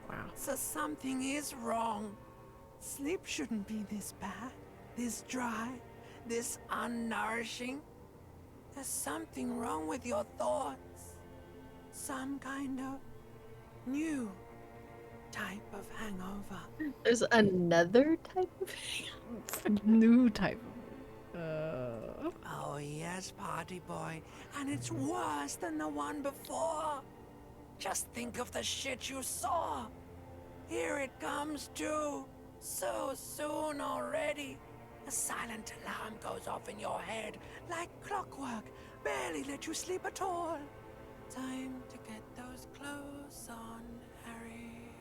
Wow. So something is wrong. Sleep shouldn't be this bad, this dry, this unnourishing. There's something wrong with your thoughts. Some kind of new type of hangover. There's another type of New type. Oh yes, party boy. And it's worse than the one before. Just think of the shit you saw. Here it comes too. So soon already. A silent alarm goes off in your head like clockwork. Barely let you sleep at all. Time to get those clothes on, Harry.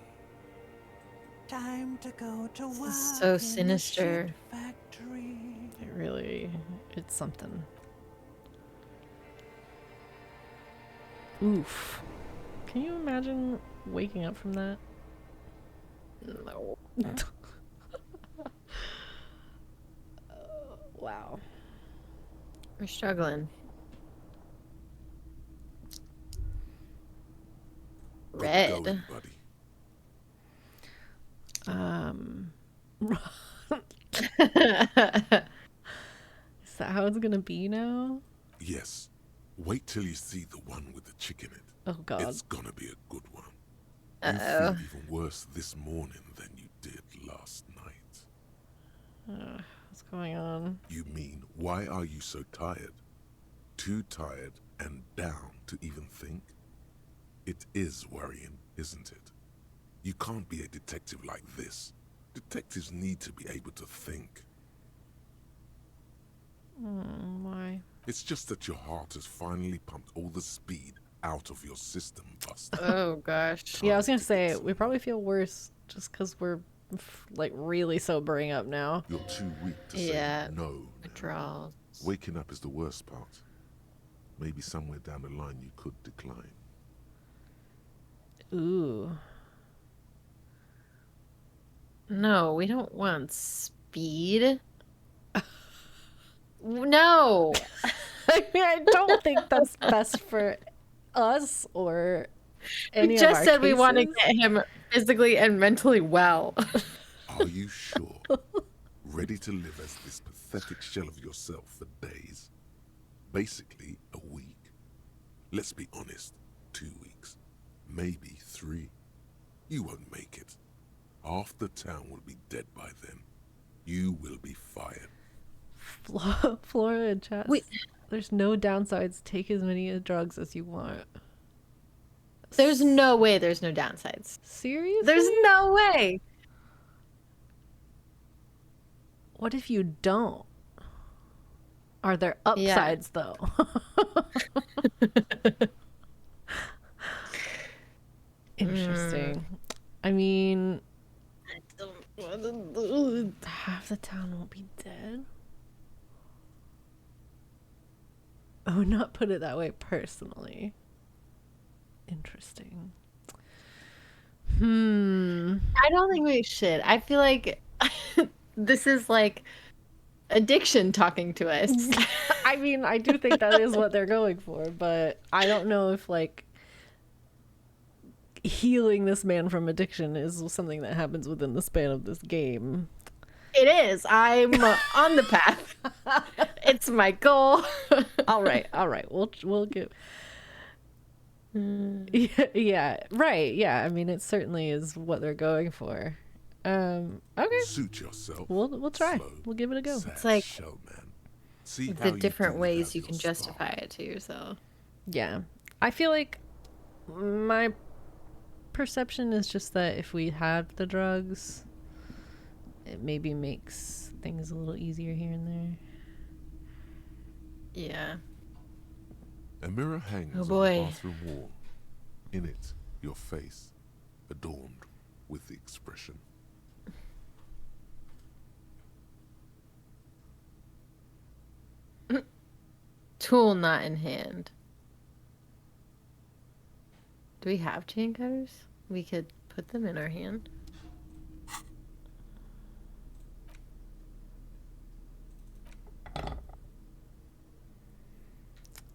Time to go to work. This is so in the sinister. shit factory. It really, it's something. Oof. Can you imagine waking up from that? No. Wow. We're struggling. Red. Going, buddy. Is that how it's gonna be now? Yes. Wait till you see the one with the chick in it. Oh god. It's gonna be a good one. Uh-oh. You feel even worse this morning than you did last night. What's going on? You mean, why are you so tired? Too tired and down to even think? It is worrying, isn't it? You can't be a detective like this. Detectives need to be able to think. Why? It's just that your heart has finally pumped all the speed out of your system, Buster. Oh gosh. Yeah, I was gonna say, we probably feel worse just because we're like really sobering up now. You're too weak to Yeah. say no. Withdrawals. Waking up is the worst part. Maybe somewhere down the line you could decline. Ooh. No, we don't want speed. No. I mean, I don't think that's best for us or any We of just our said we want to cases. get him physically and mentally well. Are you sure? Ready to live as this pathetic shell of yourself for days? Basically, a week. Let's be honest, 2 weeks. Maybe 3. You won't make it. Half the town will be dead by then. You will be fired. Flora and chat. There's no downsides. Take as many drugs as you want. There's no way there's no downsides. Seriously? There's no way. What if you don't? Are there upsides though? Interesting. I mean, half the town won't be dead. I would not put it that way personally. Interesting. I don't think we should. I feel like this is like addiction talking to us. I mean, I do think that is what they're going for, but I don't know if like healing this man from addiction is something that happens within the span of this game. It is. I'm on the path. It's my goal. all right. We'll get. Yeah. Right. Yeah. I mean, it certainly is what they're going for. Okay. Suit yourself. We'll try. Slow, We'll give it a go. It's like See how the you different do ways without you your can spark. justify it to yourself. Yeah. I feel like my perception is just that if we have the drugs, it maybe makes things a little easier here and there. Yeah. A mirror hangs Oh on boy. the bathroom wall. In it, your face, adorned with the expression. Tool not in hand. Do we have chain cutters? We could put them in our hand.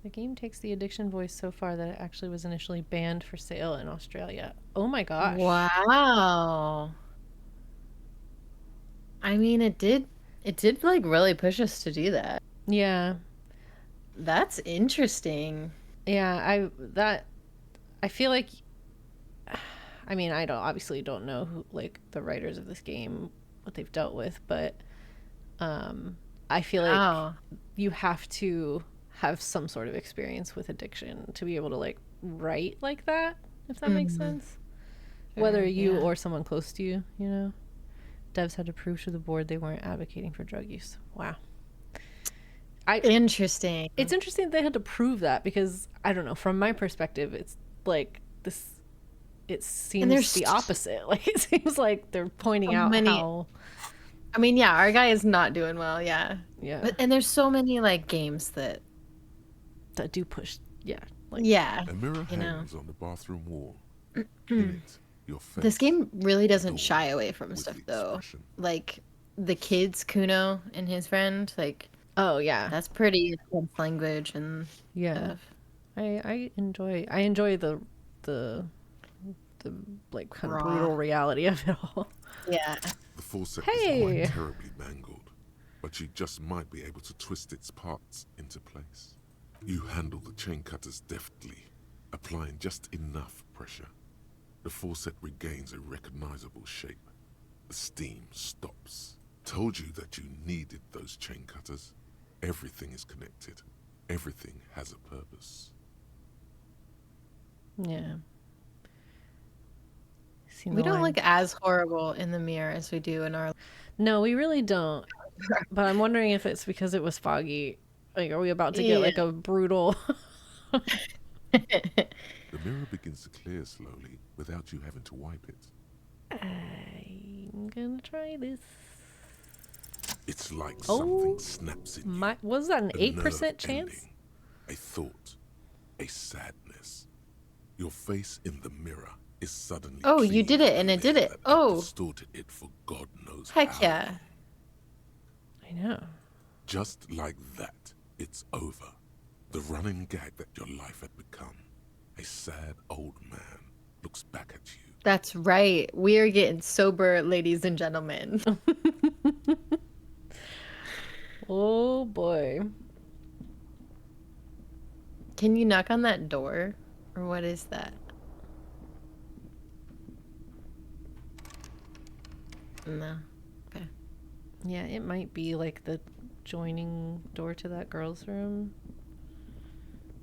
The game takes the addiction voice so far that it actually was initially banned for sale in Australia. Oh my gosh. Wow. I mean, it did like really push us to do that. Yeah. That's interesting. Yeah, I feel like, I mean, I obviously don't know who, like, the writers of this game, what they've dealt with, but I feel like you have to have some sort of experience with addiction to be able to, like, write like that, if that makes sense. Whether you or someone close to you, you know. Devs had to prove to the board they weren't advocating for drug use. Wow. Interesting. It's interesting that they had to prove that, because I don't know, from my perspective, it's like this, it seems the opposite. Like, it seems like they're pointing out how, I mean, yeah, our guy is not doing well. Yeah. But, and there's so many like games that do push. Yeah. Like, a mirror hangs on the bathroom wall. In it, your face. This game really doesn't shy away from stuff though. Like the kids, Kuno and his friend, like, oh yeah, that's pretty intense language and stuff. I enjoy the like kind of brutal reality of it all. Yeah. The forceps is quite terribly mangled, but you just might be able to twist its parts into place. You handle the chain cutters deftly, applying just enough pressure. The forceps regains a recognizable shape. The steam stops. Told you that you needed those chain cutters. Everything is connected. Everything has a purpose. Yeah. We don't look as horrible in the mirror as we do in our... No, we really don't. But I'm wondering if it's because it was foggy. Like, are we about to get like a brutal... The mirror begins to clear slowly without you having to wipe it. I'm gonna try this. It's like something snaps in you. Was that an 8% chance? A thought. A sadness. Your face in the mirror is suddenly... Oh, you did it, and it did it. Oh. Distorted it for God knows Heck how yeah. long. I know. Just like that, it's over. The running gag that your life had become. A sad old man looks back at you. That's right. We're getting sober, ladies and gentlemen. Oh boy. Can you knock on that door? Or what is that? No. Okay. Yeah, it might be like the joining door to that girl's room.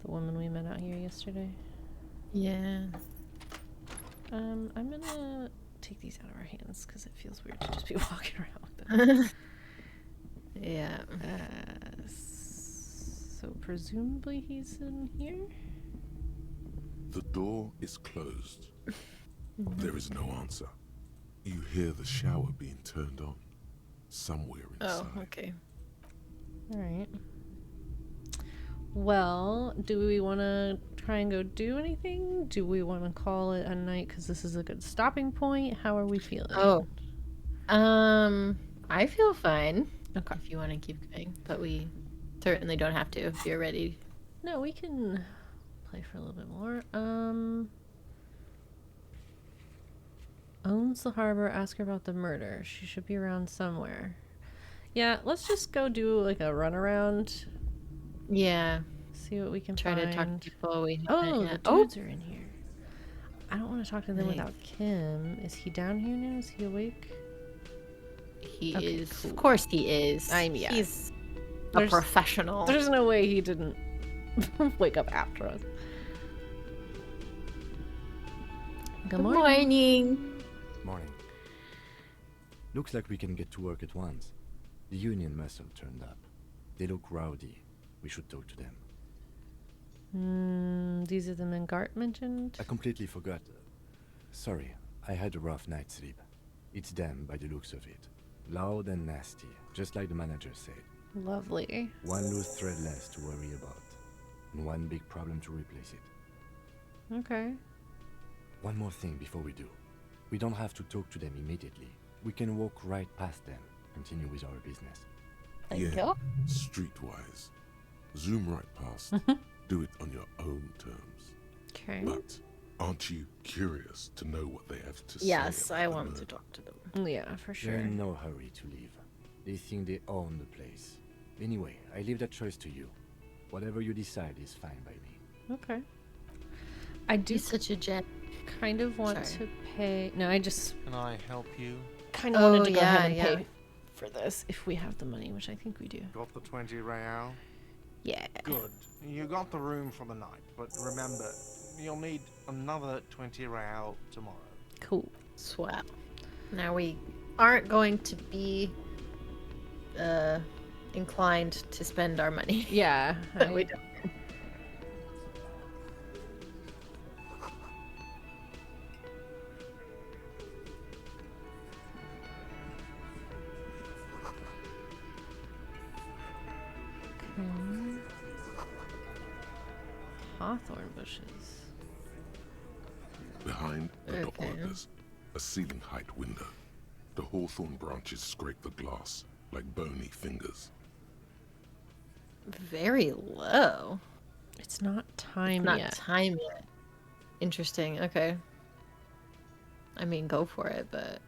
The woman we met out here yesterday. Yeah. I'm gonna take these out of our hands because it feels weird to just be walking around with them. Yeah. So presumably he's in here? The door is closed. There is no answer. You hear the shower being turned on somewhere inside. Oh, okay. All right. Well, do we want to try and go do anything? Do we want to call it a night because this is a good stopping point? How are we feeling? Oh. I feel fine. Okay. If you want to keep going, but we certainly don't have to if you're ready. No, we can play for a little bit more. Owns the harbor, ask her about the murder. She should be around somewhere. Yeah, let's just go do like a runaround. Yeah. See what we can try find. to talk to people we haven't yet. The dudes are in here. I don't want to talk to them without Kim. Is he down here now? Is he awake? He is. Cool. Of course he is. He's a professional. There's no way he didn't wake up after us. Good morning. Morning. Looks like we can get to work at once. The union muscle turned up. They look rowdy. We should talk to them. These are the men Gart mentioned? I completely forgot. Sorry, I had a rough night's sleep. It's them by the looks of it. Loud and nasty, just like the manager said. Lovely. One loose thread less to worry about, and one big problem to replace it. Okay. One more thing before we do. We don't have to talk to them immediately. We can walk right past them, continue with our business. Yeah, streetwise. Zoom right past. Do it on your own terms. Okay. But aren't you curious to know what they have to say? Yes, I about the want to murder? talk to them. Yeah, for sure. They're in no hurry to leave. They think they own the place. Anyway, I leave that choice to you. Whatever you decide is fine by me. Okay. I do He's such a gem. kind of want to pay. No, I just Can I help you? kind of wanted to go ahead and yeah. pay for this if we have the money, which I think we do. Got the 20 real? Yeah. Good. You got the room for the night, but remember, you'll need another 20 real tomorrow. Cool. Swell. Now we aren't going to be inclined to spend our money. Yeah. We don't. Hawthorn bushes. Behind the Okay. dockworkers, a ceiling height window. The hawthorn branches scrape the glass like bony fingers. Very low. It's not time Not yet. time yet. Interesting. Okay. I mean, go for it, but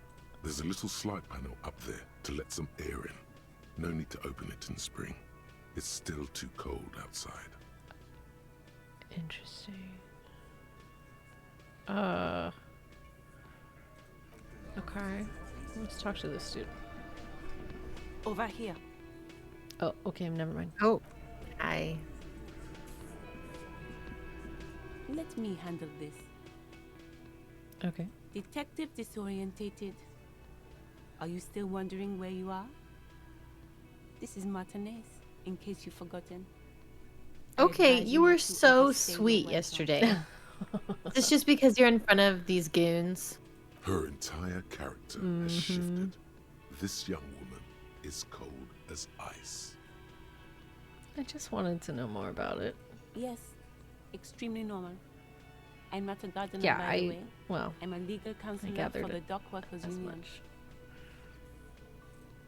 There's a little slide panel up there to let some air in. No need to open it in spring. It's still too cold outside. Interesting. Okay. Let's talk to this dude. Over here. Oh, okay, never mind. oh, Let me handle this. Okay. Detective disorientated. Are you still wondering where you are? This is Martinez, in case you've forgotten. I okay. advise You were not to so overstay your sweet welcome. yesterday. It's just because you're in front of these goons. Her entire character has shifted. This young woman is cold as ice. I just wanted to know more about it. Yes, extremely normal. I'm not a gardener, Yeah, by the way. well, I'm a legal counselor gathered for the it Dock Workers as Union. much.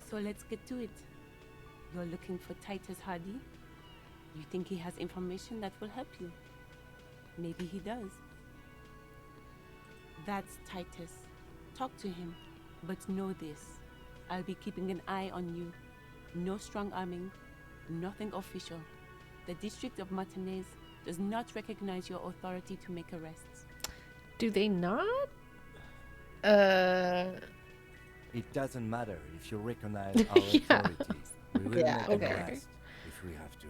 So let's get to it. You're looking for Titus Hardy? You think he has information that will help you? Maybe he does. That's Titus. Talk to him. But know this. I'll be keeping an eye on you. No strong arming. Nothing official. The District of Martinez does not recognize your authority to make arrests. Do they not? It doesn't matter if you recognize our authorities. We will Yeah, make an okay. arrest if we have to.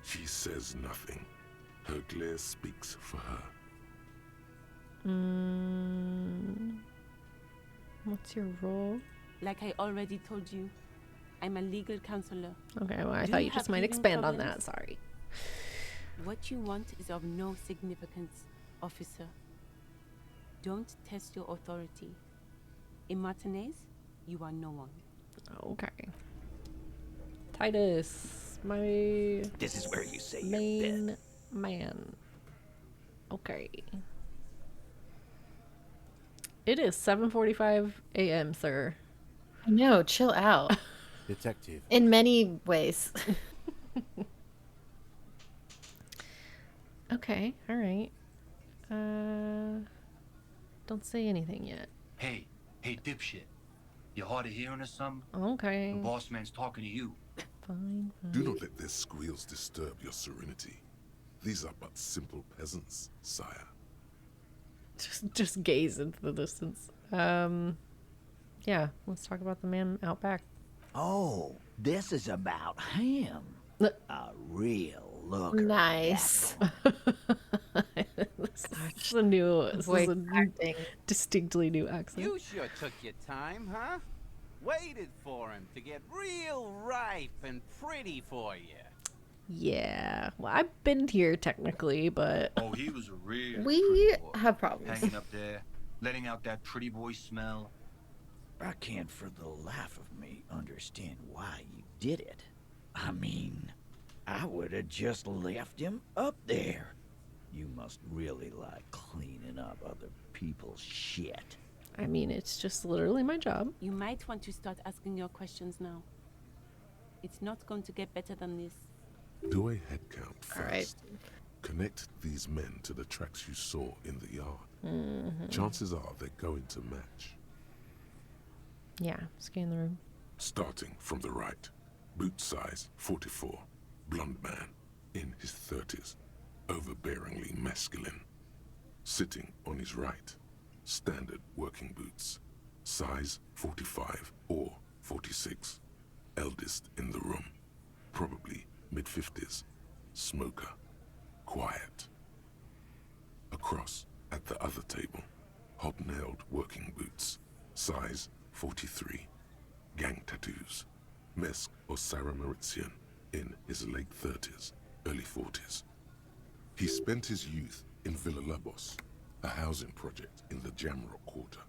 She says nothing. Her glare speaks for her. What's your role? Like I already told you, I'm a legal counselor. Okay, well, I Do thought you you just have might hearing expand on problems? that. Sorry. What you want is of no significance, officer. Don't test your authority. In Martinez, you are no one. Okay. Titus, my This is where you say your main bit. man. Okay. It is 7:45 a.m., sir. I know. Chill out. Detective. In many ways. Okay, all right. Don't say anything yet. Hey, dipshit. You hard of hearing or something? Okay. The boss man's talking to you. Fine. Do not let their squeals disturb your serenity. These are but simple peasants, sire. Just gaze into the distance. Yeah, let's talk about the man out back. Oh, this is about him. A real looker. Nice. This is a new, this Voice is a acting. distinctly new accent. You sure took your time, huh? Waited for him to get real ripe and pretty for you. Yeah, well, I've been here technically, but Oh, he was a real We pretty boy. have problems. Hanging up there, Letting out that pretty boy smell. I can't for the life of me understand why you did it. I mean, I would have just left him up there. You must really like cleaning up other people's shit. I mean, it's just literally my job. You might want to start asking your questions now. It's not going to get better than this. Do a head count first. All right. Connect these men to the tracks you saw in the yard. Chances are they're going to match. Yeah, scan the room. Starting from the right. Boot size 44. Blonde man. In his 30s. Overbearingly masculine. Sitting on his right. Standard working boots. Size 45 or 46. Eldest in the room. Probably mid-50s. Smoker. Quiet. Across at the other table. Hobnailed working boots. Size 43. Gang tattoos. Mesk or Sarah Mauritian. In his late 30s, early 40s. He spent his youth in Villa Labos, a housing project in the Jamrock Quarter.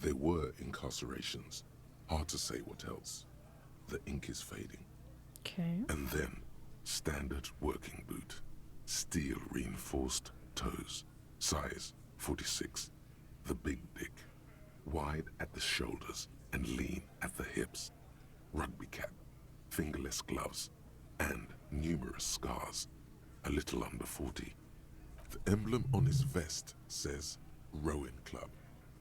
There were incarcerations. Hard to say what else. The ink is fading. Okay. And then, standard working boot. Steel reinforced toes. Size 46. The big dick. Wide at the shoulders and lean at the hips. Rugby cap. Fingerless gloves. And numerous scars. A little under 40. The emblem on his vest says Rowing Club.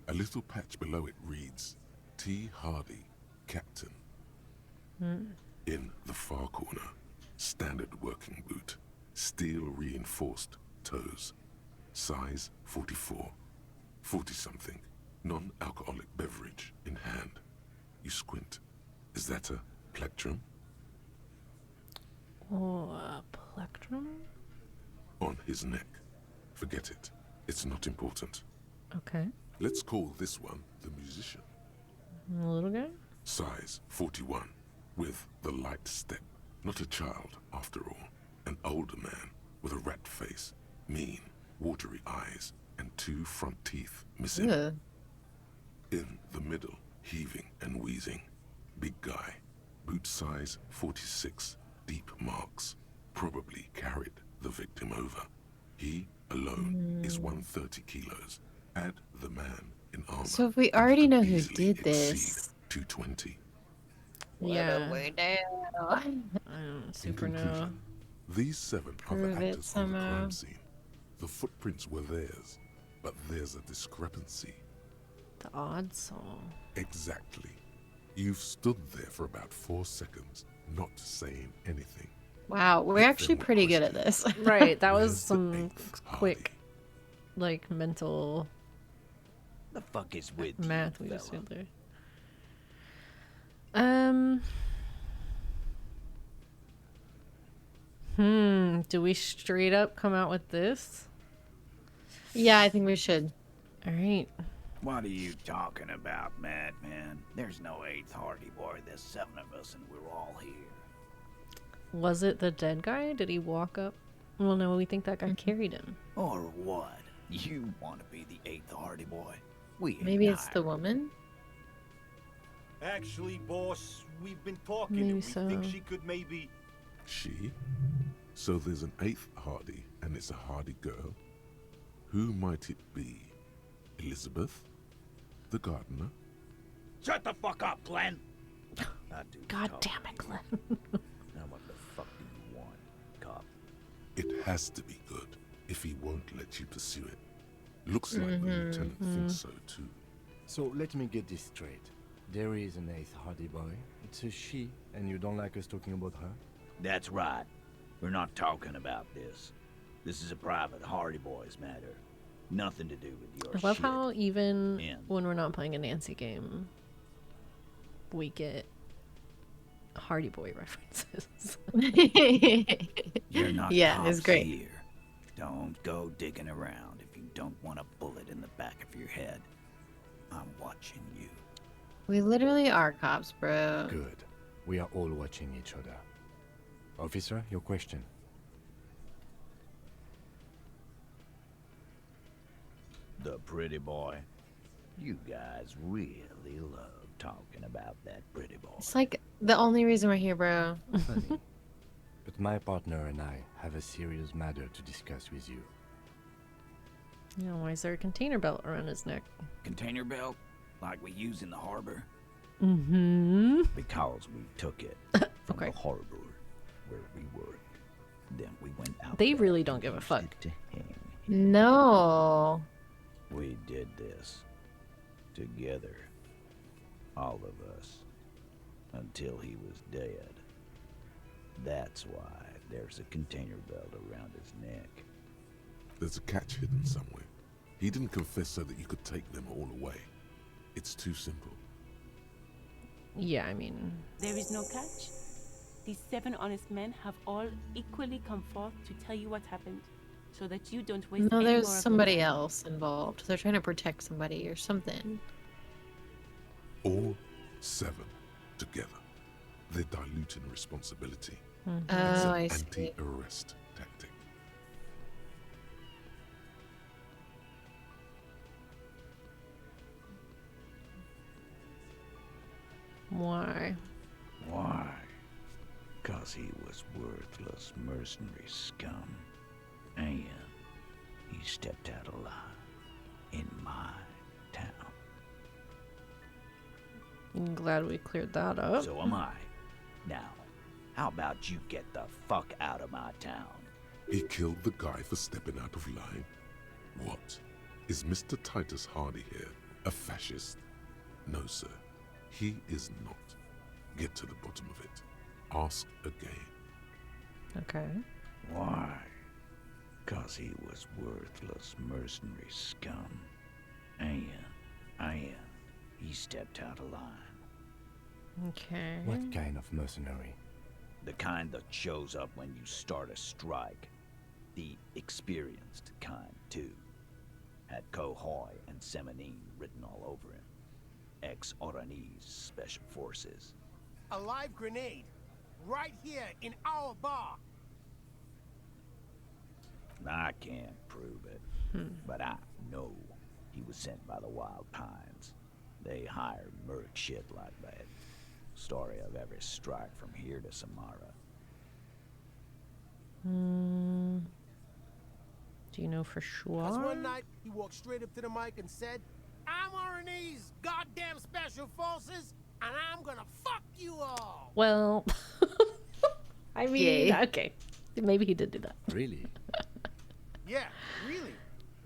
A little patch below it reads T. Hardy, Captain. In the far corner, standard working boot. Steel reinforced toes. Size 44. 40-something. Non-alcoholic beverage in hand. You squint. Is that a plectrum? Oh, a plectrum? On his neck. Forget it. It's not important. Okay. Let's call this one the musician. A little guy? Size 41. With the light step. Not a child, after all. An older man with a rat face. Mean, watery eyes, and 2 front teeth missing. Ugh. In the middle, heaving and wheezing. Big guy. Boot size 46. Deep marks. Probably carried the victim over. He alone is 130 kilos. Add the man in armor. So if we already know who easily did this. 220. Yeah. Way down. I don't super know. These 7 Prove other it actors on the somehow. crime scene. The footprints were theirs, but there's a discrepancy. The odd song. Exactly. You've stood there for about 4 seconds, not saying anything. Wow, we're actually pretty good at this. Right, that was Where's the some 8th quick, like, mental The fuck is with math you, we just fella? did there. Do we straight up come out with this? Yeah, I think we should. All right. What are you talking about, madman? There's no 8th Hardy Boy. There's 7 of us and we're all here. Was it the dead guy? Did he walk up? Well, no, we think that guy carried him. Or what? You want to be the 8th Hardy Boy? We ain't Maybe it's the hired. woman? Actually, boss, we've been talking Maybe and we so. think she could maybe... She? So there's an 8th Hardy, and it's a Hardy girl. Who might it be? Elizabeth? The gardener? Shut the fuck up, Glenn! God damn it, Glenn. Now what the fuck do you want, cop? It has to be good, if he won't let you pursue it. Looks like the lieutenant thinks so too. So let me get this straight. There is an 8th Hardy Boy. It's a she, and you don't like us talking about her? That's right. We're not talking about this. This is a private Hardy Boys matter. Nothing to do with your I love shit. how even In. when we're not playing a Nancy game, we get Hardy Boy references. You're not Yeah, it's cops great. here. Don't go digging around if you don't want a bullet in the back of your head. I'm watching you. We literally are cops, bro. Good. We are all watching each other. Officer, your question. The pretty boy. You guys really love talking about that pretty boy. It's like the only reason we're here, bro. Funny. But my partner and I have a serious matter to discuss with you. Yeah, why is there a container belt around his neck? Container belt? Like we use in the harbor? Mm-hmm. Because we took it from the harbor where we worked. Then we went out. They really don't give a fuck. No. We did this together, all of us, until he was dead. That's why there's a container belt around his neck. There's a catch hidden somewhere. He didn't confess so that you could take them all away. It's too simple. Yeah, I mean... There is no catch. These 7 honest men have all equally come forth to tell you what happened, so that you don't waste No, any there's more of somebody your time. else involved. They're trying to protect somebody or something. All 7 together. They're diluting responsibility. Oh, It's an I see. anti-arrest tactic. Why? Why? 'Cause he was worthless mercenary scum. And he stepped out of line in my town. I'm glad we cleared that up. So am I. Now, how about you get the fuck out of my town? He killed the guy for stepping out of line? What? Is Mr. Titus Hardy here a fascist? No, sir. He is not. Get to the bottom of it. Ask again. Okay. Why? 'Cause he was worthless mercenary scum. And he stepped out of line. Okay. What kind of mercenary? The kind that shows up when you start a strike. The experienced kind, too. Had Cohoy and Semenine written all over him. Ex-Oranese Special Forces. A live grenade. Right here in our bar. I can't prove it, but I know he was sent by the Wild Pines. They hire merc shit like that. Story of every strike from here to Samara. Do you know for sure? 'Cause one night he walked straight up to the mic and said, "I'm Oranese goddamn special forces, and I'm gonna fuck you all." Well, I mean, Yay. okay. Maybe he did do that. Really? Yeah, really.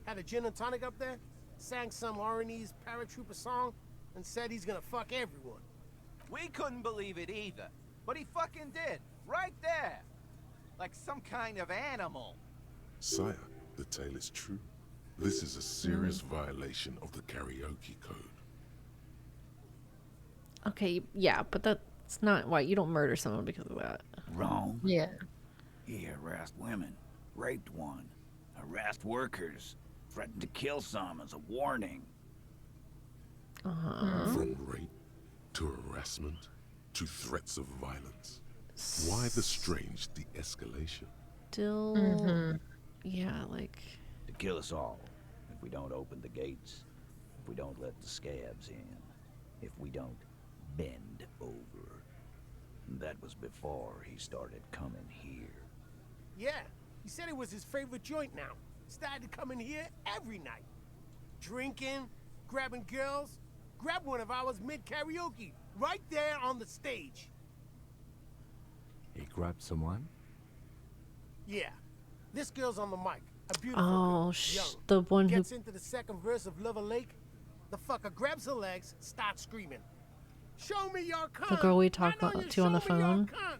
Had a gin and tonic up there, sang some Oranese paratrooper song, and said he's gonna fuck everyone. We couldn't believe it either, but he fucking did, right there. Like some kind of animal. Sire, the tale is true. This is a serious violation of the karaoke code. Okay, yeah, but that's not why you don't murder someone because of that. Wrong. Yeah. He harassed women, raped one, harassed workers, threatened to kill some as a warning. From rape to harassment to threats of violence. Why the strange de-escalation? Still, yeah, like... To kill us all, if we don't open the gates, if we don't let the scabs in, if we don't bend over. That was before he started coming here. Yeah, he said it was his favorite joint now. Started coming here every night. Drinking, grabbing girls. Grabbed one of ours mid-karaoke, right there on the stage. He grabbed someone? Yeah, this girl's on the mic. A beautiful Oh, girl, young. the one who... Gets into the second verse of Lover Lake. The fucker grabs her legs, starts screaming. Show me your cunt. The girl we Why talked don't you to on the show me your phone? cunt?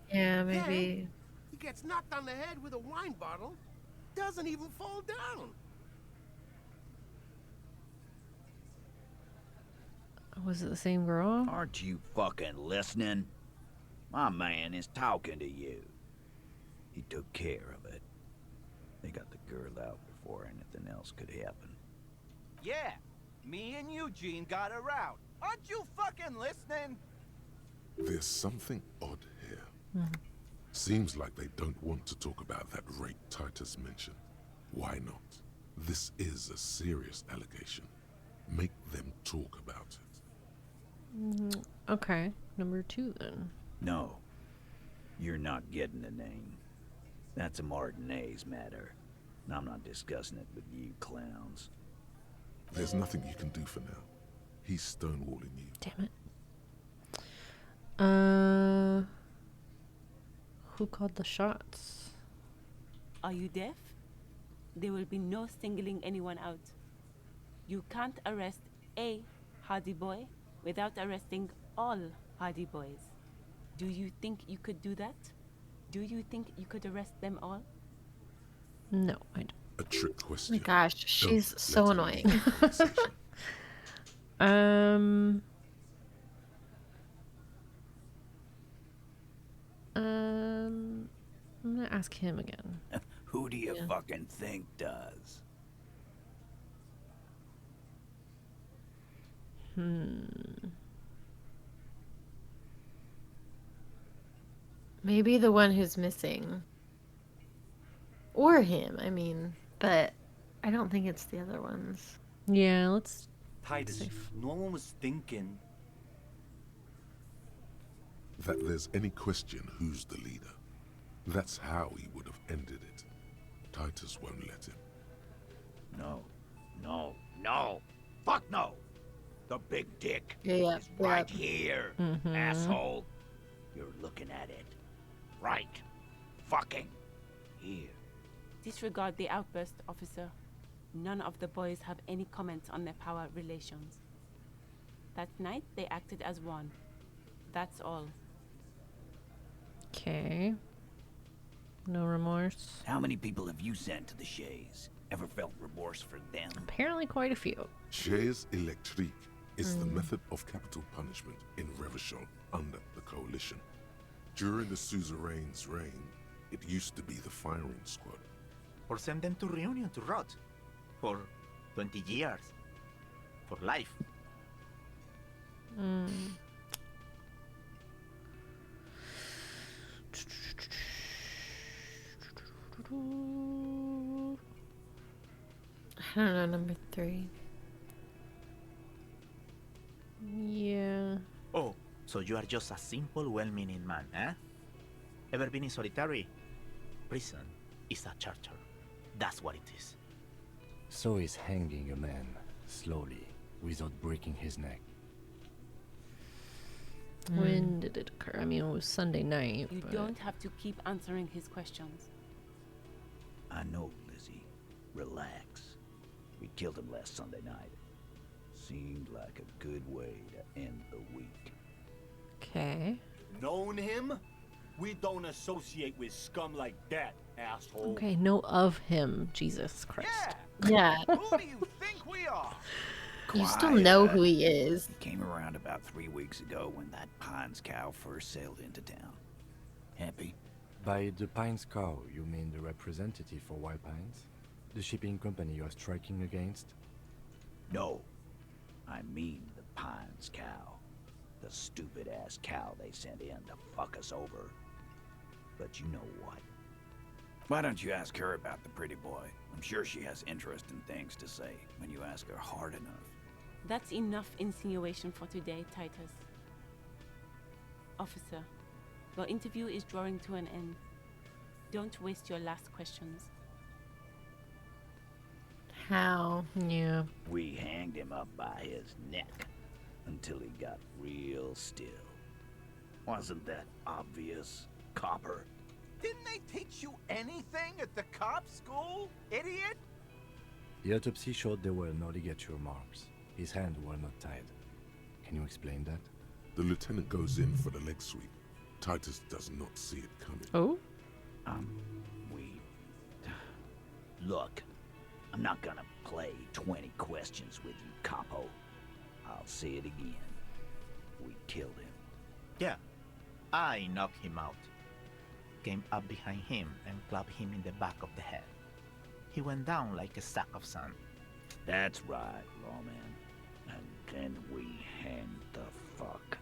Yeah, Then maybe. he gets knocked on the head with a wine bottle. Doesn't even fall down. Was it the same girl? Aren't you fucking listening? My man is talking to you. He took care of it. They got the girl out before anything else could happen. Yeah, me and Eugene got her out. Aren't you fucking listening? There's something odd here. Seems like they don't want to talk about that rape Titus mentioned. Why not? This is a serious allegation. Make them talk about it. Okay, number 2 then. No. You're not getting a name. That's a Martinez matter. And I'm not discussing it with you clowns. There's nothing you can do for now. He's stonewalling you. Damn it. Who called the shots? Are you deaf? There will be no singling anyone out. You can't arrest a Hardy Boy without arresting all Hardy Boys. Do you think you could do that? Do you think you could arrest them all? No, I don't. A trick Oh question. my gosh, she's so annoying. I'm gonna ask him again. Who do you fucking think does? Maybe the one who's missing. Or him, I mean. But I don't think it's the other ones. Yeah, let's... Titus, no one was thinking that there's any question who's the leader. That's how he would have ended it. Titus won't let him. No. No. No. Fuck no. The big dick Yeah, is right here, asshole. You're looking at it. Right. Fucking here. Disregard the outburst, officer. None of the boys have any comments on their power relations. That night, they acted as one. That's all. Okay. No remorse. How many people have you sent to the Shays? Ever felt remorse for them? Apparently quite a few. Chaise électrique is the method of capital punishment in Revachol under the Coalition. During the suzerain's reign, it used to be the firing squad. Or send them to Reunion to rot. For 20 years. For life. I don't know, number 3. Yeah. Oh, so you are just a simple, well-meaning man, eh? Ever been in solitary? Prison is a charter. That's what it is. So he's hanging a man, slowly, without breaking his neck. When did it occur? I mean, it was Sunday night. You but... don't have to keep answering his questions. I know, Lizzie. Relax. We killed him last Sunday night. Seemed like a good way to end the week. Okay. known him? We don't associate with scum like that, asshole. Okay, know of him. Jesus Christ. Yeah. Who do you think we are? You still know who he is. He came around about 3 weeks ago when that Pines cow first sailed into town. Happy? By the Pines cow, you mean the representative for White Pines? The shipping company you are striking against? No. I mean the Pines cow. The stupid-ass cow they sent in to fuck us over. But you know what? Why don't you ask her about the pretty boy? I'm sure she has interesting things to say when you ask her hard enough. That's enough insinuation for today, Titus. Officer, your interview is drawing to an end. Don't waste your last questions. How? Yeah. We hanged him up by his neck until he got real still. Wasn't that obvious, copper? Didn't they teach you anything at the cop school, idiot? The autopsy showed there were no ligature marks. His hands were not tied. Can you explain that? The lieutenant goes in for the leg sweep. Titus does not see it coming. Oh? Look, I'm not gonna play 20 questions with you, capo. I'll say it again. We killed him. Yeah, I knocked him out. Came up behind him and clapped him in the back of the head. He went down like a sack of sand. That's right, lawman. And then we hanged the fuck.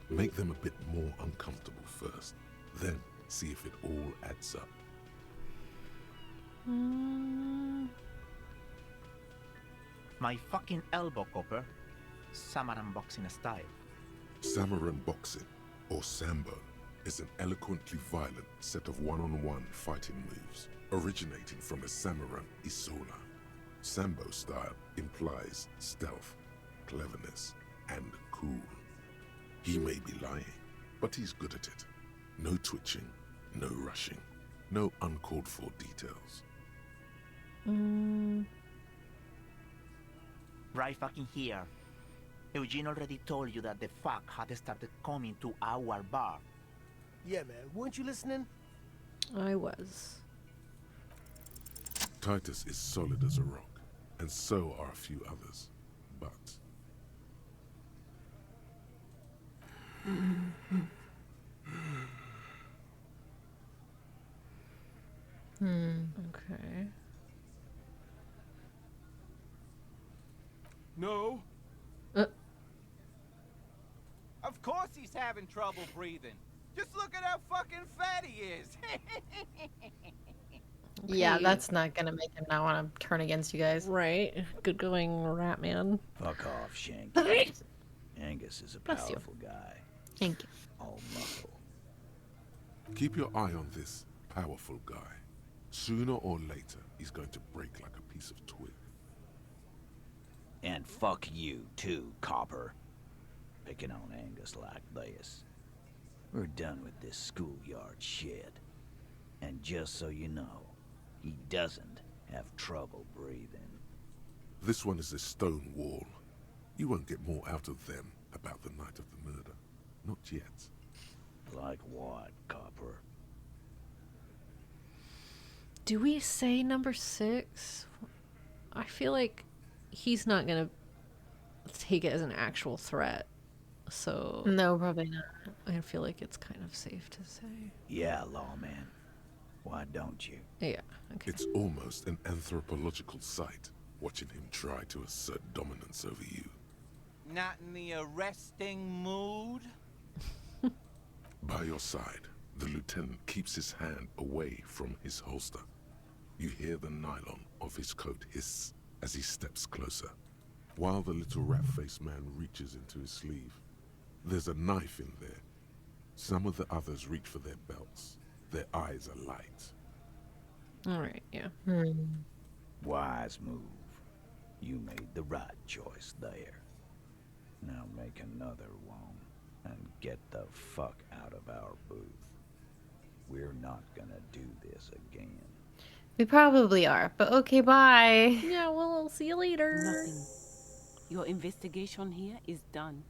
Make them a bit more uncomfortable first. Then see if it all adds up. my fucking elbow, Copper. Samaran boxing style. Samaran boxing, or Sambo, is an eloquently violent set of one-on-one fighting moves originating from the Samaran Isola. Sambo style implies stealth, cleverness, and cool. He may be lying, but he's good at it. No twitching, no rushing, no uncalled for details. Right fucking here. Eugene already told you that the fuck had started coming to our bar. Yeah, man. Weren't you listening? I was. Titus is solid as a rock, and so are a few others. But Okay. No. Uh. Of course he's having trouble breathing. Just look at how fucking fat he is. Yeah, that's not gonna make him not want to turn against you guys. Right. Good going, rat man. Fuck off, Shanky. Angus is a Bless you. powerful guy. Thank you. All muscle. keep your eye on this powerful guy. Sooner or later, he's going to break like a piece of twig. And fuck you too, Copper. Picking on Angus like this. We're done with this schoolyard shit. And just so you know, he doesn't have trouble breathing. This one is a stone wall. You won't get more out of them about the night of the murder. Not yet. Like what, Copper? Do we say number 6? I feel like he's not gonna take it as an actual threat. So no, probably not. I feel like it's kind of safe to say. Yeah, lawman. Why don't you? Yeah, okay. It's almost an anthropological sight, watching him try to assert dominance over you. Not in the arresting mood? By your side, the lieutenant keeps his hand away from his holster. You hear the nylon of his coat hiss as he steps closer, while the little rat-faced man reaches into his sleeve. There's a knife in there. Some of the others reach for their belts. Their eyes are light. Alright, yeah. Wise move. You made the right choice there. Now make another one and get the fuck out of our booth. We're not gonna do this again. We probably are, but okay, bye. Yeah, well, I'll see you later. Nothing. Your investigation here is done.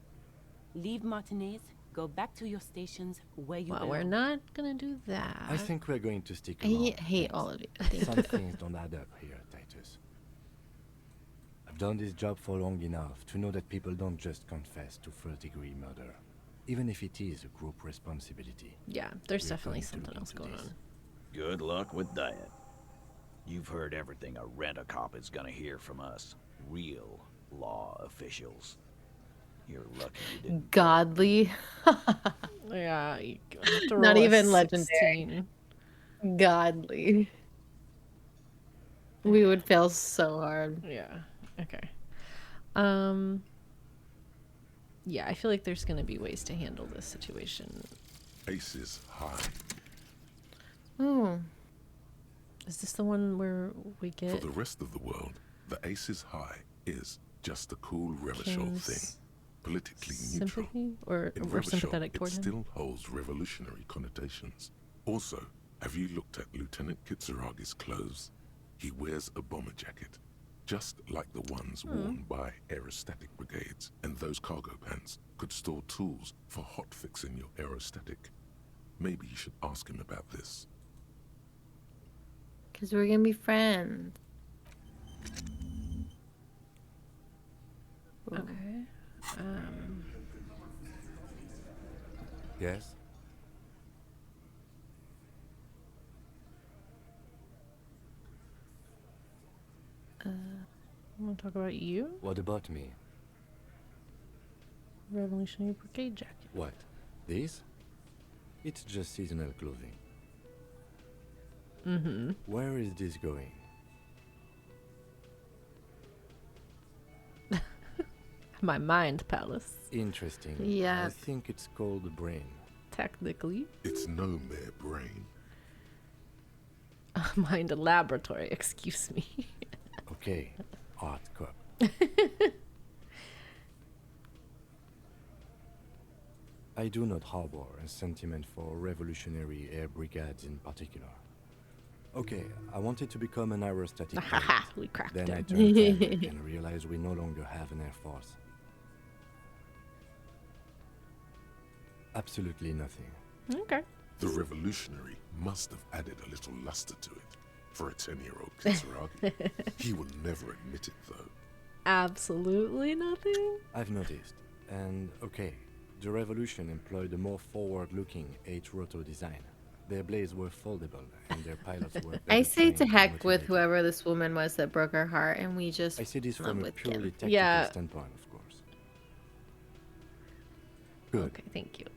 Leave Martinez, go back to your stations where you belong. We're not gonna do that. I think we're going to stick I around. hate all of you. Some things don't add up here, Titus. I've done this job for long enough to know that people don't just confess to first-degree murder, even if it is a group responsibility. Yeah, there's We're definitely going to something look else into going this. on. Good luck with that. You've heard everything a rent-a-cop is gonna hear from us. Real law officials. You're lucky you didn't. Godly. Yeah, you have to Not roll a even legendary. 16. Godly. We would fail so hard. Yeah. Okay. Yeah, I feel like there's gonna be ways to handle this situation. Aces high. Oh. Is this the one where we get For the rest of the world, the aces high is just a cool Revachol Kim's thing. Politically neutral. sympathy or In we're Revachol, sympathetic toward it him? still holds revolutionary connotations. Also, have you looked at Lieutenant Kitsuragi's clothes? He wears a bomber jacket, just like the ones worn by aerostatic brigades, and those cargo pants could store tools for hotfixing your aerostatic. Maybe you should ask him about this. Because we're going to be friends. Okay. Yes? I want to talk about you? What about me? Revolutionary Brigade jacket. What? This? It's just seasonal clothing. Mm-hmm. Where is this going? My mind palace. Interesting. Yeah. I think it's called the brain. Technically. It's no mere brain. Mind a laboratory, excuse me. Okay, art cup. I do not harbor a sentiment for revolutionary air brigades in particular. Okay, I wanted to become an aerostatic pilot. We cracked Then it. I turned 10 and realized we no longer have an air force. Absolutely nothing. Okay. The revolutionary must have added a little luster to it for a 10-year-old Kisaragi. He will never admit it, though. Absolutely nothing? I've noticed. And okay, the revolution employed a more forward-looking 8-rotor design. Their blades were foldable, and their pilots were I better say to trained and heck with motivated. whoever this woman was that broke her heart, and we just I see this run from a with purely Kim. technical standpoint, of course. Good. Okay, thank you.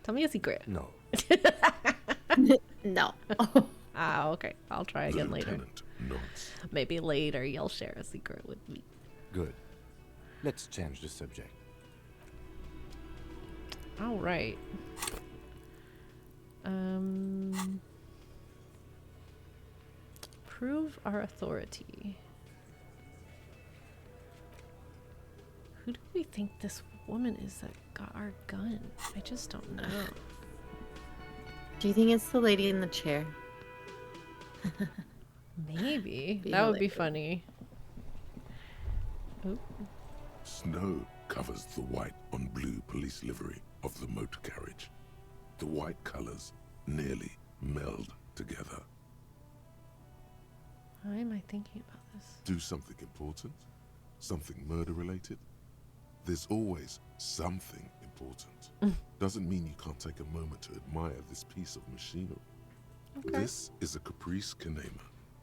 Tell me a secret. No. No. Ah, okay. I'll try again later. Lieutenant nods. Maybe later you'll share a secret with me. Good. Let's change the subject. All right. Prove our authority. Who do we think this woman is that got our gun? I just don't know. Do you think it's the lady in the chair? Maybe. Be That would be hilarious. funny. Oop. Snow covers the white on blue police livery of the motor carriage. The white colors nearly meld together. Why am I thinking about this? Do something important? Something murder-related? There's always something important. Doesn't mean you can't take a moment to admire this piece of machinery. Okay. This is a Caprice Kanema,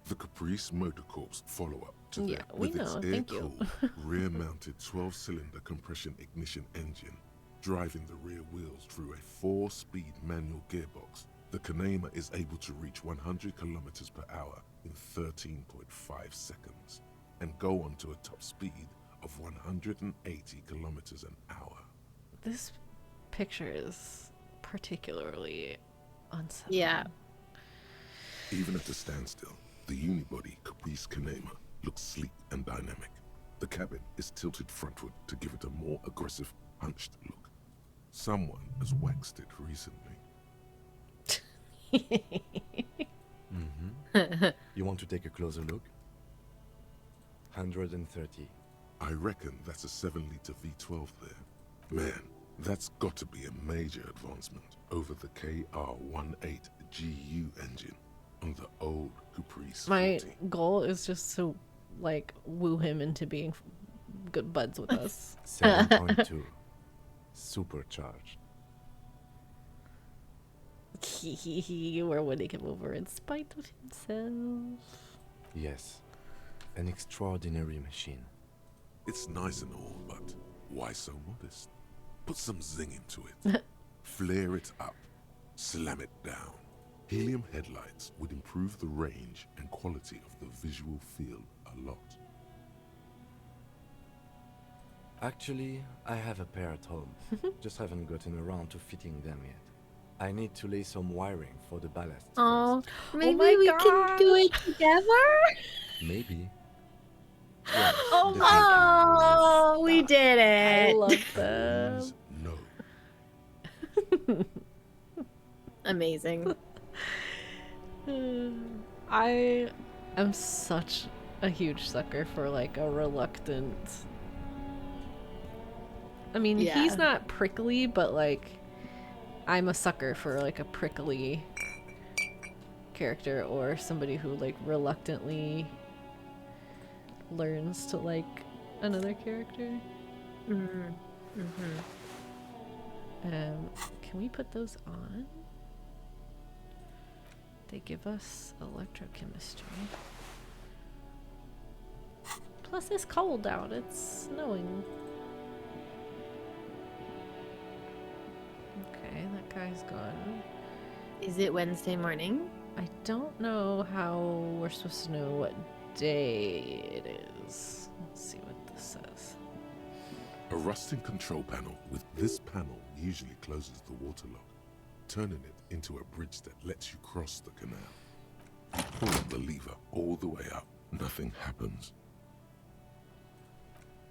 the Caprice Motor Corps follow-up to Yeah, that we with its know, thank you. air-cooled, rear-mounted 12-cylinder compression ignition engine, driving the rear wheels through a 4-speed manual gearbox. The Kanema is able to reach 100 kilometers per hour in 13.5 seconds and go on to a top speed of 180 kilometers an hour. This picture is particularly unsettling. Yeah. Even at a standstill, the unibody Caprice Kanema looks sleek and dynamic. The cabin is tilted frontward to give it a more aggressive, hunched look. Someone has waxed it recently. You want to take a closer look? 130. I reckon that's a 7-liter V12 there. Man, that's got to be a major advancement over the KR-18GU engine on the old Caprice My 14. goal is just to, like, woo him into being good buds with us. 7.2. Supercharged. We're winning him over in spite of himself. Yes. An extraordinary machine. It's nice and all, but why so modest? Put some zing into it. Flare it up. Slam it down. Helium headlights would improve the range and quality of the visual field a lot. Actually, I have a pair at home. Just haven't gotten around to fitting them yet. I need to lay some wiring for the ballast. Oh, maybe my we can do it together? Maybe. Oh, we did it. I love them. No. Amazing. I am such a huge sucker for, like, a reluctant... I mean, Yeah. he's not prickly, but, like, I'm a sucker for, like, a prickly character or somebody who, like, reluctantly learns to like another character. Can we put those on? They give us electrochemistry. Plus it's cold out, it's snowing. Okay, that guy's gone. Is it Wednesday morning? I don't know how we're supposed to know what day it is. Let's see what this says. A rusting control panel. With this panel usually closes the water lock, turning it into a bridge that lets you cross the canal. You pull the lever all the way up. Nothing happens.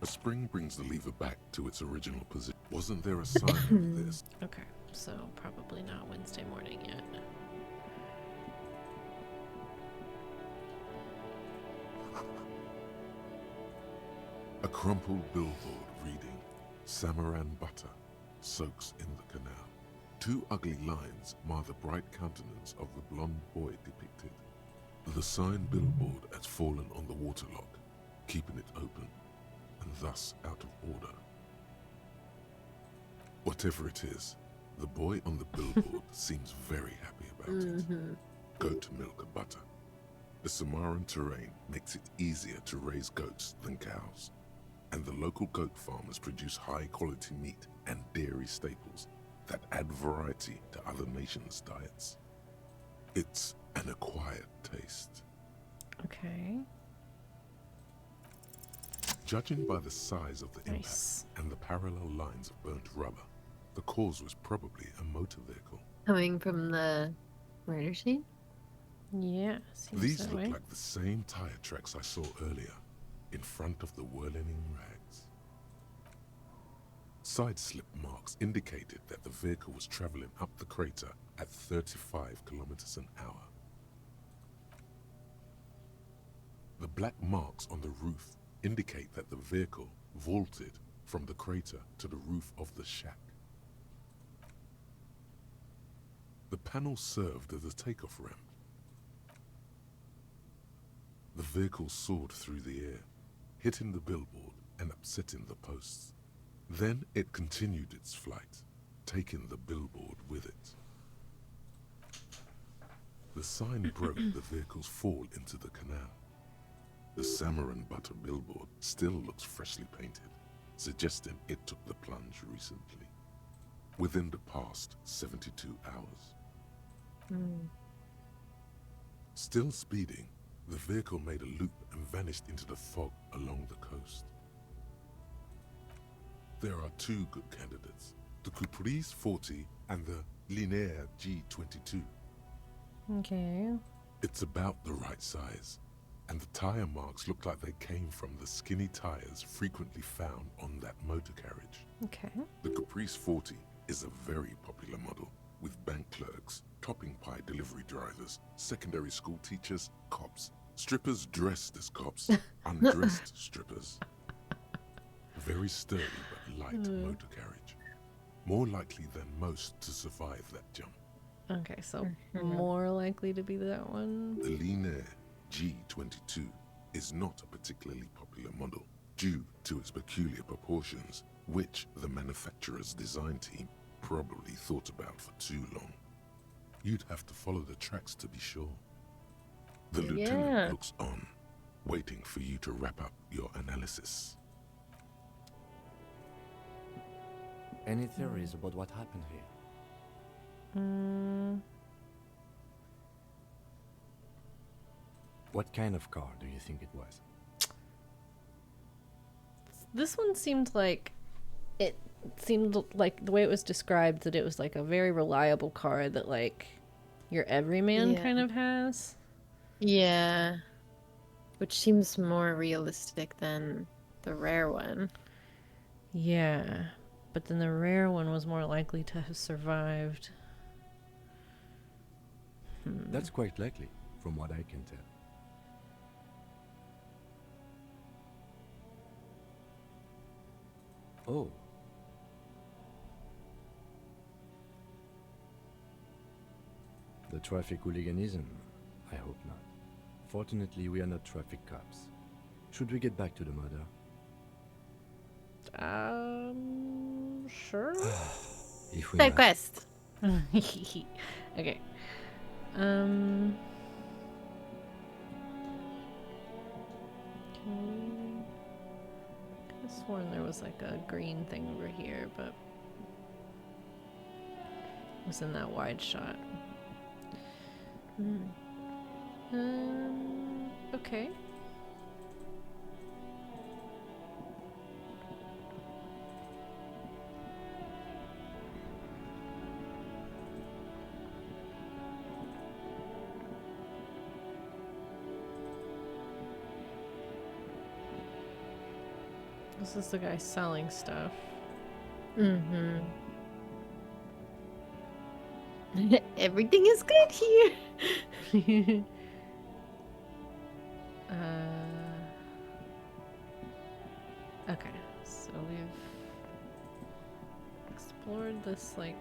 A spring brings the lever back to its original position. Wasn't there a sign over this? Okay, so probably not Wednesday morning yet. A crumpled billboard reading, Samaran butter soaks in the canal. Two ugly lines mar the bright countenance of the blonde boy depicted. The sign billboard has fallen on the waterlock, keeping it open, and thus out of order. Whatever it is, the boy on the billboard seems very happy about it. Goat milk and butter. The Samaran terrain makes it easier to raise goats than cows, and the local goat farmers produce high-quality meat and dairy staples that add variety to other nations' diets. It's an acquired taste. Okay. Judging by the size of the impact and the parallel lines of burnt rubber, the cause was probably a motor vehicle. Coming from the murder scene? Yeah, seems These that look way. like the same tire tracks I saw earlier, in front of the whirling rags. Side slip marks indicated that the vehicle was traveling up the crater at 35 kilometers an hour. The black marks on the roof indicate that the vehicle vaulted from the crater to the roof of the shack. The panel served as a takeoff ramp. The vehicle soared through the air, hitting the billboard and upsetting the posts. Then it continued its flight, taking the billboard with it. The sign broke the vehicle's fall into the canal. The Samaran butter billboard still looks freshly painted, suggesting it took the plunge recently, within the past 72 hours. Still speeding, the vehicle made a loop and vanished into the fog along the coast. There are two good candidates, the Caprice 40 and the Linéaire G22. Okay. It's about the right size, and the tire marks look like they came from the skinny tires frequently found on that motor carriage. Okay. The Caprice 40 is a very popular model, with bank clerks, topping pie delivery drivers, secondary school teachers, cops, strippers dressed as cops, undressed strippers. Very sturdy but light motor carriage. More likely than most to survive that jump. Okay, so more likely to be that one. The Linéaire G22 is not a particularly popular model due to its peculiar proportions, which the manufacturer's design team probably thought about for too long. You'd have to follow the tracks to be sure. The lieutenant looks on, waiting for you to wrap up your analysis. Any theories about what happened here? What kind of car do you think it was? This one seemed like the way it was described, that it was like a very reliable car that like your everyman kind of has. Yeah. Which seems more realistic than the rare one. Yeah. But then the rare one was more likely to have survived. That's quite likely, from what I can tell. Oh. The traffic hooliganism? I hope not. Fortunately, we are not traffic cops. Should we get back to the murder? Sure. If we Side quest. Okay. I could have sworn there was like a green thing over here, but it was in that wide shot. Okay. This is the guy selling stuff. Mm-hmm. Everything is good here. Okay, so we've explored this, like,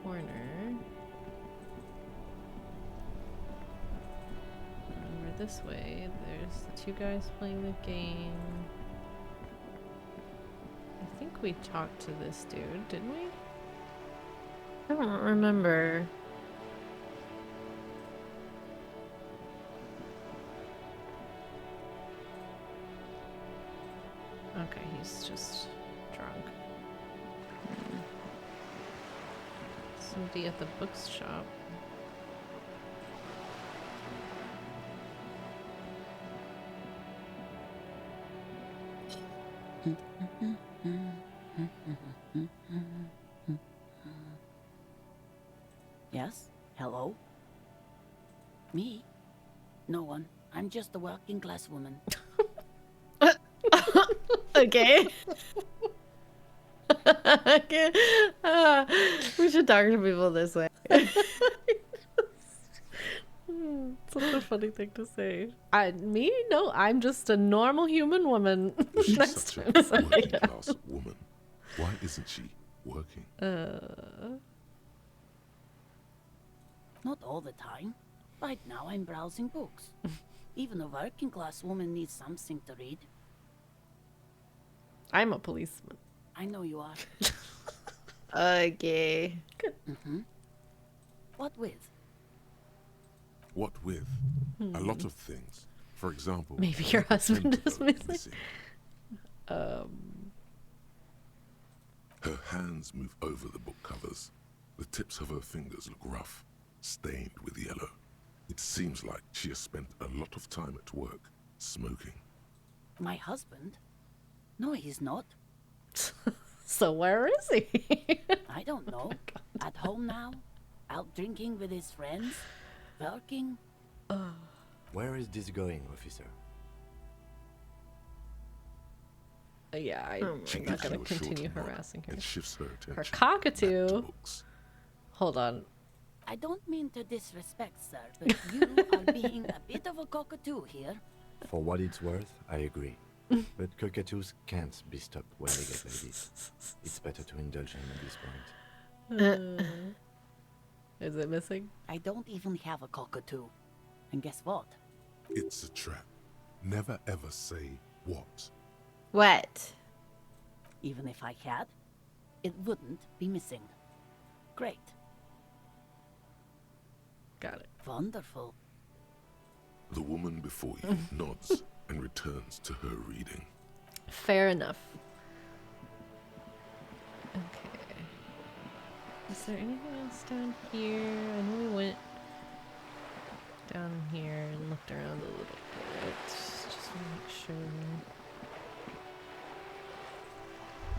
corner. Over this way, there's the two guys playing the game. I think we talked to this dude, didn't we? I don't remember. Okay, he's just drunk. Somebody at the bookshop. Yes? Hello? Me? No one. I'm just a working class woman. Okay. Okay. We should talk to people this way. Such a funny thing to say. Me? No, I'm just a normal human woman. She's Next such to a him, so, working yeah. class woman. Why isn't she working? Not all the time. Right now I'm browsing books. Even a working class woman needs something to read. I'm a policeman. I know you are. Okay. Good. Mm-hmm. What with? What with? A lot of things. For example, Maybe your people tend husband to is go missing. Her hands move over the book covers. The tips of her fingers look rough, stained with yellow. It seems like she has spent a lot of time at work, smoking. My husband? No, he's not. So where is he? I don't know. At home now? Out drinking with his friends? Working? Where is this going, officer? Yeah, I'm She not gives gonna you a short continue nod harassing her. and shifts her attention Her back to cockatoo. books. Hold on. I don't mean to disrespect, sir, but you are being a bit of a cockatoo here. For what it's worth, I agree. But cockatoos can't be stopped when they get ladies. It's better to indulge them at this point. Is it missing? I don't even have a cockatoo. And guess what? It's a trap. Never ever say what. What? Even if I had, it wouldn't be missing. Great. Got it. Wonderful. The woman before you nods and returns to her reading. Fair enough. Okay. Is there anything else down here? I know we went down here and looked around a little bit. Just to make sure.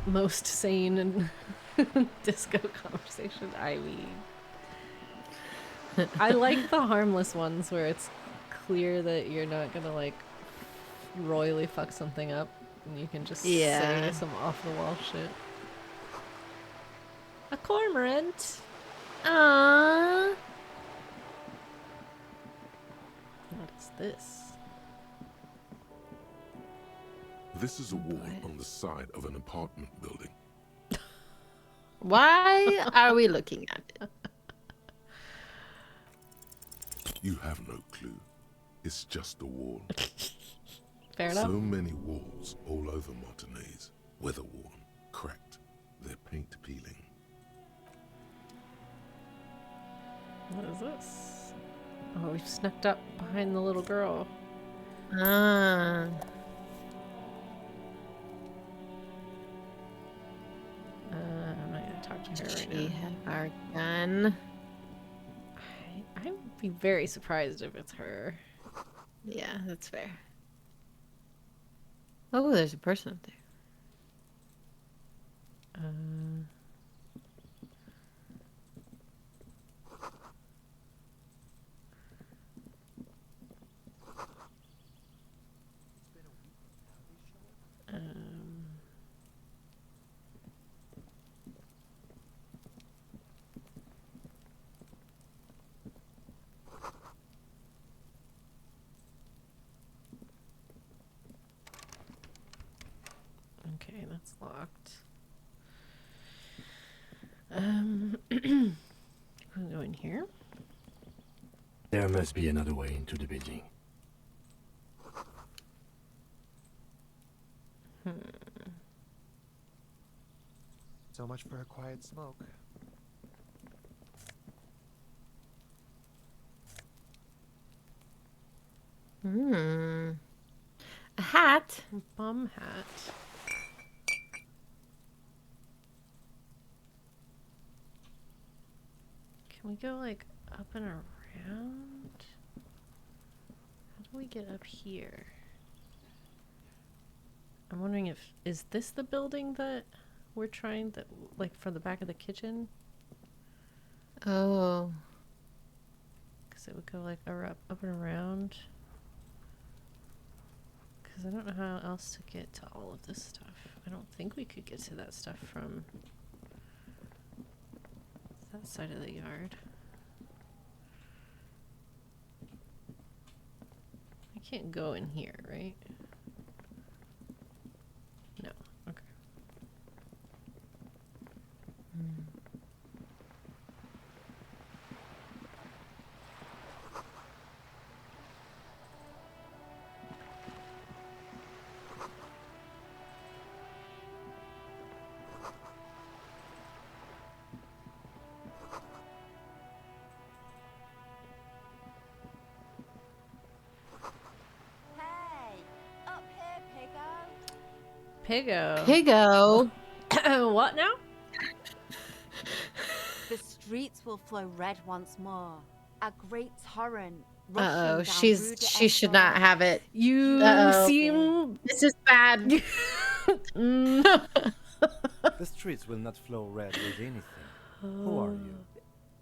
Most sane and disco conversation. I mean, I like the harmless ones where it's clear that you're not gonna like royally fuck something up and you can just say some off the wall shit. A cormorant. Aww. What is this? This is a wall on the side of an apartment building. Why are we looking at it? You have no clue. It's just a wall. Fair enough. So many walls all over Martinez, weather-worn, cracked, their paint peeling. What is this? Oh, we've snuck up behind the little girl. I'm not gonna talk to her right We now. have our gun. I would be very surprised if it's her. Yeah, that's fair. Oh, there's a person up there. That's locked. We'll go in here. There must be another way into the building. So much for a quiet smoke. A hat. Bum hat. Can we go like up and around? How do we get up here? I'm wondering if is this the building that we're trying that like from the back of the kitchen? Oh. Because it would go like up and around. Because I don't know how else to get to all of this stuff. I don't think we could get to that stuff from that side of the yard. I can't go in here, right? No. Okay. Piggo. Piggo. What now? The streets will flow red once more. A great torrent. Uh-oh, she should not have it. You seem... This is bad. The streets will not flow red with anything. Who are you?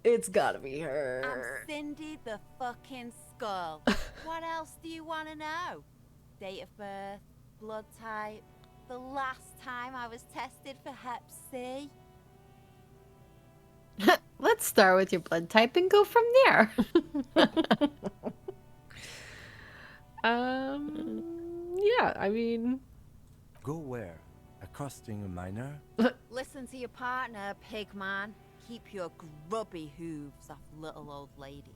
It's gotta be her. I'm Cindy the fucking Skull. What else do you want to know? Date of birth, blood type, the last time I was tested for Hep C. Let's start with your blood type and go from there. Yeah, I mean... Go where? Accosting a miner? Listen to your partner, pigman. Keep your grubby hooves off little old ladies.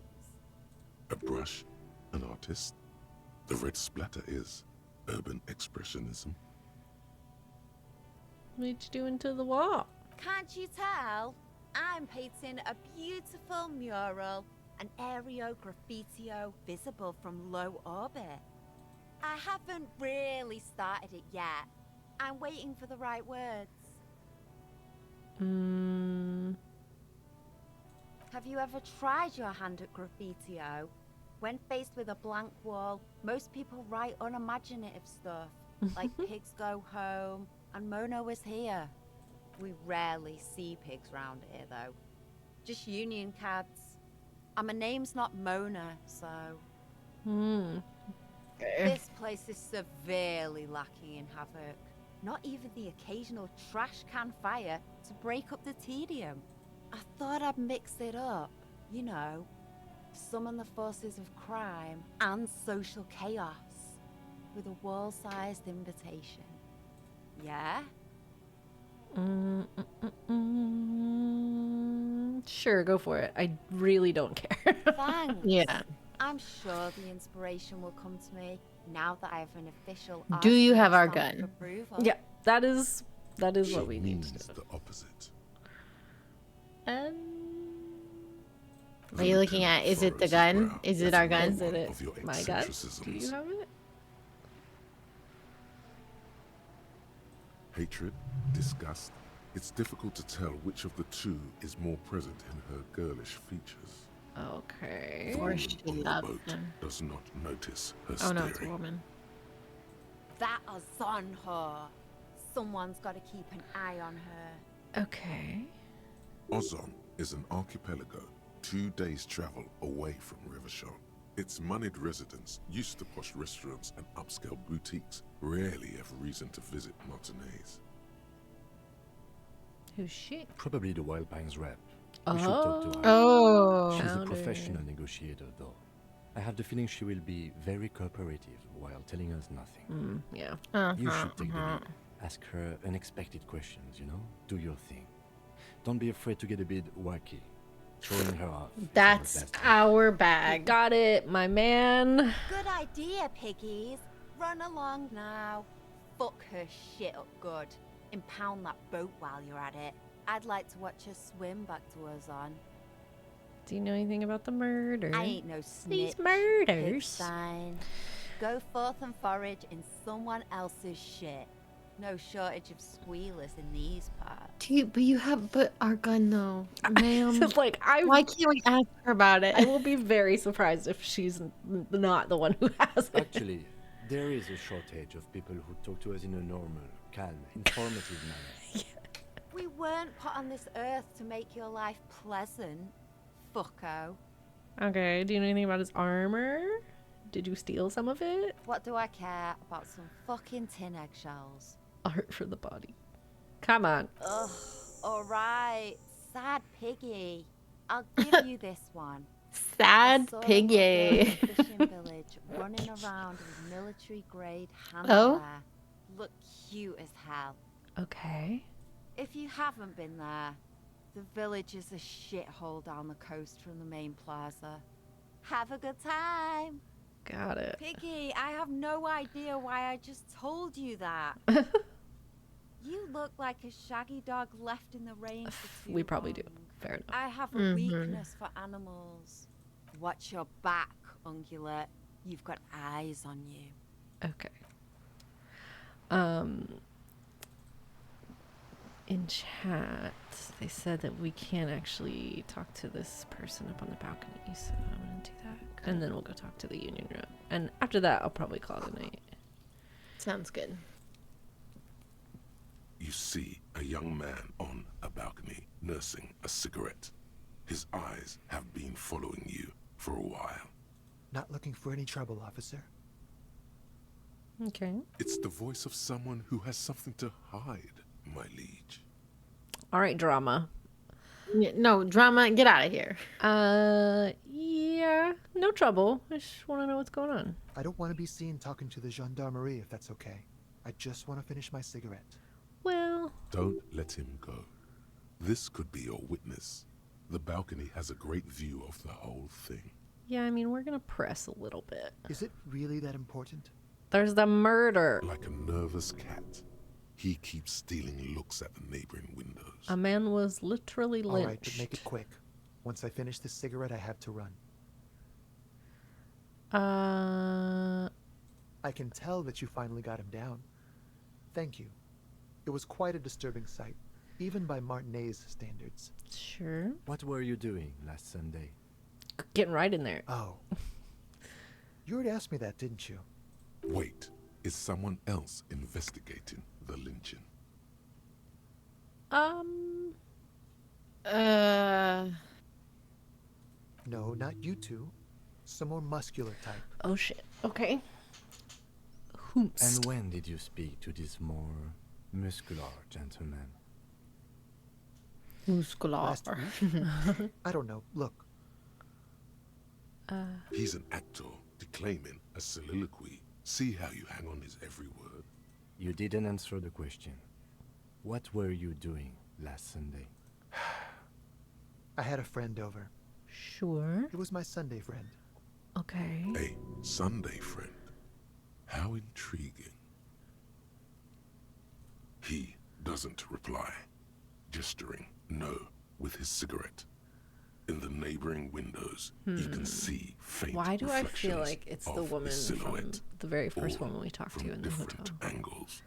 A brush, an artist. The red splatter is urban expressionism. What did you do into the wall? Can't you tell? I'm painting a beautiful mural, an aereo graffitio visible from low orbit. I haven't really started it yet. I'm waiting for the right words. Have you ever tried your hand at graffitio? When faced with a blank wall, most people write unimaginative stuff, like pigs go home, and Mona was here. We rarely see pigs round here, though. Just union cabs. And my name's not Mona, so... This place is severely lacking in havoc. Not even the occasional trash can fire to break up the tedium. I thought I'd mix it up, you know, summon the forces of crime and social chaos with a wall-sized invitation. Yeah? Sure, go for it. I really don't care. Thanks. Yeah. I'm sure the inspiration will come to me now that I have an official. Do you have our stamp of gun? approval. Yeah, that is what we need means to do. the opposite. What are you looking at? Is it the gun? Is it our gun? Is it my gun? Do you have it? Hatred, disgust. It's difficult to tell which of the two is more present in her girlish features. Okay. The Or woman she on the loves boat them. does not notice her Oh no, it's a staring. woman. That is on her. Someone's got to keep an eye on her. Okay. Ozon is an archipelago 2 days' travel away from Rivershot. Its moneyed residents, used to posh restaurants and upscale boutiques, rarely have reason to visit Martinez. Who's she? Probably the Wild Pines rep. Oh. We should talk to her. Oh. She's a Found her. professional negotiator, though. I have the feeling she will be very cooperative while telling us nothing. Yeah. You should take the lead. Ask her unexpected questions, you know? Do your thing. Don't be afraid to get a bit wacky. Showing her off. That's our bag. Got it, my man. Good idea, piggies. Run along now. Fuck her shit up good. Impound that boat while you're at it. I'd like to watch her swim back to us on. Do you know anything about the murder? I ain't no snitch. These murders. Sign. Go forth and forage in someone else's shit. No shortage of squealers in these parts. But our gun though, ma'am. Why can't we ask her about it? I will be very surprised if she's not the one who has it. Actually, there is a shortage of people who talk to us in a normal, calm, informative manner. We weren't put on this earth to make your life pleasant, fucko. Okay, do you know anything about his armor? Did you steal some of it? What do I care about some fucking tin eggshells? Art for the body. Come on. Ugh, alright. Sad piggy. I'll give you this one. Sad piggy. Fishing village, running around with military grade handwear. Oh? Look cute as hell. Okay. If you haven't been there, the village is a shithole down the coast from the main plaza. Have a good time. Got it. Piggy, I have no idea why I just told you that. You look like a shaggy dog left in the rain for too We probably do. long. Fair enough. I have a weakness for animals. Watch your back, ungulate. You've got eyes on you. Okay. In chat, they said that we can't actually talk to this person up on the balcony, so I'm gonna do that. And then we'll go talk to the union rep. And after that, I'll probably call it a night. Sounds good. You see a young man on a balcony nursing a cigarette. His eyes have been following you for a while. Not looking for any trouble, officer. Okay. It's the voice of someone who has something to hide, my liege. All right, drama. No, drama, get out of here. Yeah, no trouble. I just want to know what's going on. I don't want to be seen talking to the gendarmerie if that's okay. I just want to finish my cigarette. Well... Don't let him go. This could be your witness. The balcony has a great view of the whole thing. Yeah, I mean, we're gonna press a little bit. Is it really that important? There's the murder. Like a nervous cat, he keeps stealing looks at the neighboring windows. A man was literally lynched. All right, but make it quick. Once I finish this cigarette, I have to run. I can tell that you finally got him down. Thank you. It was quite a disturbing sight, even by Martinet's standards. Sure. What were you doing last Sunday? Getting right in there. Oh. You already asked me that, didn't you? Wait, is someone else investigating the lynching? No, not you two. Some more muscular type. Oh shit. Okay. And when did you speak to this more muscular gentleman? Muscular. I don't know. Look. He's an actor declaiming a soliloquy. See how you hang on his every word. You didn't answer the question. What were you doing last Sunday? I had a friend over. Sure. It was my Sunday friend. Okay. A Sunday friend. How intriguing. He doesn't reply, gesturing no with his cigarette. In the neighboring windows, you can see faint Why do I feel reflections like it's the of woman his from silhouette, the very first all woman we talked to from in the hotel? different angles.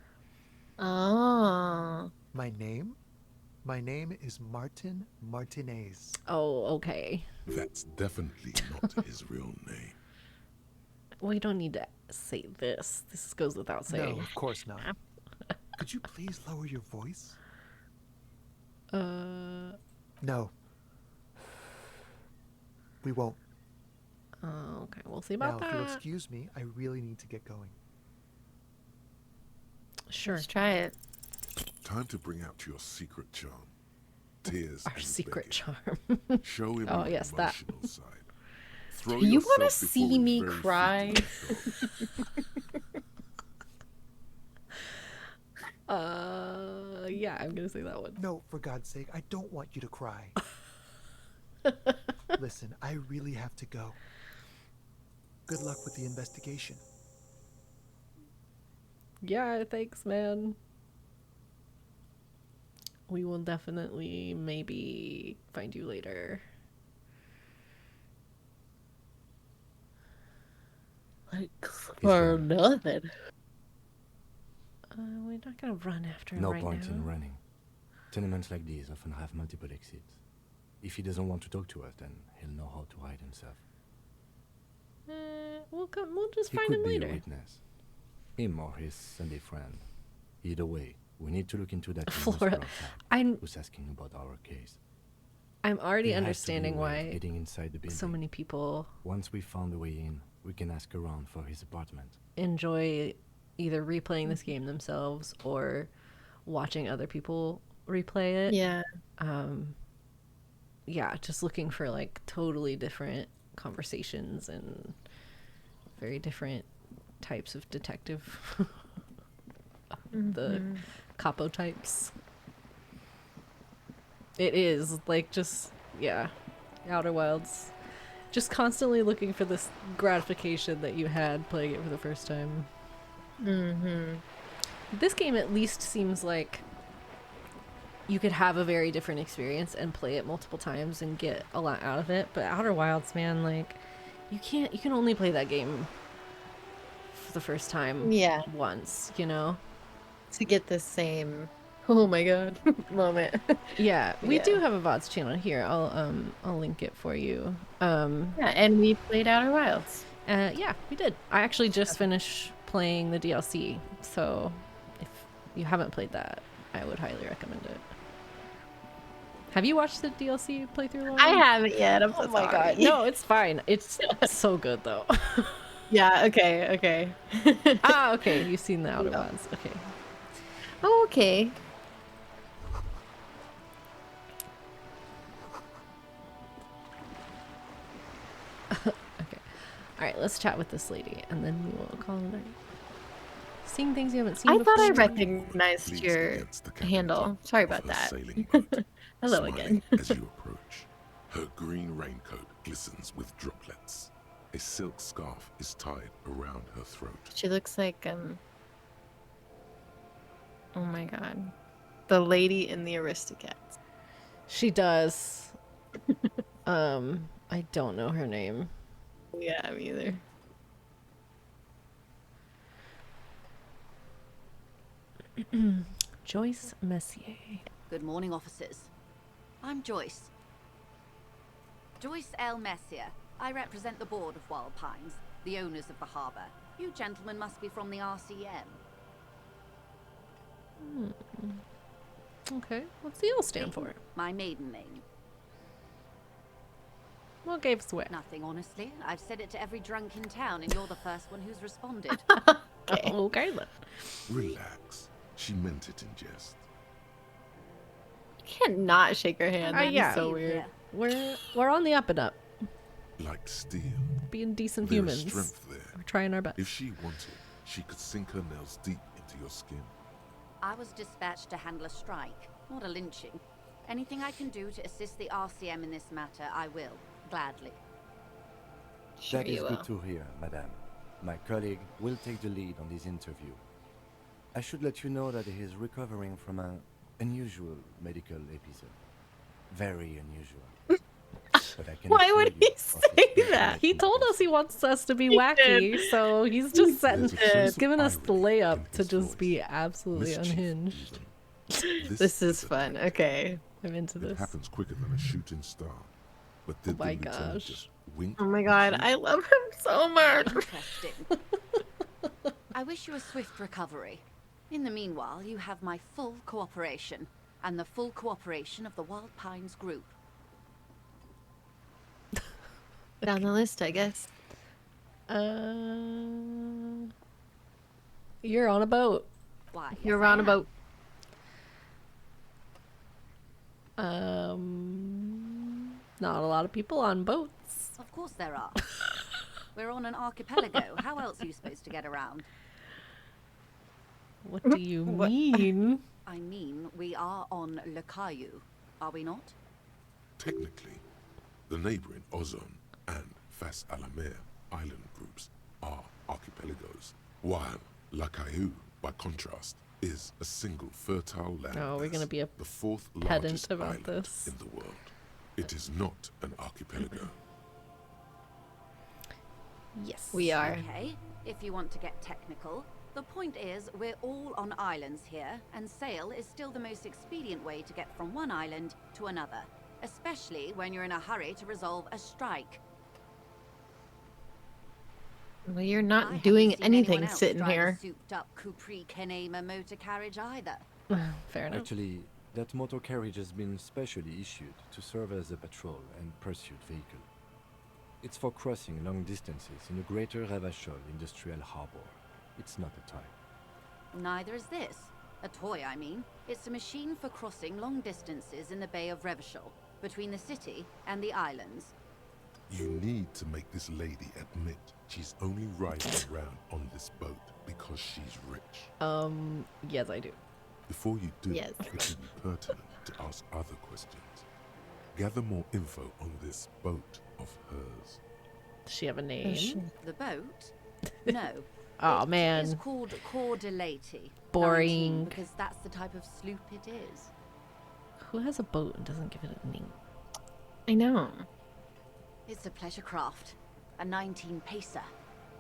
Oh. My name? My name is Martin Martinez. Oh, okay. That's definitely not his real name. We don't need to say this. This goes without saying. No, of course not. Could you please lower your voice? No. We won't. Oh, okay. We'll see about now, if you'll that. excuse me, I really need to get going. Sure. Let's try it. Time to bring out your secret charm. Tears Our and secret begging. charm. Show him Oh, your yes, that. emotional side. Throw Do you want to yourself before see his me very feet cry? and show him. I'm gonna say that one. No, for God's sake, I don't want you to cry. Listen, I really have to go. Good luck with the investigation. Yeah, thanks, man. We will definitely maybe find you later. Like, for nothing. We're not gonna run after him No right point now. in running. Tenements like these often have multiple exits. If he doesn't want to talk to us, then he'll know how to hide himself. We'll just He find could him be later. a witness. Him or his Sunday friend. Either way, we need to look into that Flora, who's asking about our case. I'm already There has to be a understanding way of why getting inside the building. so many people Once we found a way in, we can ask around for his apartment. enjoy either replaying this game themselves or watching other people replay it. Yeah. Yeah, just looking for like totally different conversations and very different types of detective. The capo types. It is like just, yeah, Outer Wilds. Just constantly looking for this gratification that you had playing it for the first time. This game at least seems like you could have a very different experience and play it multiple times and get a lot out of it. But Outer Wilds, man, like you can only play that game for the first time once, you know? To get the same, oh my god, moment. Yeah, we do have a VODs channel here. I'll link it for you. Yeah, and we played Outer Wilds. Yeah, we did. I actually just finished playing the DLC, so if you haven't played that, I would highly recommend it. Have you watched the DLC playthrough, Lauren? I haven't yet. I'm so Oh my sorry. god. No, it's fine. It's so good though. Yeah, okay. Ah, okay. You've seen the Outer Wilds. Okay. Oh, okay. Okay. Alright, let's chat with this lady and then we will call it a night. Seeing things you haven't seen I before. thought I recognized your handle. Sorry about that. Hello again. As you approach, her green raincoat glistens with droplets. A silk scarf is tied around her throat. She looks like oh my god, the lady in the Aristocats. She does. I don't know her name. Yeah, me either. Joyce Messier. Good morning, officers. I'm Joyce. Joyce L. Messier. I represent the board of Wild Pines, the owners of the harbour. You gentlemen must be from the RCM. Okay, what's the L stand for? My maiden name. What gave us away? Nothing, honestly. I've said it to every drunk in town, and you're the first one who's responded. Okay then. Relax. She meant it in jest. You can't not shake her hand. That'd be Yeah. so weird. We're on the up and up. Like steel. Being decent There is humans. strength there. We're trying our best. If she wanted, she could sink her nails deep into your skin. I was dispatched to handle a strike, not a lynching. Anything I can do to assist the RCM in this matter, I will. Gladly. That is good to hear, madame. My colleague will take the lead on this interview. I should let you know that he is recovering from an unusual medical episode. Very unusual. But I can Why assure would you he of say that? He told us he wants us to be He wacky, did. so he's just setting, There's a giving us the layup in to his just voice. be absolutely Mischief unhinged. This is fun. Okay. I'm into It this. happens quicker than a shooting star. But did my the lieutenant gosh. just wink? Oh my god, I love him so much. Interesting. I wish you a swift recovery. In the meanwhile, you have my full cooperation, and the full cooperation of the Wild Pines group. Down the list, I guess. You're on a boat. Why? You're on a boat. Not a lot of people on boats. Of course there are. We're on an archipelago. How else are you supposed to get around? What do you mean? I mean, we are on Lakayu, are we not? Technically, the neighboring Ozone and Fas Alamer island groups are archipelagos, while Lakayu, by contrast, is a single fertile land. Oh, we're gonna be a the fourth pedant largest about island this. in the world. It is not an archipelago. Yes. We are. Okay, if you want to get technical, the point is we're all on islands here, and sail is still the most expedient way to get from one island to another, especially when you're in a hurry to resolve a strike. Well, you're I not haven't doing seen anything anyone else sitting drive a here. souped-up Capri Canema motor carriage either. Fair enough. Actually, that motor carriage has been specially issued to serve as a patrol and pursuit vehicle. It's for crossing long distances in the greater Ravachol industrial harbor. It's not a toy. Neither is this. A toy, I mean. It's a machine for crossing long distances in the Bay of Revachol, between the city and the islands. You need to make this lady admit she's only riding around on this boat because she's rich. Yes, I do. Before you do, Yes. it would be pertinent to ask other questions. Gather more info on this boat of hers. Does she have a name? The boat? No. Oh man. It's called Cordelati. Boring. 19, because that's the type of sloop it is. Who has a boat and doesn't give it a name? I know. It's a pleasure craft, a 19 pacer.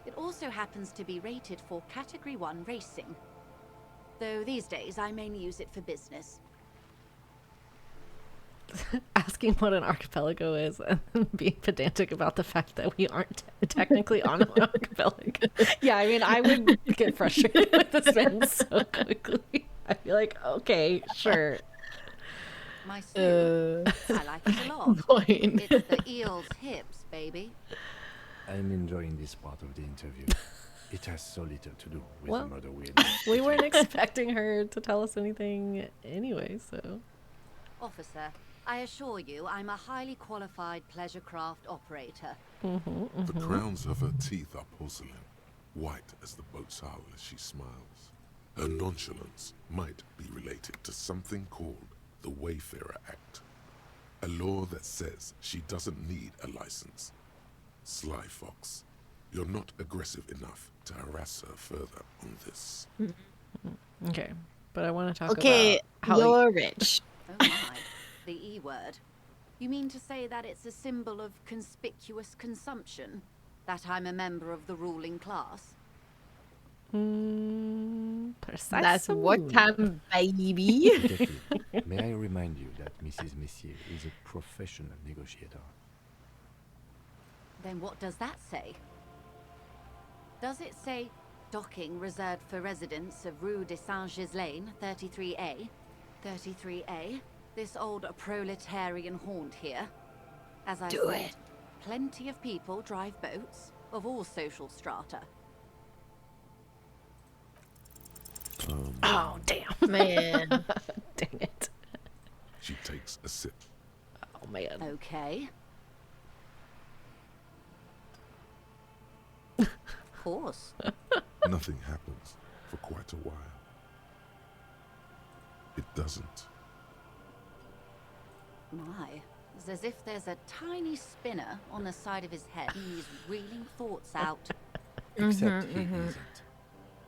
It also happens to be rated for Category 1 racing. Though these days I mainly use it for business. Asking what an archipelago is and being pedantic about the fact that we aren't technically on an archipelago. Yeah, I mean, I would get frustrated with this man so quickly. I'd be like, okay, sure. My sloop, I like it a lot. Fine. It's the eel's hips, baby. I'm enjoying this part of the interview. It has so little to do with Well, the murder weird. We weren't expecting her to tell us anything anyway, so. Officer, I assure you I'm a highly qualified pleasure craft operator. The crowns of her teeth are porcelain, white as the boat's hull as she smiles. Her nonchalance might be related to something called the Wayfarer Act, a law that says she doesn't need a license. Sly fox, you're not aggressive enough to harass her further on this. Okay, but I want to talk Okay, about how you're rich. Oh my, the E word. You mean to say that it's a symbol of conspicuous consumption? That I'm a member of the ruling class? Precisely. That's what time, baby. Detective, may I remind you that Mrs. Messier is a professional negotiator. Then what does that say? Does it say docking reserved for residents of Rue de Saint-Ghislain, 33A? 33A? This old proletarian haunt here? As I Do said, it. plenty of people drive boats, of all social strata. Oh, damn. Man. Dang it. She takes a sip. Oh, man. Okay. Of course. Nothing happens for quite a while. It doesn't. My, it's as if there's a tiny spinner on the side of his head and he's reeling thoughts out. Except he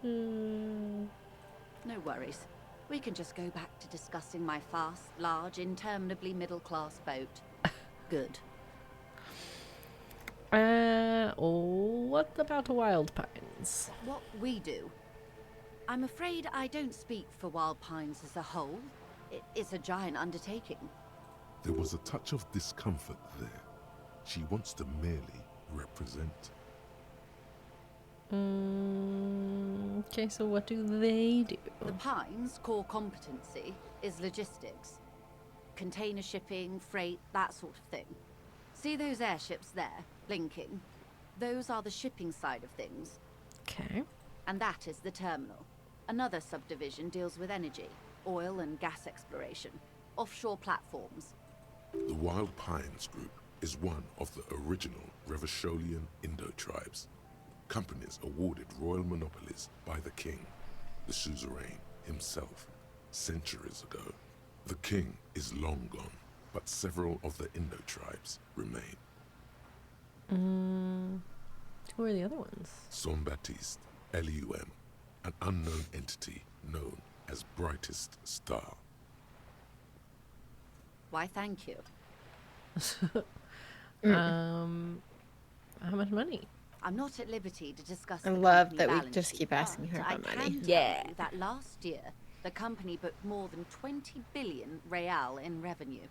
isn't. No worries. We can just go back to discussing my fast, large, interminably middle-class boat. Good. What about Wild Pines? What we do. I'm afraid I don't speak for Wild Pines as a whole. It's a giant undertaking. There was a touch of discomfort there. She wants to merely represent. Okay, so what do they do? The Pines' core competency is logistics. Container shipping, freight, that sort of thing. See those airships there, blinking? Those are the shipping side of things. Okay. And that is the terminal. Another subdivision deals with energy, oil and gas exploration, offshore platforms. The Wild Pines Group is one of the original Revacholian Indo-tribes. Companies awarded royal monopolies by the king, the suzerain himself, centuries ago. The king is long gone, but several of the Indo tribes remain. Who are the other ones? Son Baptiste, Elysium, an unknown entity known as Brightest Star. Why, thank you. How much money? I'm not at liberty to discuss I the love company that we balance just sheet, keep asking her but about I money. can tell you that last year, the company booked more than 20 billion real in revenue.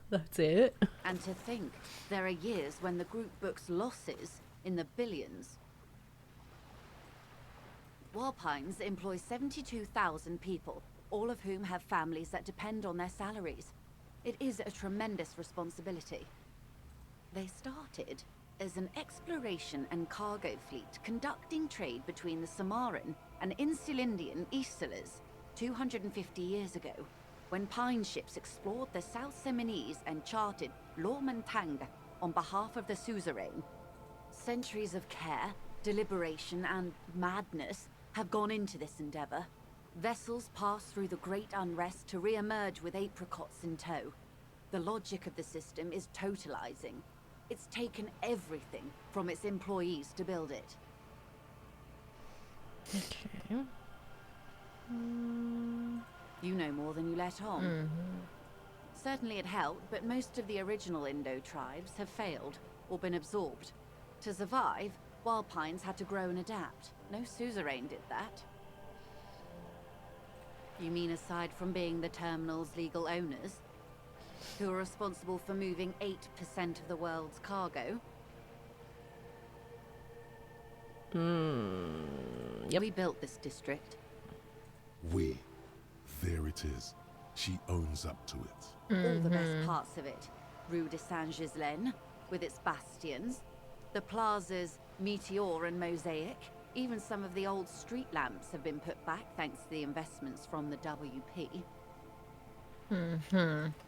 That's it. And to think, there are years when the group books losses in the billions. Wildpines employs 72,000 people, all of whom have families that depend on their salaries. It is a tremendous responsibility. They started as an exploration and cargo fleet conducting trade between the Samaran and Insulindian Isolas 250 years ago, when pine ships explored the South Seminese and charted Lomantang on behalf of the suzerain. Centuries of care, deliberation, and madness have gone into this endeavor. Vessels pass through the Great Unrest to re-emerge with apricots in tow. The logic of the system is totalizing. It's taken everything from its employees to build it. Okay. You know more than you let on. Certainly it helped, but most of the original Indo tribes have failed or been absorbed. To survive, Wildpines had to grow and adapt. No suzerain did that. You mean aside from being the terminal's legal owners, who are responsible for moving 8% of the world's cargo? Yep. We built this district. There it is. She owns up to it. All the best parts of it. Rue de Saint-Ghislain, with its bastions, the plazas Meteor and Mosaic. Even some of the old street lamps have been put back thanks to the investments from the WP.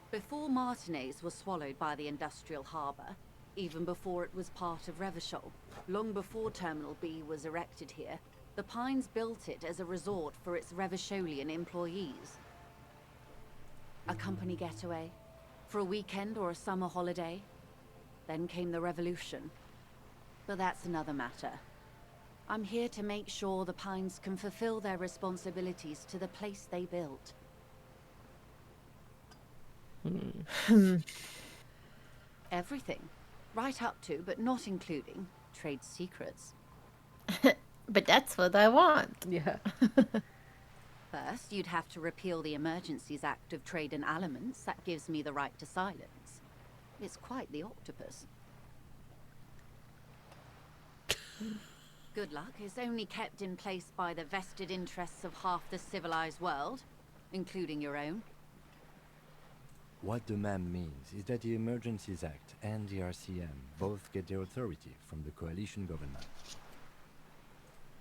Before Martinez was swallowed by the industrial harbour, even before it was part of Revachol, long before Terminal B was erected here, the Pines built it as a resort for its Revacholian employees. A company getaway, for a weekend or a summer holiday. Then came the revolution. But that's another matter. I'm here to make sure the Pines can fulfill their responsibilities to the place they built. Everything. Right up to, but not including, trade secrets. But that's what I want. Yeah. First, you'd have to repeal the Emergencies Act of Trade in Elements that gives me the right to silence. It's quite the octopus. Good luck is only kept in place by the vested interests of half the civilized world, including your own. What the ma'am means is that the Emergencies Act and the RCM both get their authority from the coalition government.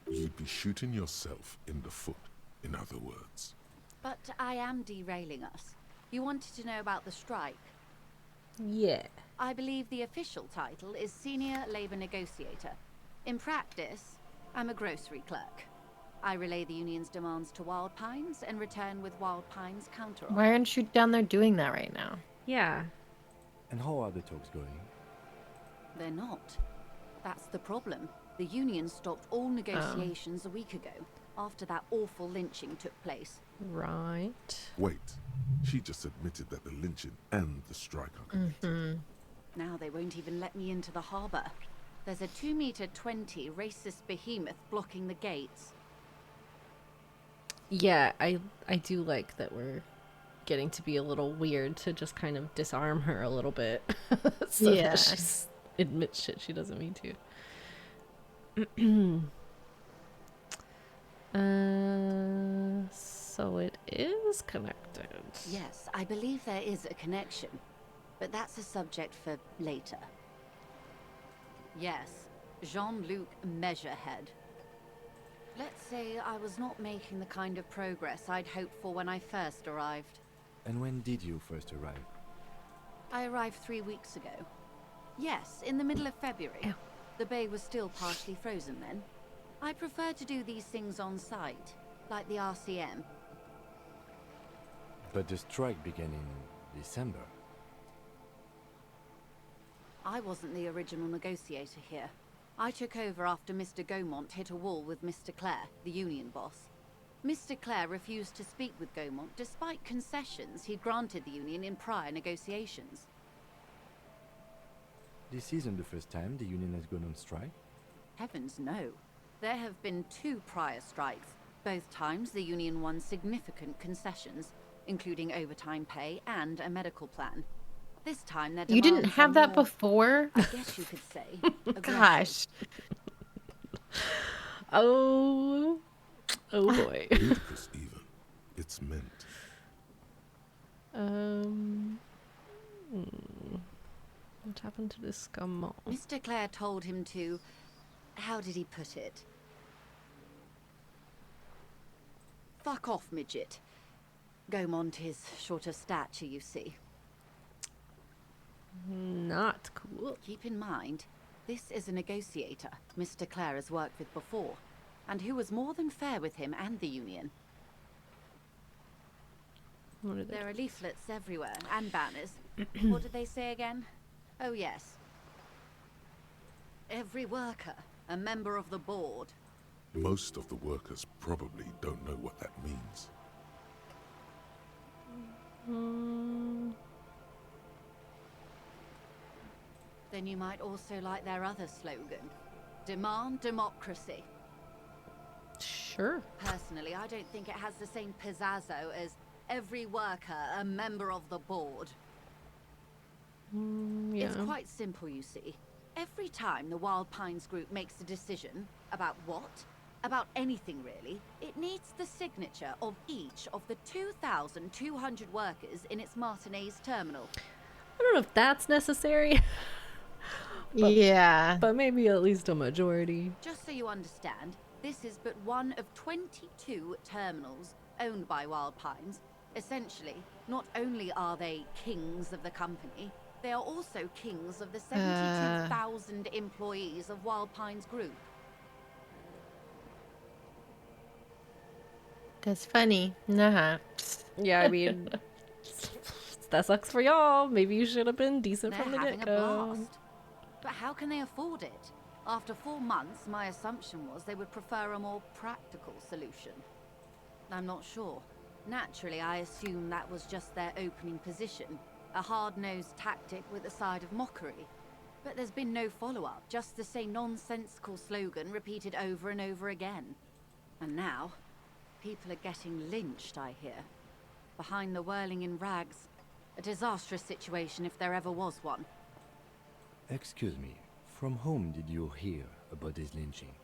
You'd be shooting yourself in the foot, in other words. But I am derailing us. You wanted to know about the strike? Yeah. I believe the official title is Senior Labor Negotiator. In practice, I'm a grocery clerk. I relay the union's demands to Wildpines and return with Wildpines' counteroffer. Why aren't you down there doing that right now? Yeah. And how are the talks going? They're not. That's the problem. The union stopped all negotiations a week ago, after that awful lynching took place. Right. Wait, she just admitted that the lynching and the strike are connected. Now they won't even let me into the harbour. There's a 2-meter-20 racist behemoth blocking the gates. Yeah, I do like that we're getting to be a little weird to just kind of disarm her a little bit. So that she admits shit she doesn't mean to. So it is connected. Yes, I believe there is a connection, but that's a subject for later. Yes, Jean-Luc Measurehead. Let's say I was not making the kind of progress I'd hoped for when I first arrived. And when did you first arrive? I arrived 3 weeks ago. Yes, in the middle of February. The bay was still partially frozen then. I prefer to do these things on site, like the RCM. But the strike began in December. I wasn't the original negotiator here. I took over after Mr. Gaumont hit a wall with Mr. Clare, the union boss. Mr. Clare refused to speak with Gaumont despite concessions he'd granted the union in prior negotiations. This isn't the first time the union has gone on strike. Heavens no. There have been 2 prior strikes. Both times the union won significant concessions, including overtime pay and a medical plan. This time their You didn't demands have are that more, before? I guess you could say. Gosh. Oh boy. Ludicrous even. It's meant. What happened to this Gaumont? Mr. Clare told him to... How did he put it? Fuck off, midget. Gaumont is short of stature, you see. Not cool. Keep in mind, this is a negotiator Mr. Clare has worked with before, and who was more than fair with him and the union. There are leaflets everywhere, and banners. What did they say again? Oh yes. Every worker, a member of the board. Most of the workers probably don't know what that means. Then you might also like their other slogan. Demand democracy. Sure. Personally, I don't think it has the same pizzazzo as every worker, a member of the board. Yeah. It's quite simple, you see. Every time the Wild Pines group makes a decision about what? About anything really, it needs the signature of each of the 2,200 workers in its Martinez terminal. I don't know if that's necessary. But maybe at least a majority. Just so you understand, this is but one of 22 terminals owned by Wild Pines. Essentially, not only are they kings of the company, they are also kings of the 72,000 employees of Wild Pines Group. That's funny. Nah. Yeah, I mean, that sucks for y'all. Maybe you should have been decent They're from the having a get-go. blast. But how can they afford it? After 4 months, my assumption was they would prefer a more practical solution. I'm not sure. Naturally, I assumed that was just their opening position, a hard-nosed tactic with a side of mockery. But there's been no follow-up, just the same nonsensical slogan repeated over and over again. And now, people are getting lynched, I hear. Behind the whirling in rags. A disastrous situation if there ever was one. Excuse me, from whom did you hear about this lynching?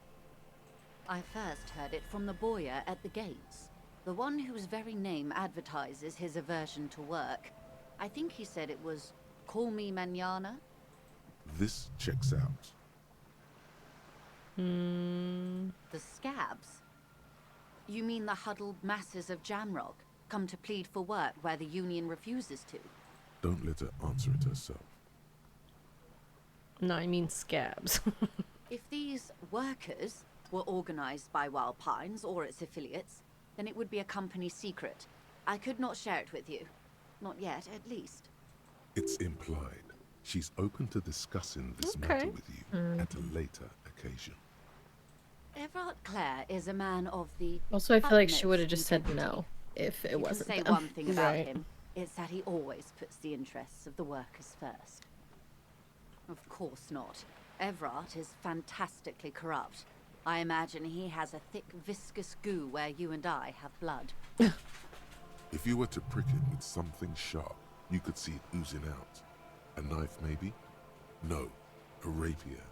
I first heard it from the bowyer at the gates. The one whose very name advertises his aversion to work. I think he said it was, "Call me mañana." This checks out. The scabs? You mean the huddled masses of Jamrock, come to plead for work where the union refuses to? Don't let her answer it herself. No, I mean scabs. If these workers were organized by Wild Pines or its affiliates, then it would be a company secret. I could not share it with you. Not yet, at least. It's implied. She's open to discussing this matter with you at a later occasion. Everard Clare is a man of the... Also, I feel like she utmost would have just said integrity. no if it wasn't You can say them. one thing about him. It's that he always puts the interests of the workers first. Of course not. Everard is fantastically corrupt. I imagine he has a thick, viscous goo where you and I have blood. If you were to prick it with something sharp, you could see it oozing out. A knife, maybe? No, a rapier.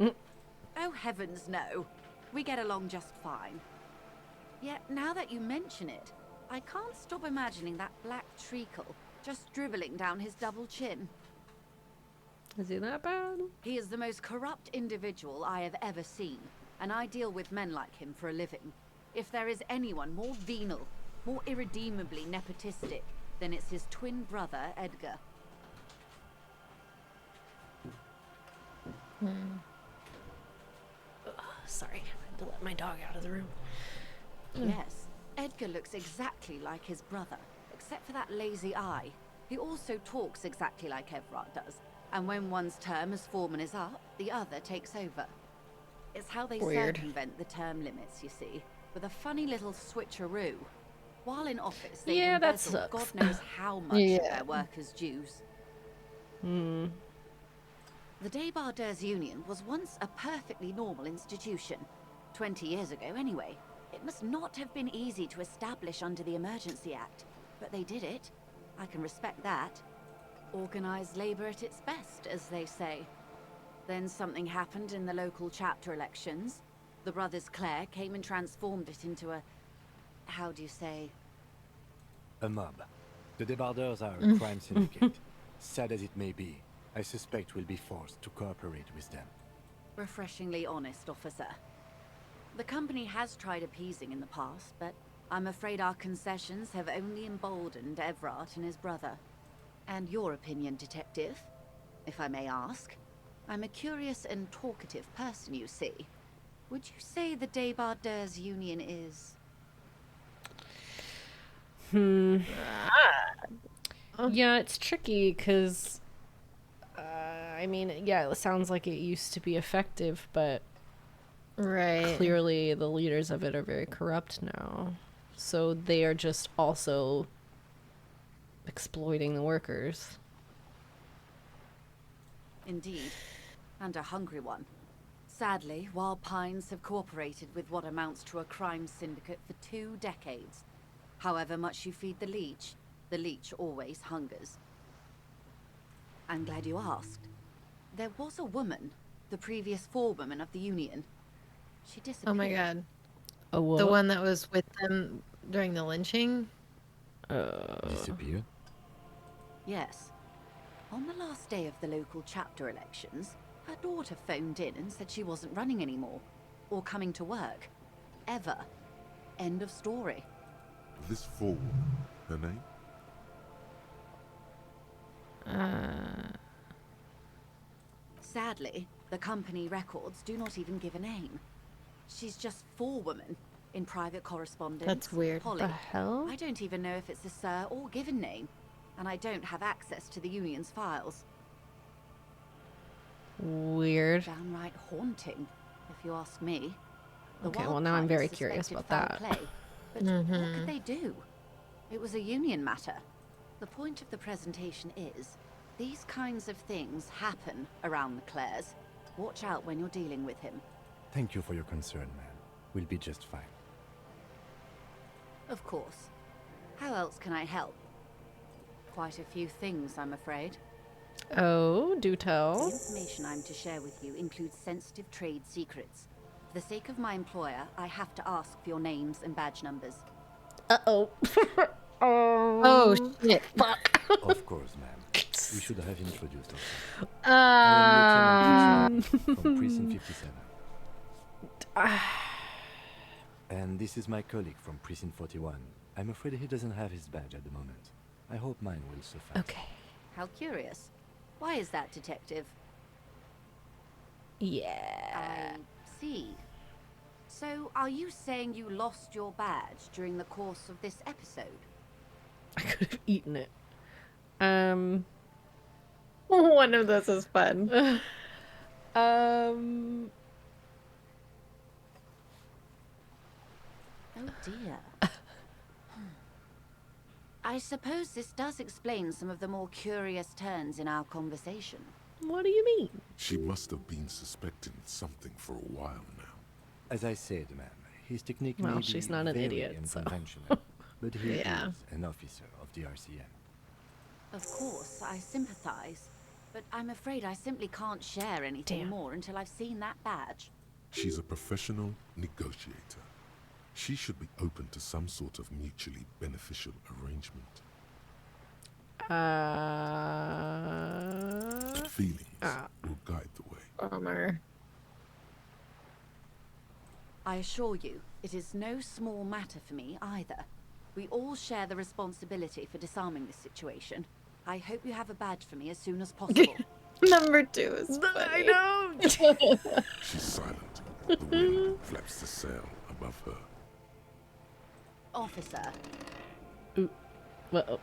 Oh, heavens, no. We get along just fine. Yet, now that you mention it, I can't stop imagining that black treacle just dribbling down his double chin. Is he that bad? He is the most corrupt individual I have ever seen, and I deal with men like him for a living. If there is anyone more venal, more irredeemably nepotistic, then it's his twin brother, Edgar. Sorry, I had to let my dog out of the room. Yes, Edgar looks exactly like his brother, except for that lazy eye. He also talks exactly like Everard does, and when one's term as foreman is up, the other takes over. It's how they Weird. circumvent the term limits, you see, with a funny little switcheroo. While in office, they Yeah, that embezzle sucks. God knows how much of their workers' dues. The Débardeurs Union was once a perfectly normal institution. 20 years ago, anyway. It must not have been easy to establish under the Emergency Act, but they did it. I can respect that. Organized labor at its best, as they say. Then something happened in the local chapter elections. The brothers Clare came and transformed it into a... how do you say? A mob. The Débardeurs are a crime syndicate. Sad as it may be, I suspect we'll be forced to cooperate with them. Refreshingly honest, officer. The company has tried appeasing in the past, but I'm afraid our concessions have only emboldened Everard and his brother. And your opinion, detective, if I may ask? I'm a curious and talkative person, you see. Would you say the Débardeurs Union is... Yeah, it's tricky because, I mean, yeah, it sounds like it used to be effective, but clearly the leaders of it are very corrupt now. So they are just also exploiting the workers. Indeed, and a hungry one. Sadly, Wild Pines have cooperated with what amounts to a crime syndicate for 2 decades. However much you feed the leech always hungers. I'm glad you asked. There was a woman, the previous forewoman of the Union. She disappeared. Oh my god. A what? The one that was with them during the lynching? Disappeared? Yes. On the last day of the local chapter elections, her daughter phoned in and said she wasn't running anymore, or coming to work. Ever. End of story. This forewoman, her name? Sadly, the company records do not even give a name. She's just forewoman in private correspondence. That's weird. Polly. The hell? I don't even know if it's a sir or given name, and I don't have access to the Union's files. Weird. Downright haunting, if you ask me. The Okay, Wild well now I'm very Pines curious suspected about foul that. play, but what could they do? It was a Union matter. The point of the presentation is, these kinds of things happen around the Clares. Watch out when you're dealing with him. Thank you for your concern, man. We'll be just fine. Of course. How else can I help? Quite a few things, I'm afraid. Oh, do The tell. information I'm to share with you includes sensitive trade secrets. For the sake of my employer, I have to ask for your names and badge numbers. Uh-oh. Oh, shit. Fuck. Of course, ma'am. We should have introduced ourselves. I am Lieutenant Richard from Precinct 57. And this is my colleague from Precinct 41. I'm afraid he doesn't have his badge at the moment. I hope mine will suffice. Okay. How curious. Why is that, detective? Yeah. I see. So, are you saying you lost your badge during the course of this episode? I could have eaten it. One of those is fun. Oh dear. I suppose this does explain some of the more curious turns in our conversation. What do you mean? She must have been suspecting something for a while now. As I said, ma'am, his technique Well, may she's be not an very idiot, so. unconventional, but he Yeah. is an officer of the RCM. Of course, I sympathize. But I'm afraid I simply can't share anything more until I've seen that badge. She's a professional negotiator. She should be open to some sort of mutually beneficial arrangement. Feelings will guide the way. Bummer. I assure you, it is no small matter for me either. We all share the responsibility for disarming this situation. I hope you have a badge for me as soon as possible. Number 2 is funny. I know. She's silent. The wind flaps the sail above her. Officer. Ooh. Whoa.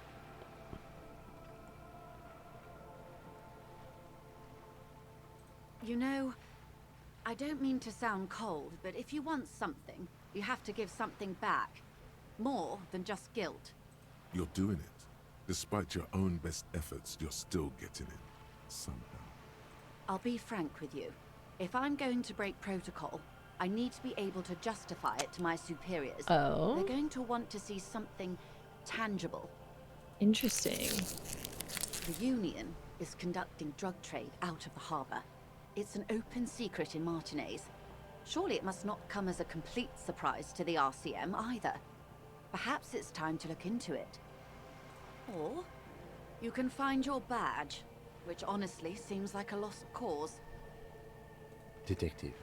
You know, I don't mean to sound cold, but if you want something, you have to give something back. More than just guilt. You're doing it. Despite your own best efforts, you're still getting it. Somehow. I'll be frank with you. If I'm going to break protocol, I need to be able to justify it to my superiors. Oh? They're going to want to see something tangible. Interesting. The Union is conducting drug trade out of the harbor. It's an open secret in Martinez. Surely it must not come as a complete surprise to the RCM either. Perhaps it's time to look into it. Or you can find your badge, which honestly seems like a lost cause. Detective,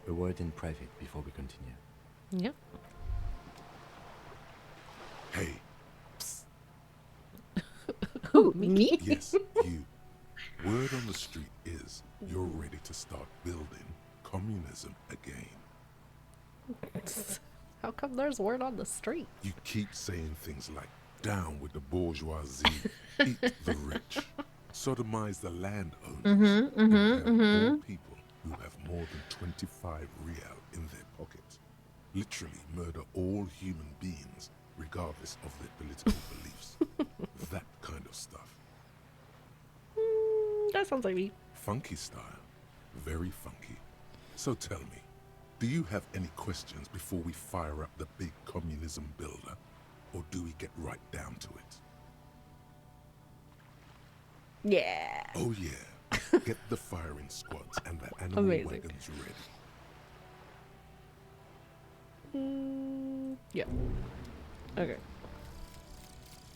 a word in private before we continue. Yep. Hey. Who, me? Yes, you. Word on the street is you're ready to start building communism again. How come there's word on the street? You keep saying things like, down with the bourgeoisie, eat the rich, sodomize the landowners, all people who have more than 25 real in their pockets. Literally murder all human beings, regardless of their political beliefs. That kind of stuff. That sounds like me. Funky style. Very funky. So tell me, do you have any questions before we fire up the big communism builder? Or do we get right down to it? Yeah. Oh yeah. Get the firing squads and the animal wagons ready. Yeah. Okay.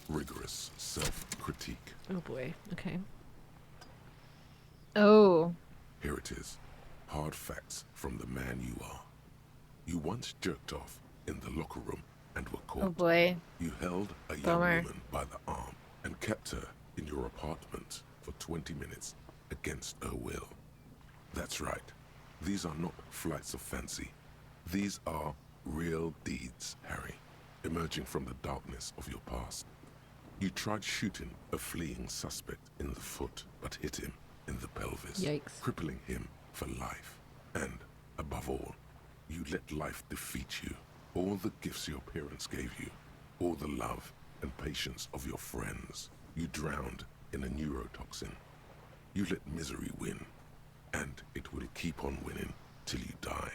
Rigorous self-critique. Oh boy. Okay. Oh. Here it is. Hard facts from the man you are. You once jerked off in the locker room and were caught. Oh boy. You held a young Bummer. woman by the arm and kept her in your apartment for 20 minutes against her will. That's right. These are not flights of fancy. These are real deeds, Harry, emerging from the darkness of your past. You tried shooting a fleeing suspect in the foot, but hit him in the pelvis, Yikes. crippling him for life. And, above all, you let life defeat you. All the gifts your parents gave you, all the love and patience of your friends, you drowned in a neurotoxin. You let misery win, and it will keep on winning till you die,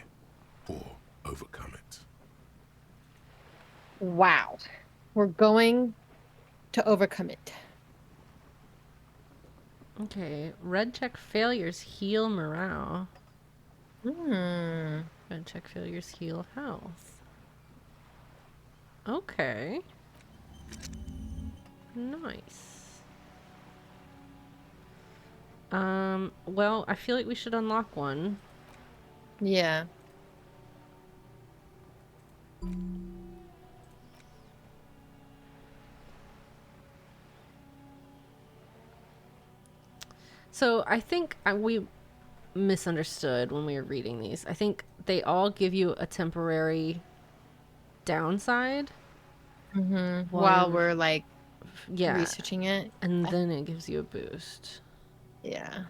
or overcome it. Wow. We're going to overcome it. Okay. Red check failures heal morale. Red check failures heal health. Okay. Nice. Well, I feel like we should unlock one. Yeah. So I think we misunderstood when we were reading these. I think they all give you a temporary downside. While we're like yeah, researching it. and then it gives you a boost. Yeah.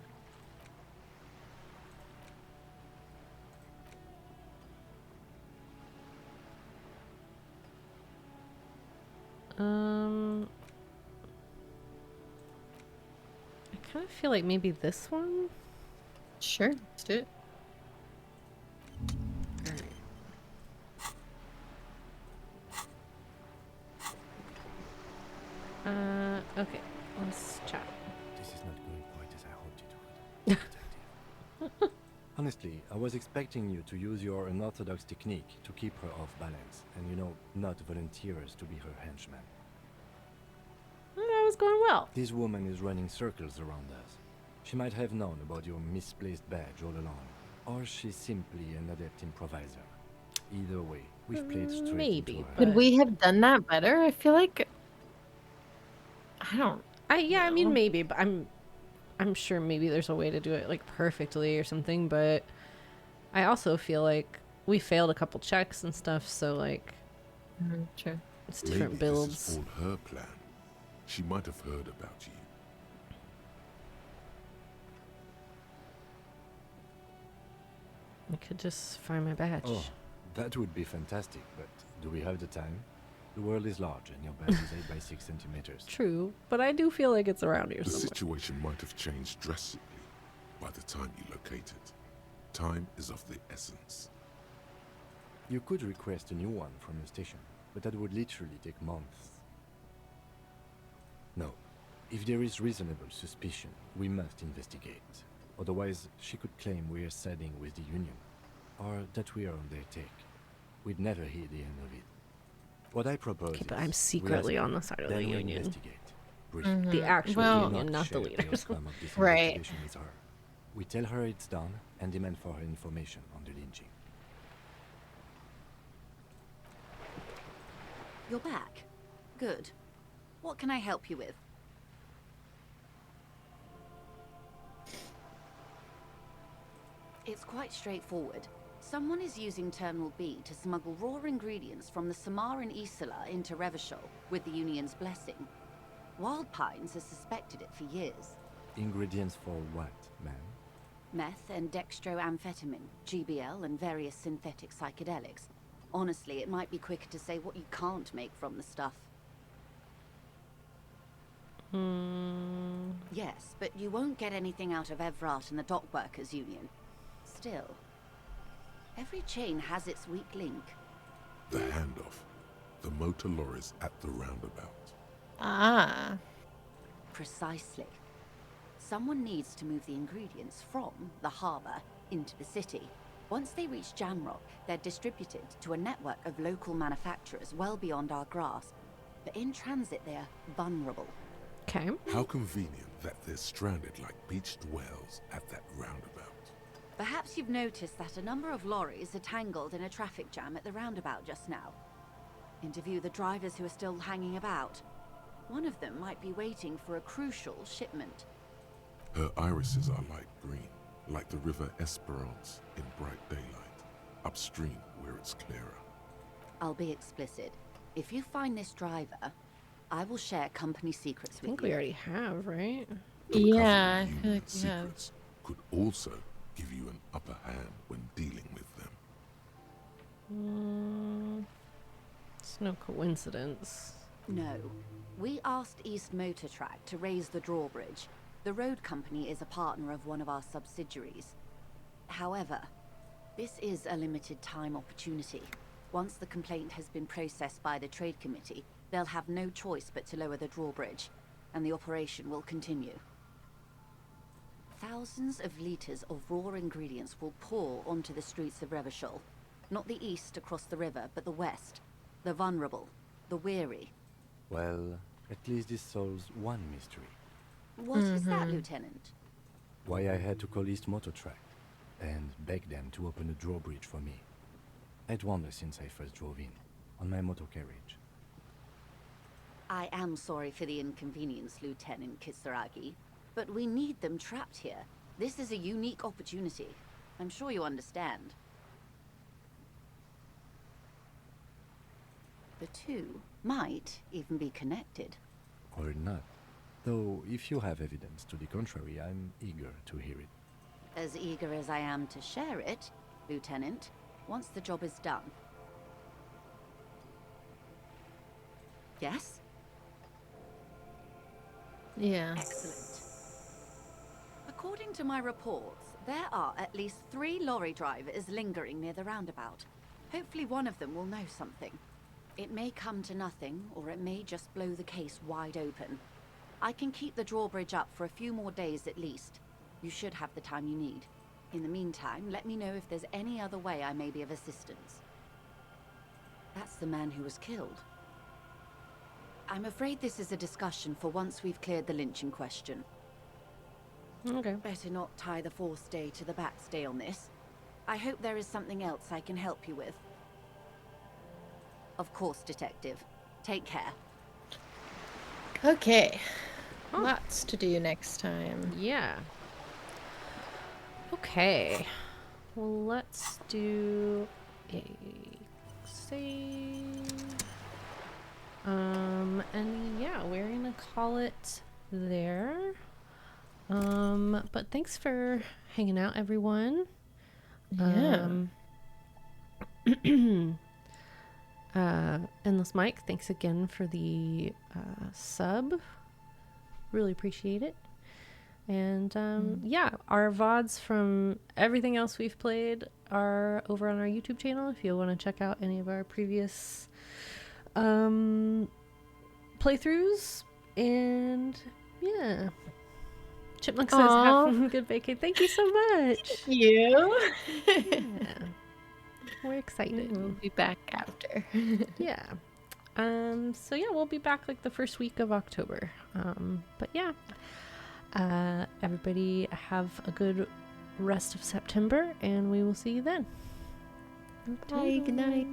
I kind of feel like maybe this one. Sure, let's do it. Okay, let's chat. This is not going quite as I hoped it would. Honestly, I was expecting you to use your unorthodox technique to keep her off balance, and not volunteer us to be her henchman. That was going well. This woman is running circles around us. She might have known about your misplaced badge all along, or she's simply an adept improviser. Either way, we've played straight maybe, into her. Could we have done that better? I feel like I mean maybe, but I'm sure maybe there's a way to do it like perfectly or something, but I also feel like we failed a couple checks and stuff, so like True. it's different Maybe builds. this is all her plan. She might have heard about you. I could just find my badge. Oh, that would be fantastic, but do we have the time? The world is large and your badge is 8 by 6 centimeters. True, but I do feel like it's around here The somewhere. situation might have changed drastically by the time you locate it. Time is of the essence. You could request a new one from the station, but that would literally take months. No. If there is reasonable suspicion, we must investigate. Otherwise, she could claim we are siding with the Union, or that we are on their take. We'd never hear the end of it. What I propose Okay, but is I'm we secretly ask on the side of the then we Union. investigate. Briefly. The actual Well- Union, Do not the share leaders. outcome of this Right. investigation with her. We tell her it's done and demand for her information on the lynching. You're back. Good. What can I help you with? It's quite straightforward. Someone is using Terminal B to smuggle raw ingredients from the Samaran Isla into Revachol with the Union's blessing. Wild Pines has suspected it for years. Ingredients for what, ma'am? Meth and dextroamphetamine, GBL, and various synthetic psychedelics. Honestly, it might be quicker to say what you can't make from the stuff. Yes, but you won't get anything out of Evrat and the Dock Workers Union. Still, every chain has its weak link. The handoff. The motor lorries at the roundabout. Ah. Precisely. Someone needs to move the ingredients from the harbour into the city. Once they reach Jamrock, they're distributed to a network of local manufacturers well beyond our grasp. But in transit, they're vulnerable. Okay. How convenient that they're stranded like beached whales at that roundabout. Perhaps you've noticed that a number of lorries are tangled in a traffic jam at the roundabout just now. Interview the drivers who are still hanging about. One of them might be waiting for a crucial shipment. Her irises are light green, like the river Esperance in bright daylight, upstream where it's clearer. I'll be explicit. If you find this driver, I will share company secrets I with think you. we already have, right? Yeah, I Uncovering feel like Union's we have. secrets could also give you an upper hand when dealing with them. It's no coincidence. No. We asked East Motor Track to raise the drawbridge. The road company is a partner of one of our subsidiaries. However, this is a limited time opportunity. Once the complaint has been processed by the Trade Committee, they'll have no choice but to lower the drawbridge, and the operation will continue. Thousands of litres of raw ingredients will pour onto the streets of Revachol. Not the east across the river, but the west. The vulnerable, the weary. Well, at least this solves one mystery. What is that, Lieutenant? Why I had to call East Motor Track and beg them to open a drawbridge for me. I'd wondered since I first drove in, on my motor carriage. I am sorry for the inconvenience, Lieutenant Kisaragi, but we need them trapped here. This is a unique opportunity. I'm sure you understand. The two might even be connected. Or not. Though, if you have evidence to the contrary, I'm eager to hear it. As eager as I am to share it, Lieutenant, once the job is done. Yes? Yeah. Excellent. According to my reports, there are at least 3 lorry drivers lingering near the roundabout. Hopefully one of them will know something. It may come to nothing, or it may just blow the case wide open. I can keep the drawbridge up for a few more days at least. You should have the time you need. In the meantime, let me know if there's any other way I may be of assistance. That's the man who was killed. I'm afraid this is a discussion for once we've cleared the lynching question. Okay. Better not tie the fourth day to the backstay on this. I hope there is something else I can help you with. Of course, Detective. Take care. Okay. Lots to do next time. Yeah. Okay. well, let's do a save. And yeah, we're gonna call it there. But thanks for hanging out, everyone. Yeah. Endless Mike, thanks again for the sub. Really appreciate it. And yeah, our VODs from everything else we've played are over on our YouTube channel if you want to check out any of our previous playthroughs. And yeah, Chipmunk says have a good vacation. Thank you so much. Thank you. Yeah, we're excited. We'll be back after. Yeah. So yeah, we'll be back like the first week of October. But yeah, everybody have a good rest of September, and we will see you then. Bye. Good night.